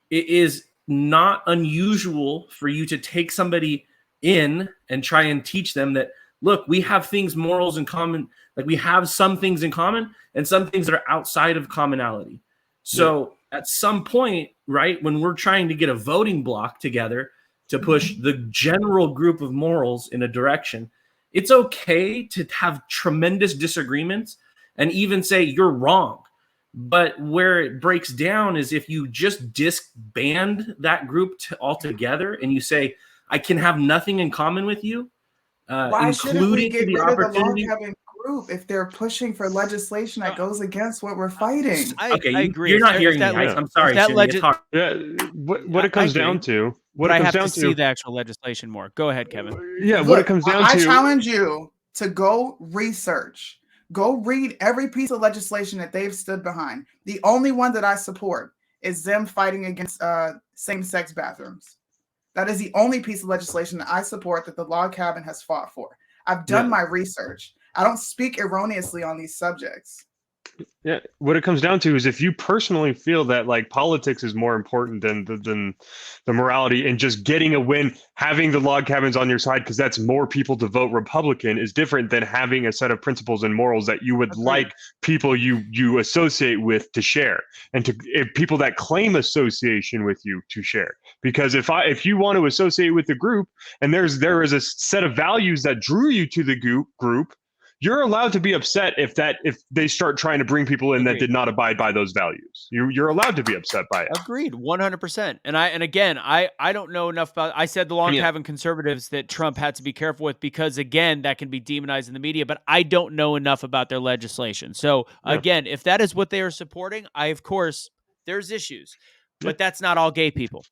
it is not unusual for you to take somebody in and try and teach them that, look, we have morals in common. We have some things in common and some things that are outside of commonality. So at some point, right, when we're trying to get a voting block together to push the general group of morals in a direction, it's okay to have tremendous disagreements and even say you're wrong. But where it breaks down is if you just disband that group altogether and you say, I can have nothing in common with you, including the opportunity. Group if they're pushing for legislation that goes against what we're fighting. I agree. You're not hearing me. I'm sorry. what it comes down to, but I have to see the actual legislation more. Go ahead, Kevin. Yeah, Look, what it comes down I to. challenge you to go research. Go read every piece of legislation that they've stood behind. The only one that I support is them fighting against same-sex bathrooms. That is the only piece of legislation that I support that the log cabin has fought for. I've done my research. I don't speak erroneously on these subjects. Yeah, what it comes down to is if you personally feel that like politics is more important than the morality and just getting a win, having the log cabins on your side because that's more people to vote Republican is different than having a set of principles and morals that you would like people you associate with to share and if people that claim association with you to share. Because if you want to associate with the group and there is a set of values that drew you to the group, you're allowed to be upset if they start trying to bring people in that did not abide by those values. You're allowed to be upset by it. Agreed, 100%. And again, I don't know enough about. I said the log cabin conservatives that Trump had to be careful with because again that can be demonized in the media. But I don't know enough about their legislation. So again, if that is what they are supporting, of course there's issues, but that's not all gay people.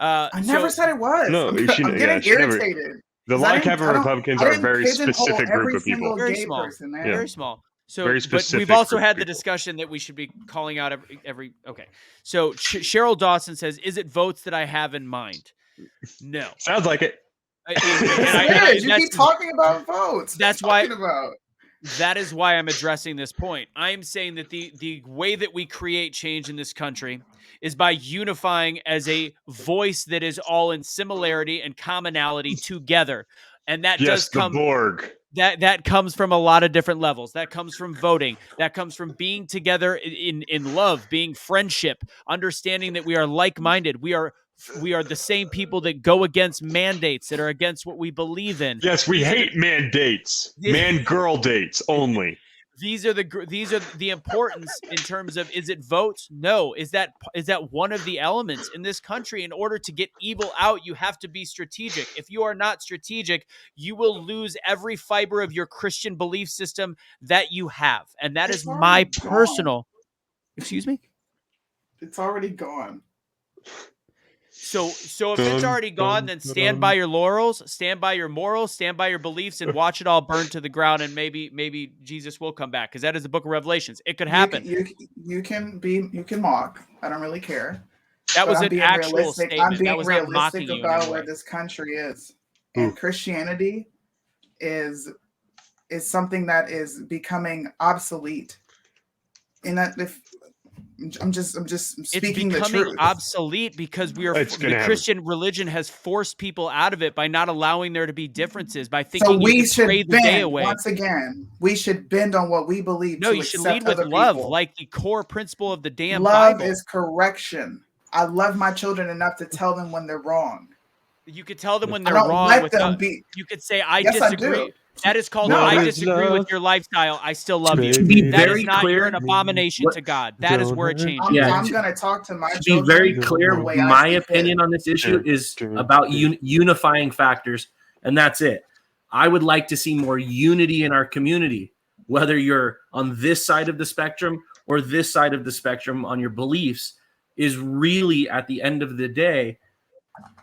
I never said it was. No, I'm getting irritated. The log cabin Republicans are a very specific group of people. Very small. Person, very small. So, very but we've also had the discussion that we should be calling out every. Okay, so Cheryl Dawson says, "Is it votes that I have in mind?" No, sounds like it. You keep talking about votes. That's why. That is why I'm addressing this point. I am saying that the way that we create change in this country is by unifying as a voice that is all in similarity and commonality together. And that does come. The Borg. That comes from a lot of different levels. That comes from voting. That comes from being together in love, being friendship, understanding that we are like-minded. We are the same people that go against mandates, that are against what we believe in. Yes, we hate mandates. Man-girl dates only. These are the importance in terms of, is it votes? No. Is that one of the elements in this country? In order to get evil out, you have to be strategic. If you are not strategic, you will lose every fiber of your Christian belief system that you have. And that is my personal. Excuse me? It's already gone. So if it's already gone, then stand by your laurels, stand by your morals, stand by your beliefs, and watch it all burn to the ground. And maybe Jesus will come back, because that is the Book of Revelations. It could happen. You can mock. I don't really care. That was an actual statement. I'm being that was realistic not mocking you about where this country is, and Christianity is something that is becoming obsolete. And that I'm just speaking the truth. It's becoming obsolete because the Christian religion has forced people out of it by not allowing there to be differences, by thinking you can trade the day away. Once again, we should bend on what we believe. No, you should lead with love, like the core principle of the damn Bible. Love is correction. I love my children enough to tell them when they're wrong. You could tell them when they're wrong. You could say, I disagree. That is called I disagree with your lifestyle. I still love you. That is not, you're an abomination to God. That is where it changes. I'm going to talk to my children. To be very clear, my opinion on this issue is about unifying factors, and that's it. I would like to see more unity in our community, whether you're on this side of the spectrum or this side of the spectrum on your beliefs, is really, at the end of the day,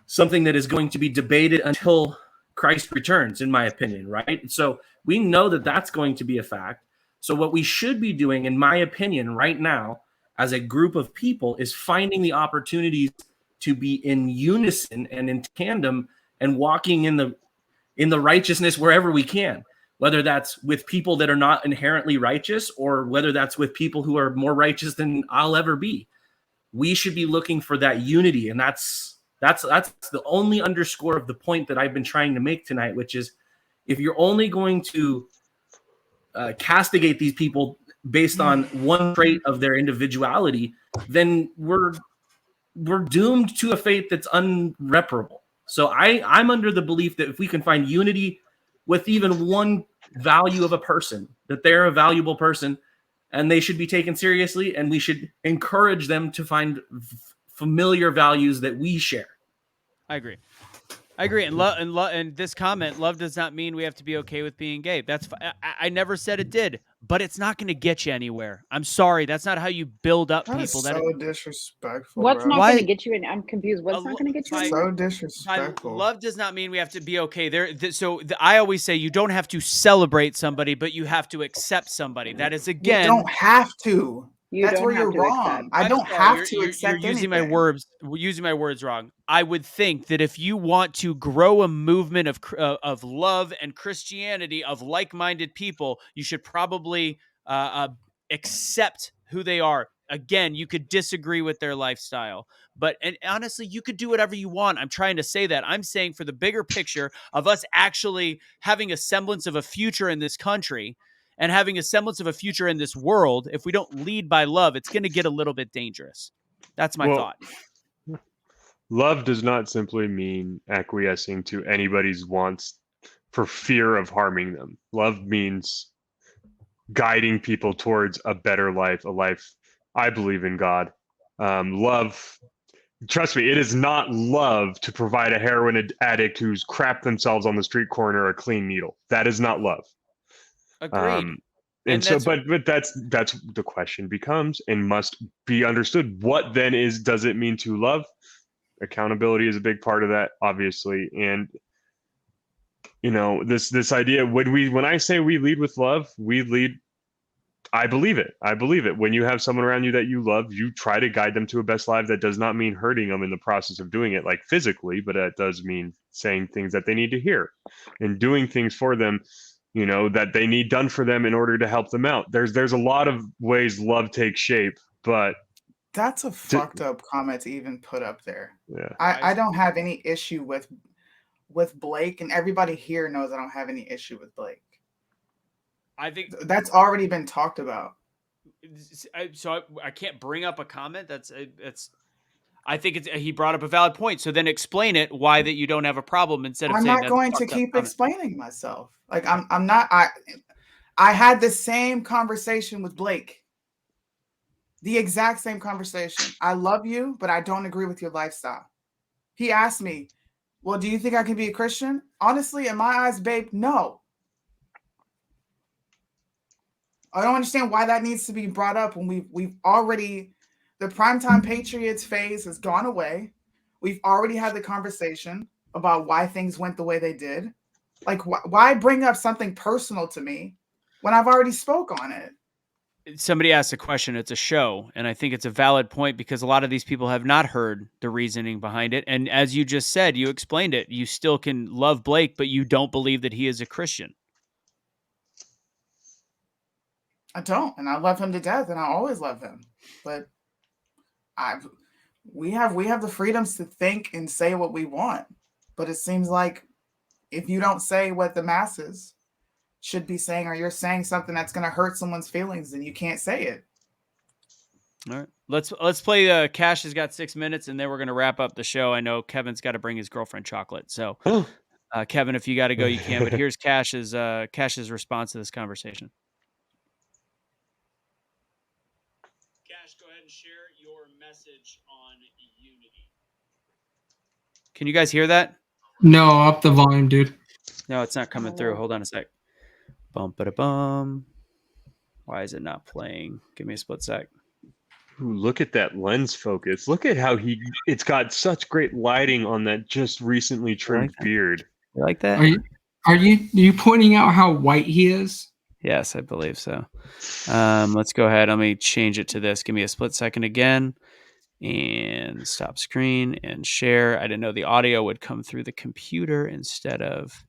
something that is going to be debated until Christ returns, in my opinion, right? So we know that that's going to be a fact. So what we should be doing, in my opinion, right now, as a group of people, is finding the opportunities to be in unison and in tandem and walking in the righteousness wherever we can, whether that's with people that are not inherently righteous or whether that's with people who are more righteous than I'll ever be. We should be looking for that unity, and that's the only underscore of the point that I've been trying to make tonight, which is, if you're only going to castigate these people based on one trait of their individuality, then we're doomed to a fate that's unreparable. So I'm under the belief that if we can find unity with even one value of a person, that they're a valuable person and they should be taken seriously, and we should encourage them to find familiar values that we share. I agree. I agree. And this comment, love does not mean we have to be okay with being gay. That's I never said it did, but it's not going to get you anywhere. I'm sorry. That's not how you build up That people. is so disrespectful, What's bro. not Why- going to get you in? I'm confused. What's not going to get you by- anywhere? So disrespectful. love does not mean we have to be okay. I always say you don't have to celebrate somebody, but you have to accept somebody. That is You again. don't have to. You That's don't where have you're to wrong. accept. I I'm don't sorry, have you're, to you're, accept you're using anything. my words wrong. I would think that if you want to grow a movement of love and Christianity of like-minded people, you should probably accept who they are. Again, you could disagree with their lifestyle, and honestly, you could do whatever you want. I'm trying to say that. I'm saying for the bigger picture of us actually having a semblance of a future in this country and having a semblance of a future in this world, if we don't lead by love, it's going to get a little bit dangerous. That's my thought. Love does not simply mean acquiescing to anybody's wants for fear of harming them. Love means guiding people towards a better life, a life I believe in God. Love, trust me, it is not love to provide a heroin addict who's crapped themselves on the street corner a clean needle. That is not love. Agreed. And so, but that's the question becomes and must be understood. What then does it mean to love? Accountability is a big part of that, obviously. And this idea, when I say we lead with love, we lead. I believe it. When you have someone around you that you love, you try to guide them to a best life. That does not mean hurting them in the process of doing it, like physically, but it does mean saying things that they need to hear and doing things for them, that they need done for them in order to help them out. There's a lot of ways love takes shape, but that's a fucked up comment to even put up there. Yeah. I don't have any issue with Blake, and everybody here knows I don't have any issue with Blake. I think that's already been talked about. So I can't bring up a comment. I think he brought up a valid point. So then explain it why that you don't have a problem instead of I'm saying not that's going to keep explaining myself. Like I'm not. I had the same conversation with Blake. The exact same conversation. I love you, but I don't agree with your lifestyle. He asked me, well, do you think I can be a Christian? Honestly, in my eyes, babe, no. I don't understand why that needs to be brought up when we've already, the primetime Patriots phase has gone away. We've already had the conversation about why things went the way they did. Like, why bring up something personal to me when I've already spoke on it? Somebody asked a question. It's a show, and I think it's a valid point because a lot of these people have not heard the reasoning behind it. And as you just said, you explained it. You still can love Blake, but you don't believe that he is a Christian. I don't, and I love him to death, and I always love him. But we have the freedoms to think and say what we want. But it seems like if you don't say what the masses should be saying, or you're saying something that's going to hurt someone's feelings, then you can't say it. All right, let's play. Cash has got 6 minutes, and then we're going to wrap up the show. I know Kevin's got to bring his girlfriend chocolate, so Kevin, if you got to go, you can. But here's Cash's response to this conversation. Cash, go ahead and share your message on unity. Can you guys hear that? No, up the volume, dude. No, it's not coming through. Hold on a sec. Bum. Why is it not playing? Give me a split sec. Ooh, look at that lens focus. Look at how it's got such great lighting on that just recently trimmed beard. You like that? Are you pointing out how white he is? Yes, I believe so. Let's go ahead. Let me change it to this. Give me a split second again. And stop screen and share. I didn't know the audio would come through the computer instead of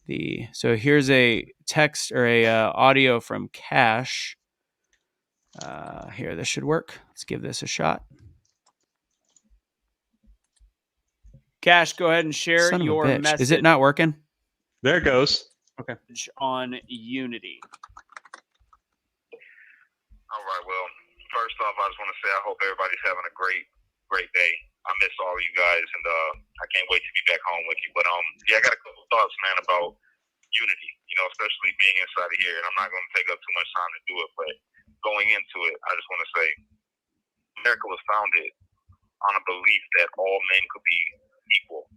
the. So here's a text or a audio from Cash. Here, this should work. Let's give this a shot. Cash, go ahead and share your message. Is it not working? There it goes. Okay. On Unity. All right. Well, first off, I just want to say I hope everybody's having a great day. I miss all of you guys, and I can't wait to be back home with you. But I got a couple thoughts, man, about unity. Especially being inside of here, and I'm not going to take up too much time to do it. But going into it, I just want to say America was founded on a belief that all men could be equal.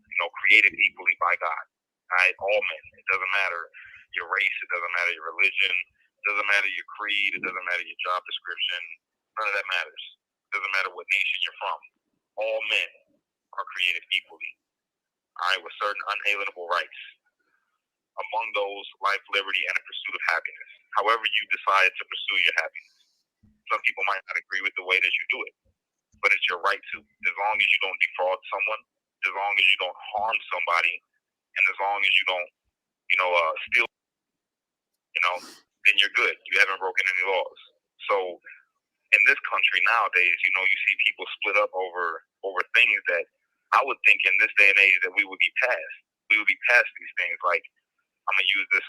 created equally by God. All right, all men. It doesn't matter your race. It doesn't matter your religion. It doesn't matter your creed. It doesn't matter your job description. None of that matters. It doesn't matter what nation you're from. All men are created equally. All right, with certain unalienable rights. Among those, life, liberty, and a pursuit of happiness. However you decide to pursue your happiness. Some people might not agree with the way that you do it, but it's your right to. As long as you don't defraud someone, as long as you don't harm somebody, and as long as you don't, steal, then you're good. You haven't broken any laws. So in this country nowadays, you see people split up over things that I would think in this day and age that we would be past. We would be past these things. Like, I'm gonna use this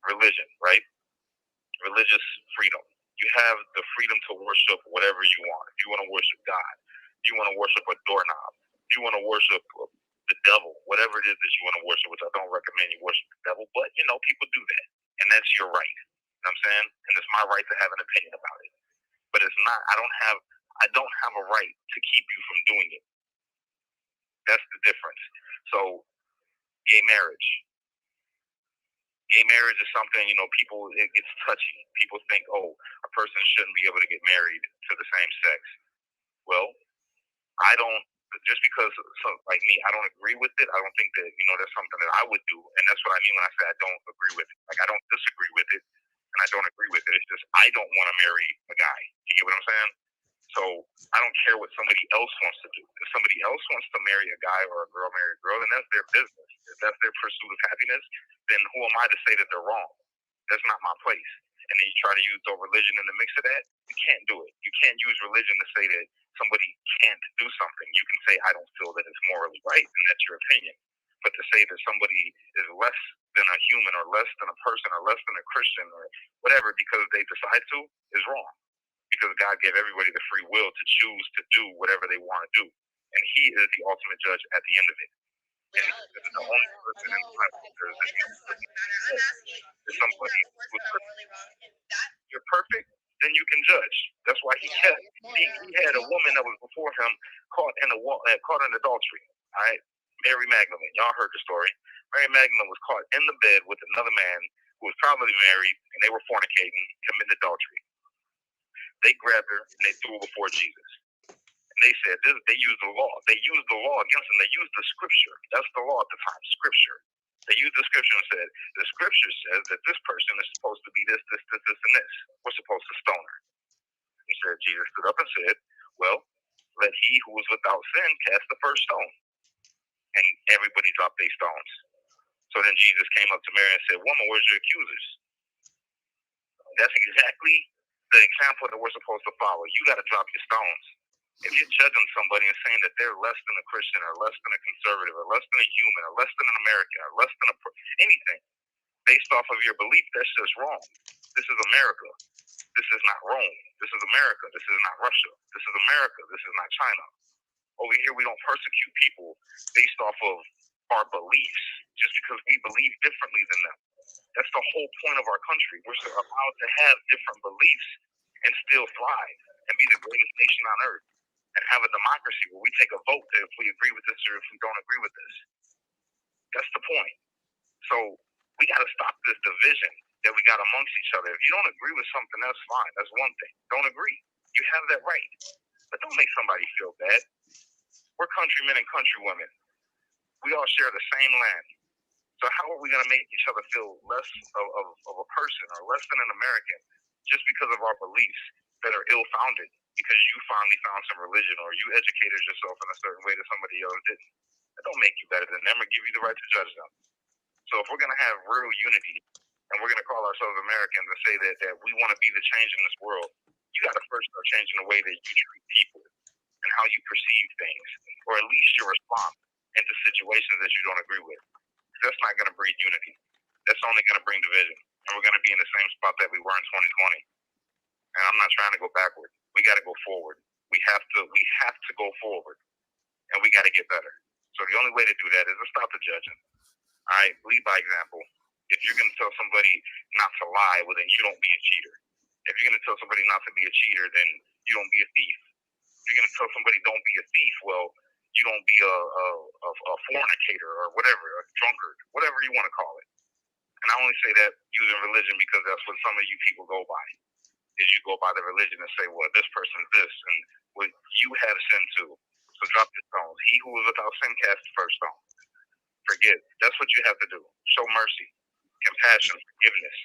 religion, right? Religious freedom. You have the freedom to worship whatever you want. If you want to worship God, if you want to worship a doorknob, if you want to worship the devil, whatever it is that you want to worship, which I don't recommend you worship the devil, but people do that, and that's your right. You know what I'm saying? And it's my right to have an opinion about it. But it's not. I don't have a right to keep you from doing it. That's the difference. So, gay marriage. Gay marriage is something, people, it gets touchy. People think, a person shouldn't be able to get married to the same sex. Well, I don't, just because, like me, I don't agree with it. I don't think that, that's something that I would do. And that's what I mean when I say I don't agree with it. Like, I don't disagree with it, and I don't agree with it. It's just I don't want to marry a guy. You get what I'm saying? So I don't care what somebody else wants to do. If somebody else wants to marry a guy or a girl, marry a girl, then that's their business. If that's their pursuit of happiness, then who am I to say that they're wrong? That's not my place. And then you try to use religion in the mix of that, you can't do it. You can't use religion to say that somebody can't do something. You can say, I don't feel that it's morally right, and that's your opinion. But to say that somebody is less than a human or less than a person or less than a Christian or whatever because they decide to is wrong. Because God gave everybody the free will to choose to do whatever they want to do. And He is the ultimate judge at the end of it. And the only person in the Bible is somebody who's perfect. You're perfect, then you can judge. That's why he had a woman that was before him caught in adultery. All right, Mary Magdalene. Y'all heard the story. Mary Magdalene was caught in the bed with another man who was probably married, and they were fornicating, committing adultery. They grabbed her and they threw her before Jesus. And they said, they used the law. They used the law against them. They used the scripture. That's the law at the time, scripture. They used the scripture and said, the scripture says that this person is supposed to be this, and this. We're supposed to stone her. He said, Jesus stood up and said, well, let he who is without sin cast the first stone. And everybody dropped their stones. So then Jesus came up to Mary and said, woman, where's your accusers? That's exactly the example that we're supposed to follow. You got to drop your stones. If you're judging somebody and saying that they're less than a Christian or less than a conservative or less than a human or less than an American or less than anything based off of your belief, that's just wrong. This is America. This is not Rome. This is America. This is not Russia. This is America. This is not China. Over here, we don't persecute people based off of our beliefs just because we believe differently than them. That's the whole point of our country. We're allowed to have different beliefs and still thrive and be the greatest nation on earth and have a democracy where we take a vote if we agree with this or if we don't agree with this. That's the point. So we got to stop this division that we got amongst each other. If you don't agree with something, that's fine. That's one thing. Don't agree. You have that right. But don't make somebody feel bad. We're countrymen and countrywomen. We all share the same land. So how are we going to make each other feel less of a person or less than an American just because of our beliefs that are ill-founded because you finally found some religion or you educated yourself in a certain way that somebody else didn't? That don't make you better than them or give you the right to judge them. So if we're going to have real unity and we're going to call ourselves Americans and say that we want to be the change in this world, you got to first start changing the way that you treat people and how you perceive things, or at least your response into situations that you don't agree with. That's not going to breed unity. That's only going to bring division. And we're going to be in the same spot that we were in 2020. And I'm not trying to go backward. We got to go forward. We have to go forward. And we got to get better. So the only way to do that is to stop the judging. All right? Lead by example. If you're going to tell somebody not to lie, well, then you don't be a cheater. If you're going to tell somebody not to be a cheater, then you don't be a thief. If you're going to tell somebody don't be a thief, well, you don't be a fornicator or whatever, a drunkard, whatever you want to call it. And I only say that using religion because that's what some of you people go by. Is you go by the religion and say, well, this person's this, and what you have sin to. So drop your stones. He who is without sin cast the first stone. Forgive. That's what you have to do. Show mercy, compassion, forgiveness.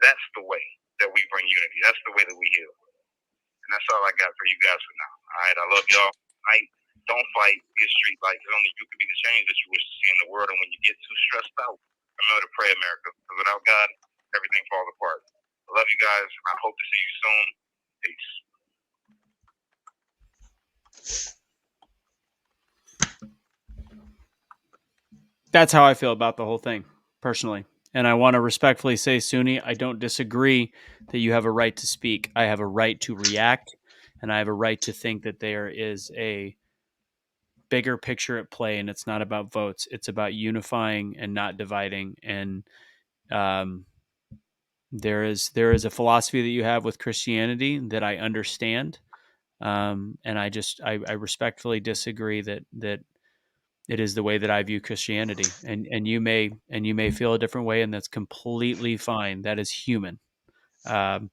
That's the way that we bring unity. That's the way that we heal. And that's all I got for you guys for now. All right, I love y'all. Don't fight. Be a street light. Only you can be the change that you wish to see in the world. And when you get too stressed out, remember to pray, America. Because without God, everything falls apart. I love you guys. I hope to see you soon. Peace. That's how I feel about the whole thing, personally. And I want to respectfully say, Sunni, I don't disagree that you have a right to speak. I have a right to react, and I have a right to think that there is a bigger picture at play, and it's not about votes. It's about unifying and not dividing. And there is a philosophy that you have with Christianity that I understand, and I respectfully disagree that it is the way that I view Christianity, and you may feel a different way, and that's completely fine. That is human. And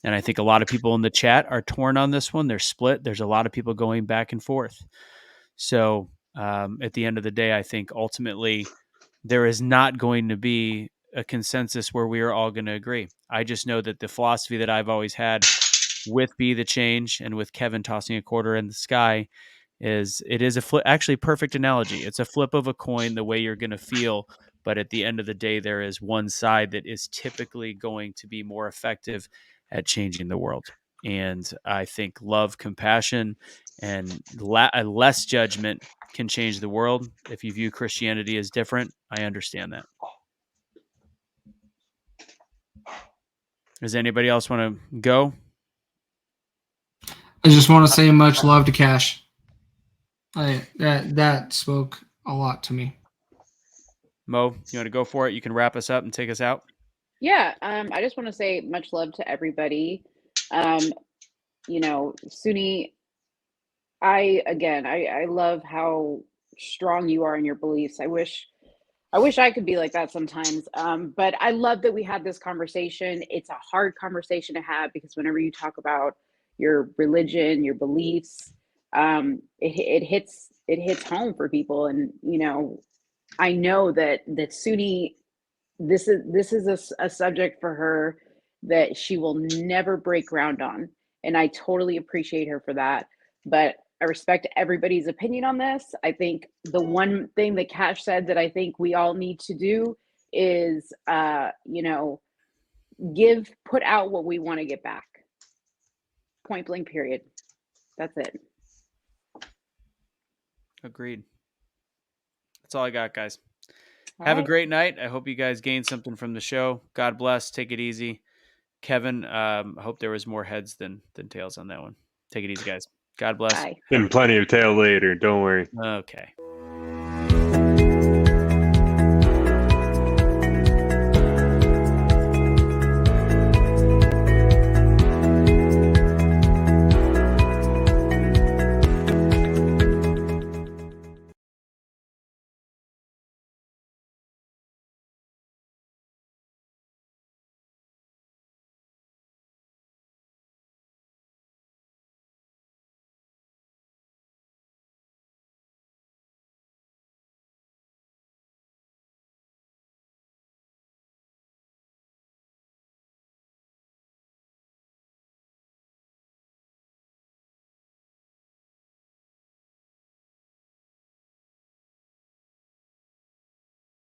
I think a lot of people in the chat are torn on this one. They're split. There's a lot of people going back and forth. So at the end of the day, I think ultimately there is not going to be a consensus where we are all going to agree. I just know that the philosophy that I've always had with Be the Change and with Kevin tossing a quarter in the sky is a flip, actually perfect analogy. It's a flip of a coin the way you're going to feel. But at the end of the day, there is one side that is typically going to be more effective at changing the world. And I think love, compassion, and less judgment can change the world. If you view Christianity as different, I understand that. Does anybody else want to go? I just want to say much love to Cash. That spoke a lot to me. Mo, you want to go for it? You can wrap us up and take us out. Yeah, I just want to say much love to everybody. Sunni, I love how strong you are in your beliefs. I wish I could be like that sometimes. But I love that we had this conversation. It's a hard conversation to have because whenever you talk about your religion, your beliefs, it hits home for people. And I know that Sunni, this is a subject for her that she will never break ground on, and I totally appreciate her for that. But I respect everybody's opinion on this. I think the one thing that Cash said that I think we all need to do is put out what we want to get back. Point blank, period. That's it. Agreed. That's all I got, guys. All Have a right. great night. I hope you guys gained something from the show. God bless. Take it easy. Kevin, I hope there was more heads than tails on that one. Take it easy, guys. God bless. Bye. And plenty of tail later. Don't worry. Okay.